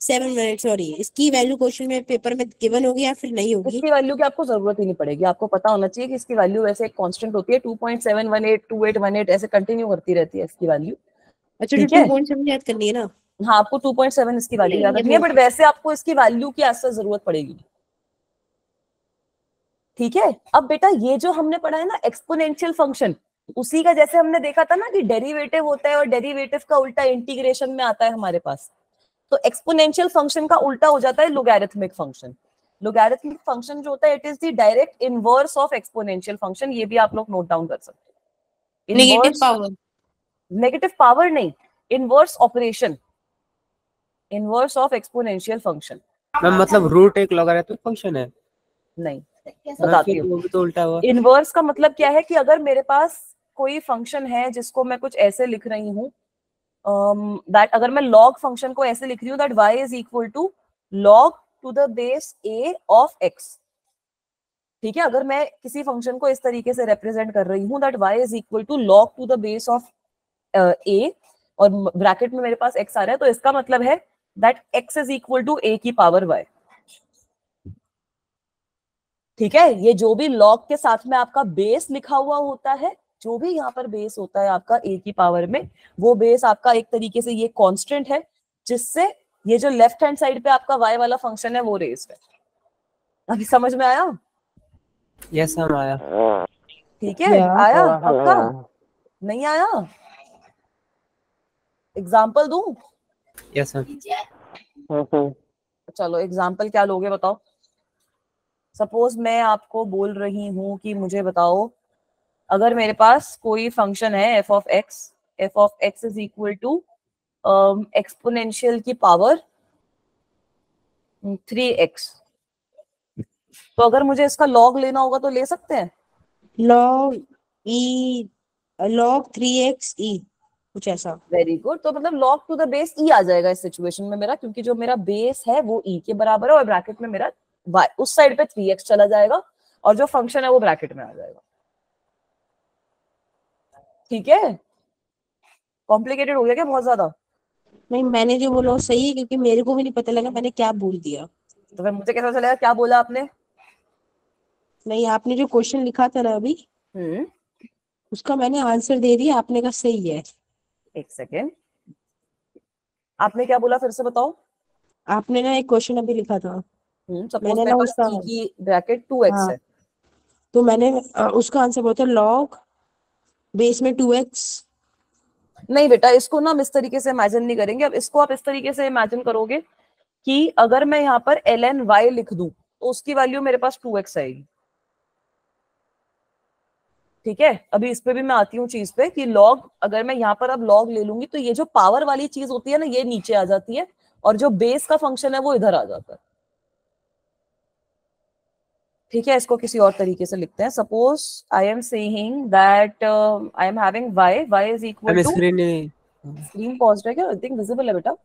7 मिनट, सॉरी, इसकी वैल्यू क्वेश्चन में पेपर में गिवन होगी या फिर नहीं होगी? इसकी वैल्यू की आपको जरूरत ही नहीं पड़ेगी। आपको पता होना चाहिए कि इसकी वैल्यू वैसे एक कांस्टेंट होती है, 2.718, 2818 ऐसे कंटिन्यू करती रहती है इसकी वैल्यू। अच्छा, ठीक जो है। 2.7 याद करनी है ना? हाँ, आपको 2.7 इसकी वैल्यू याद रखनी है, बट वैसे आपको इसकी वैल्यू की ऐसा जरूरत पड़ेगी। ठीक है। अब बेटा ये जो हमने पढ़ा है ना एक्सपोनेंशियल फंक्शन, उसी का जैसे हमने देखा था ना कि डेरिवेटिव होता है और डेरिवेटिव का उल्टा इंटीग्रेशन में आता है हमारे पास, तो एक्सपोनेंशियल फंक्शन का उल्टा हो जाता है लोगैरिथमिक फंक्शन। लोगैरिथमिक फंक्शन जो होता है it is the direct inverse of exponential function. ये भी आप लोग नोट डाउन कर सकते हैं। नेगेटिव पावर, नेगेटिव पावर नहीं, inverse operation, inverse of exponential function. Ma'am मतलब रूट एक लॉगरिथमिक फंक्शन है? नहीं, बताती हूँ। वो भी तो उल्टा हुआ। इनवर्स का मतलब क्या है कि अगर मेरे पास कोई फंक्शन है जिसको मैं कुछ ऐसे लिख रही हूँ, दैट अगर मैं लॉग फंक्शन को ऐसे लिख रही हूँ that y is equal to log to the base a of x। ठीक है। अगर मैं किसी फंक्शन को इस तरीके से रिप्रेजेंट कर रही हूँ that y is equal to log to the base of a, और ब्रैकेट में मेरे पास x आ रहा है, तो इसका मतलब है that x is equal to a की पावर y। ठीक है। ये जो भी log के साथ में आपका बेस लिखा हुआ होता है, जो भी यहाँ पर बेस होता है आपका a की पावर में, वो बेस आपका एक तरीके से ये कांस्टेंट है, जिससे ये जो लेफ्ट हैंड साइड पे आपका y वाला फंक्शन है वो रेज्ड है। अभी समझ में आया? यस मैम आया। ठीक है। आया? पक्का? नहीं आया? एग्जाम्पल दूं? Yes sir. चलो एग्जाम्पल क्या लोगे बताओ। सपोज मैं आपको बोल रही हूँ कि मुझे बताओ, अगर मेरे पास कोई फंक्शन है f of x is equal to exponential की पावर 3x, तो अगर मुझे इसका लॉग लेना होगा तो ले सकते हैं? log 3x e कुछ ऐसा। Very good. तो मतलब log to the base e आ जाएगा इस सिचुएशन में मेरा, क्योंकि जो मेरा बेस है वो e के बराबर है और ब्रैकेट में मेरा y, उस साइड पे 3x चला जाएगा और जो फंक्शन है वो ब्रैकेट में आ जाएगा। ठीक है, कॉम्प्लिकेटेड हो गया क्या बहुत ज्यादा? नहीं, मैंने जो बोला वो सही है, क्योंकि मेरे को भी नहीं पता लगा मैंने क्या बोल दिया। तो फिर मुझे कैसा चलेगा क्या बोला आपने? नहीं, आपने जो क्वेश्चन लिखा था ना अभी, उसका मैंने आंसर दे दिया, आपने कहा सही है। एक सेकेंड, आपने क्या बोला फिर से बताओ? आपने ना एक क्वेश्चन अभी लिखा था, सपोज मैंने मेरे ना पास उसका, e की ब्रैकेट 2x हाँ, है, तो मैंने उसका आंसर बोला था log बेस में 2x। नहीं बेटा इसको ना हम इस तरीके से इमेजिन नहीं करेंगे। अब इसको आप इस तरीके से इमेजिन करोगे कि अगर मैं यहाँ पर ln y लिख दूं तो उसकी वैल्यू मेरे पास 2x आएगी। ठीक है, अभी इस पे भी मैं आती हूँ चीज पे कि लॉग, अगर मैं यहाँ पर अब लॉग ले लूंगी तो ये जो पावर वाली चीज होती है ना ये नीचे आ जाती है और जो बेस का फंक्शन है वो इधर आ जाता है। ठीक है, इसको किसी और तरीके से लिखते हैं। Suppose I am saying that I am having y is equal to, screen paused है क्या? आई थिंक विजिबल है बेटा।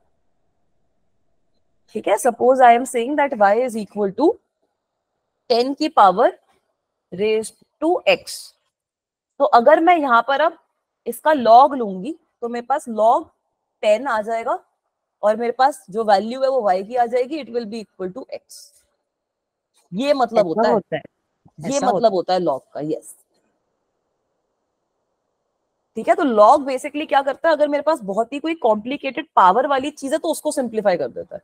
ठीक है, suppose I am saying that y is equal to 10 की पावर रेज टू x। तो अगर मैं यहाँ पर अब इसका लॉग लूंगी तो मेरे पास लॉग 10 आ जाएगा और मेरे पास जो वैल्यू है वो y की आ जाएगी, it will be equal to x। ये मतलब होता है, ये मतलब होता है लॉग का। यस, ठीक है। तो लॉग बेसिकली क्या करता है, अगर मेरे पास बहुत ही कोई कॉम्प्लिकेटेड पावर वाली चीज है तो उसको सिंप्लीफाई कर देता है,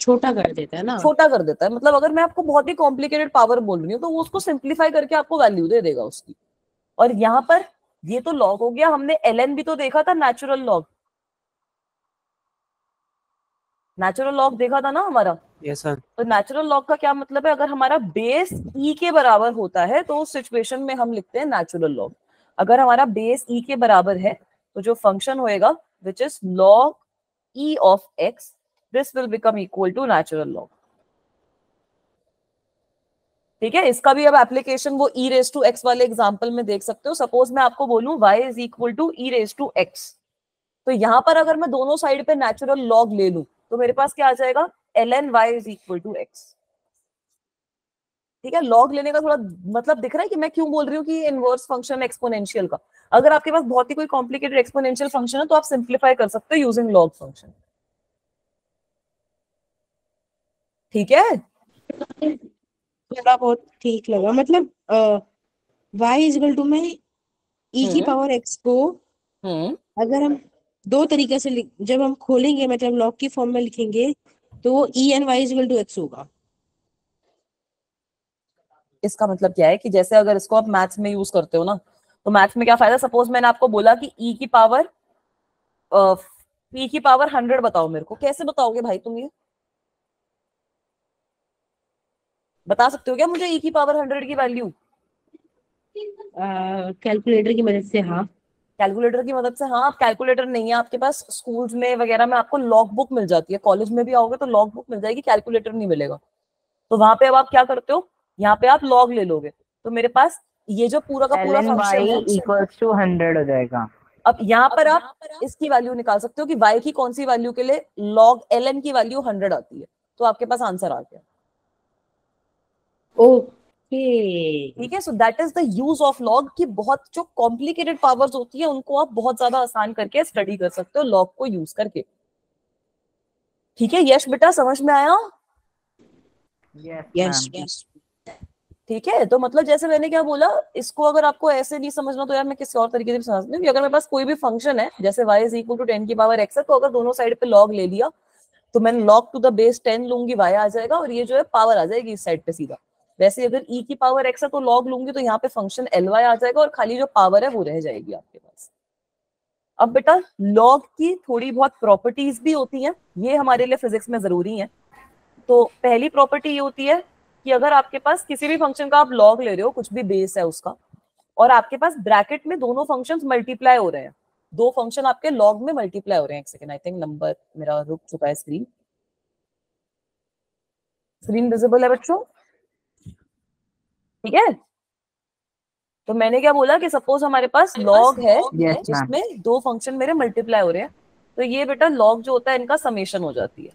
छोटा कर देता है ना, छोटा कर देता है। मतलब अगर मैं आपको बहुत ही कॉम्प्लिकेटेड पावर बोल रही हूँ तो वो उसको सिंप्लीफाई करके आपको वैल्यू दे देगा उसकी। और यहाँ पर ये तो लॉग हो गया, हमने ln भी तो देखा था, नेचुरल लॉग, नेचुरल लॉग देखा था ना हमारा। Yes sir. तो नेचुरल लॉग का क्या मतलब है, अगर हमारा बेस e के बराबर होता है तो उस सिचुएशन में हम लिखते हैं नेचुरल लॉग। अगर हमारा बेस e के बराबर है तो जो फंक्शन होएगा which is log e of x, this will become equal to natural log. ठीक है, इसका भी अब एप्लीकेशन वो e रेज टू x वाले एग्जांपल में देख सकते हो। सपोज मैं आपको बोलूं y is equal to e raise to x, तो यहां पर अगर मैं दोनों साइड पे नेचुरल लॉग ले लूं तो मेरे पास क्या आ जाएगा, ln y is equal to x। ठीक है, लॉग लेने का थोड़ा मतलब दिख रहा है कि मैं क्यों बोल रही हूँ कि इनवर्स फंक्शन एक्सपोनेंशियल का। अगर आपके पास बहुत ही कोई कॉम्प्लिकेटेड एक्सपोनेंशियल फंक्शन है तो आप सिंप्लीफाई कर सकते हो यूजिंग लॉग फंक्शन। ठीक है, थोड़ा बहुत ठीक लगा। मतलब y इज इक्वल टू में e की पावर x को अगर हम दो तरीके से जब हम खोलेंगे, मतलब लॉग की फॉर्म में लिखेंगे, तो वो e n y is equal to x होगा। इसका मतलब क्या है कि जैसे अगर इसको आप मैथ्स में यूज करते हो ना, तो मैथ्स में क्या फायदा, सपोज मैंने आपको बोला कि e की पावर 100 बताओ मेरे को, कैसे बताओगे भाई तुम? ये बता सकते हो क्या मुझे e की पावर 100 की वैल्यू? कैलकुलेटर की मदद से। हाँ, कैलकुलेटर की मदद से। हाँ, आप कैलकुलेटर नहीं है आपके पास, स्कूल्स में वगैरह में आपको लॉग बुक मिल जाती है, कॉलेज में भी आओगे तो लॉग बुक मिल जाएगी, कैलकुलेटर नहीं मिलेगा। तो वहां पे अब आप क्या करते हो, यहाँ पे आप लॉग ले लोगे तो मेरे पास ये जो पूरा का पूरा फंक्शन है इक्वल्स टू 100 हो जाएगा। अब यहाँ पर आप इसकी वैल्यू निकाल सकते हो कि y की कौन सी वैल्यू के लिए log ln की वैल्यू 100 आती है, तो आपके पास आंसर आ गया। ओके, ठीक है, so that is the use of log कि बहुत जो कॉम्प्लिकेटेड पावर्स होती है उनको आप बहुत ज्यादा आसान करके स्टडी कर सकते हो लॉग को यूज करके। ठीक है यश बेटा, समझ में आया? Yes yes. ठीक है, तो मतलब जैसे मैंने क्या बोला, इसको अगर आपको ऐसे नहीं समझना तो यार मैं किसी और तरीके से भी समझती हूँ कि अगर मेरे पास कोई भी फंक्शन है जैसे y इज इक्वल टू 10 की पावर x है, तो अगर दोनों साइड पे log ले लिया तो मैंने log टू द बेस 10 लूंगी, y आ जाएगा और ये जो है पावर आ जाएगी इस साइड पे सीधा। वैसे अगर e की पावर x है तो log लूंगी तो यहाँ पे फंक्शन ly आ जाएगा और खाली जो पावर है वो रह जाएगी आपके पास। अब बेटा लॉग की थोड़ी बहुत प्रॉपर्टीज भी होती हैं, ये हमारे लिए फिजिक्स में जरूरी है। तो पहली प्रॉपर्टी ये होती है कि अगर आपके पास किसी भी फंक्शन का आप लॉग ले रहे हो, कुछ भी बेस है उसका, और आपके पास ब्रैकेट में दोनों फंक्शंस मल्टीप्लाई हो रहे हैं, दो फंक्शन आपके लॉग में मल्टीप्लाई हो रहे हैं। एक सेकंड, आई थिंक नंबर मेरा रुक चुका है, स्क्रीन विजिबल है बच्चों? ठीक है, तो मैंने क्या बोला कि सपोज हमारे पास लॉग है जिसमें दो फंक्शन मेरे मल्टीप्लाई हो रहे हैं, तो ये बेटा लॉग जो होता है इनका समेशन हो जाती है।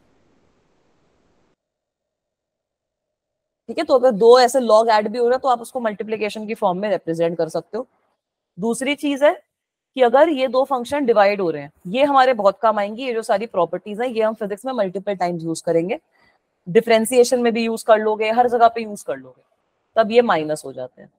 ठीक है, तो अगर दो ऐसे लॉग ऐड भी हो रहा है तो आप उसको मल्टीप्लिकेशन की फॉर्म में रिप्रेजेंट कर सकते हो। दूसरी चीज है कि अगर ये दो फंक्शन डिवाइड हो रहे हैं, ये हमारे बहुत काम आएंगी, ये जो सारी प्रॉपर्टीज हैं ये हम फिजिक्स में मल्टीपल टाइम्स यूज करेंगे, डिफरेंशिएशन में भी यूज कर लोगे, हर जगह पे यूज कर लोगे, तब ये माइनस हो जाते हैं।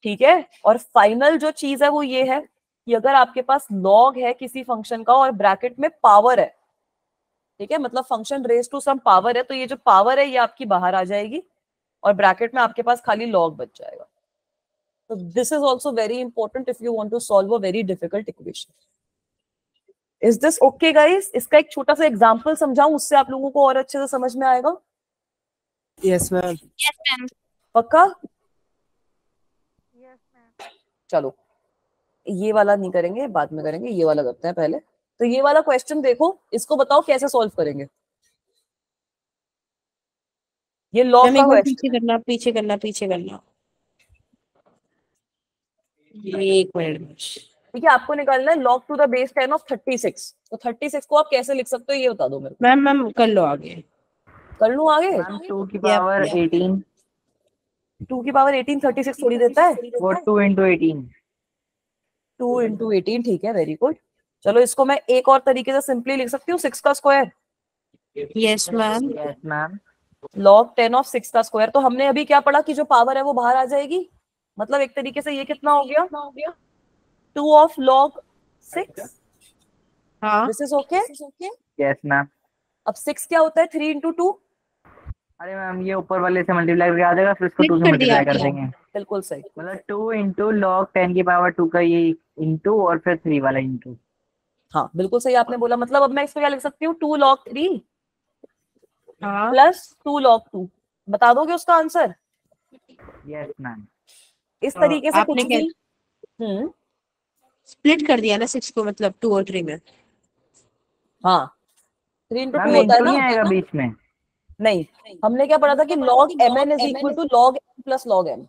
ठीक है, और फाइनल जो चीज है वो ये है कि अगर आपके पास लॉग है किसी फंक्शन का और ब्रैकेट में पावर है, ठीक है, मतलब function raise to some power है, तो ये जो पावर है ये आपकी बाहर आ जाएगी और ब्रैकेट में आपके पास खाली लॉग बच जाएगा। तो this is also very important if you want to solve a very difficult equation. Is this okay guys? इसका एक छोटा सा एग्जांपल समझाऊं, उससे आप लोगों को और अच्छे से समझ में आएगा। Yes ma'am. Yes ma'am. पक्का? चलो ये वाला नहीं करेंगे, बाद में करेंगे, ये वाला करते हैं पहले। तो ये वाला क्वेश्चन देखो, इसको बताओ कैसे सॉल्व करेंगे। ये लॉग का क्वेश्चन, पीछे करना ये 1 मिनट। ठीक है, आपको निकालना है log to the base 10 of 36। तो 36 को आप कैसे लिख सकते हो ये बता दो मेरे को। मैम कर लो आगे। कर लूं आगे? 2 की पावर 18। 2 की पावर 18 36 थोड़ी देता है वो 2 into 18। 2 into 18, ठीक है, वेरी गुड। चलो इसको मैं एक और तरीके से सिंपली लिख सकती हूँ, 6 का square. Yes ma'am. Yes ma'am. log 10 of 6 का स्क्वायर। तो हमने अभी क्या पढ़ा कि जो पावर है वो बाहर आ जाएगी, मतलब एक तरीके से ये कितना हो गया, 2 ऑफ log 6। हाँ this is okay? Yes ma'am. अब 6 क्या होता है? 3 into 2। अरे मैम ये ऊपर वाले से मल्टीप्लाई करके आ जाएगा, फिर इसको 2 से मल्टीप्लाई कर देंगे। बिल्कुल सही, मतलब 2 into log 10 की पावर 2 का ये इंटू और फिर 3 वाला इंटू। हाँ बिल्कुल सही आपने बोला। मतलब अब मैं इसको क्या लिख सकती हूँ, 2 log 3 हाँ प्लस 2 log 2। बता दोगे उसका आंसर? Yes ma'am. इस तरीके से आपने कुछ भी स्प्लिट कर दिया ना 6 को, मतलब 2 और 3 में। हाँ 3 into 2 मैम होता है इंटू नहीं ना? आएगा बीच में? नहीं, हमने क्या पढ़ा था कि log mn is equal to log m plus log m।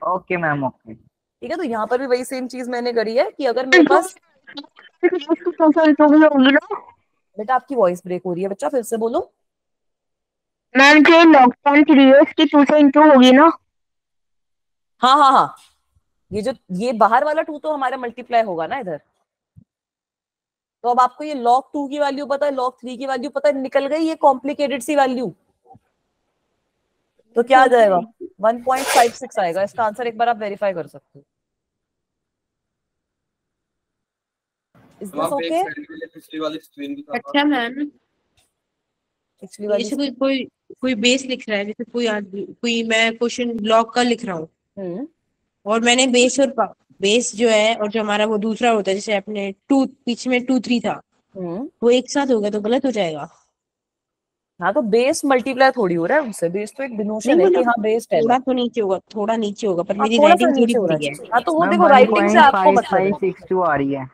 Okay ma'am okay. ठीक है, तो यहाँ पर भी वही सेम चीज मैंने करी है कि अगर मेरे पास, बेटा आपकी वॉइस ब्रेक हो रही है, बच्चा फिर से बोलो। मैम जो log 3 है उसकी 2 से इंटू होगी ना? हाँ हाँ हाँ, ये जो ये बाहर वाला 2 तो हमारा मल्टीप्लाई होगा ना इधर। तो अब आपको ये log 2 की वैल्यू पता है, log 3 की वैल्यू पता है, निकल गई ये कॉम्प्लिकेटेड सी वैल्यू। तो क्या आ जाएगा? 1.56 आएगा। इसका आंसर एक बार आप वेरीफाई कर सकते हो। Is this okay? पिछली वाली स्क्रीन की तरफ। अच्छा मैम, पिछली वाली जैसे कोई बेस लिख रहा है, जैसे कोई मैं क्वेश्चन ब्लॉक का लिख रहा हूँ और मैंने बेस और बेस जो है और जो हमारा वो दूसरा होता है, जैसे अपने 2 पीछे में 2 3 था, वो एक साथ हो गया तो गलत हो जाएगा। हाँ तो बेस मल्टीप्लाई थोड़ी हो रहा है उनसे, बेस तो एक डिनोशन है कि हाँ बेस 10 थोड़ा तो नीचे होगा, थोड़ा नीचे होगा, पर मेरी थोड़ा सा राइटिंग थोड़ी नीचे हो रहा बुरी है। है। हाँ तो वो देखो राइटिंग से आपको मतलब है। 1.5562 आ रही है।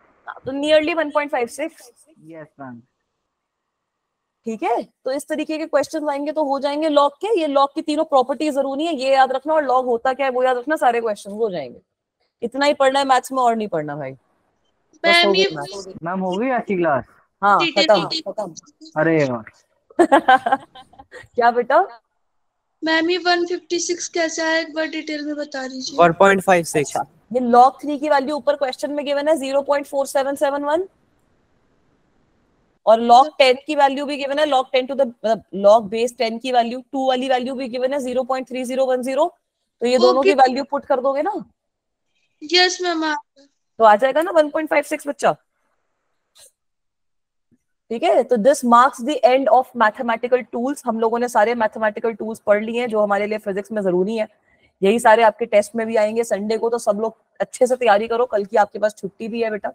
तो नियरली 1.56। Yes ma'am. ठीक है, तो इस तरीके के क्वेश्चन आएंगे तो हो जाएंगे लॉग के। ये लॉग की तीनों प्रॉपर्टी जरूरी है, ये याद रखना, और लॉग होता क्या है वो याद रखना, सारे क्वेश्चन हो जाएंगे। इतना ही पढ़ना है मैथ्स में, और नहीं पढ़ना भाई। बस हो गई मैथ्स। मैम हो गई आज की क्लास? हाँ खत्म। अरे वाह। क्या बेटा? मैम ये 156 कैसा है, एक बार डिटेल में बता दीजिए। 1.56। अच्छा, ये log 3 की वैल्यू ऊपर क्वेश्चन में गिवन है 0.4771, और log 10 की वैल्यू भी गिवन है, log 10 to the log base 10 की वैल्यू 2 वाली वैल्यू भी गिवन है 0.3010। तो ये दोनों की वैल्यू पुट कर दोगे ना? Yes ma'am. तो आ जाएगा ना 1.56 बच्चा। ठीक है, तो this marks the end of mathematical tools. हम लोगों ने सारे मैथमेटिकल टूल्स पढ़ लिए हैं जो हमारे लिए फिजिक्स में जरूरी है। यही सारे आपके टेस्ट में भी आएंगे संडे को, तो सब लोग अच्छे से तैयारी करो, कल की आपके पास छुट्टी भी है बेटा।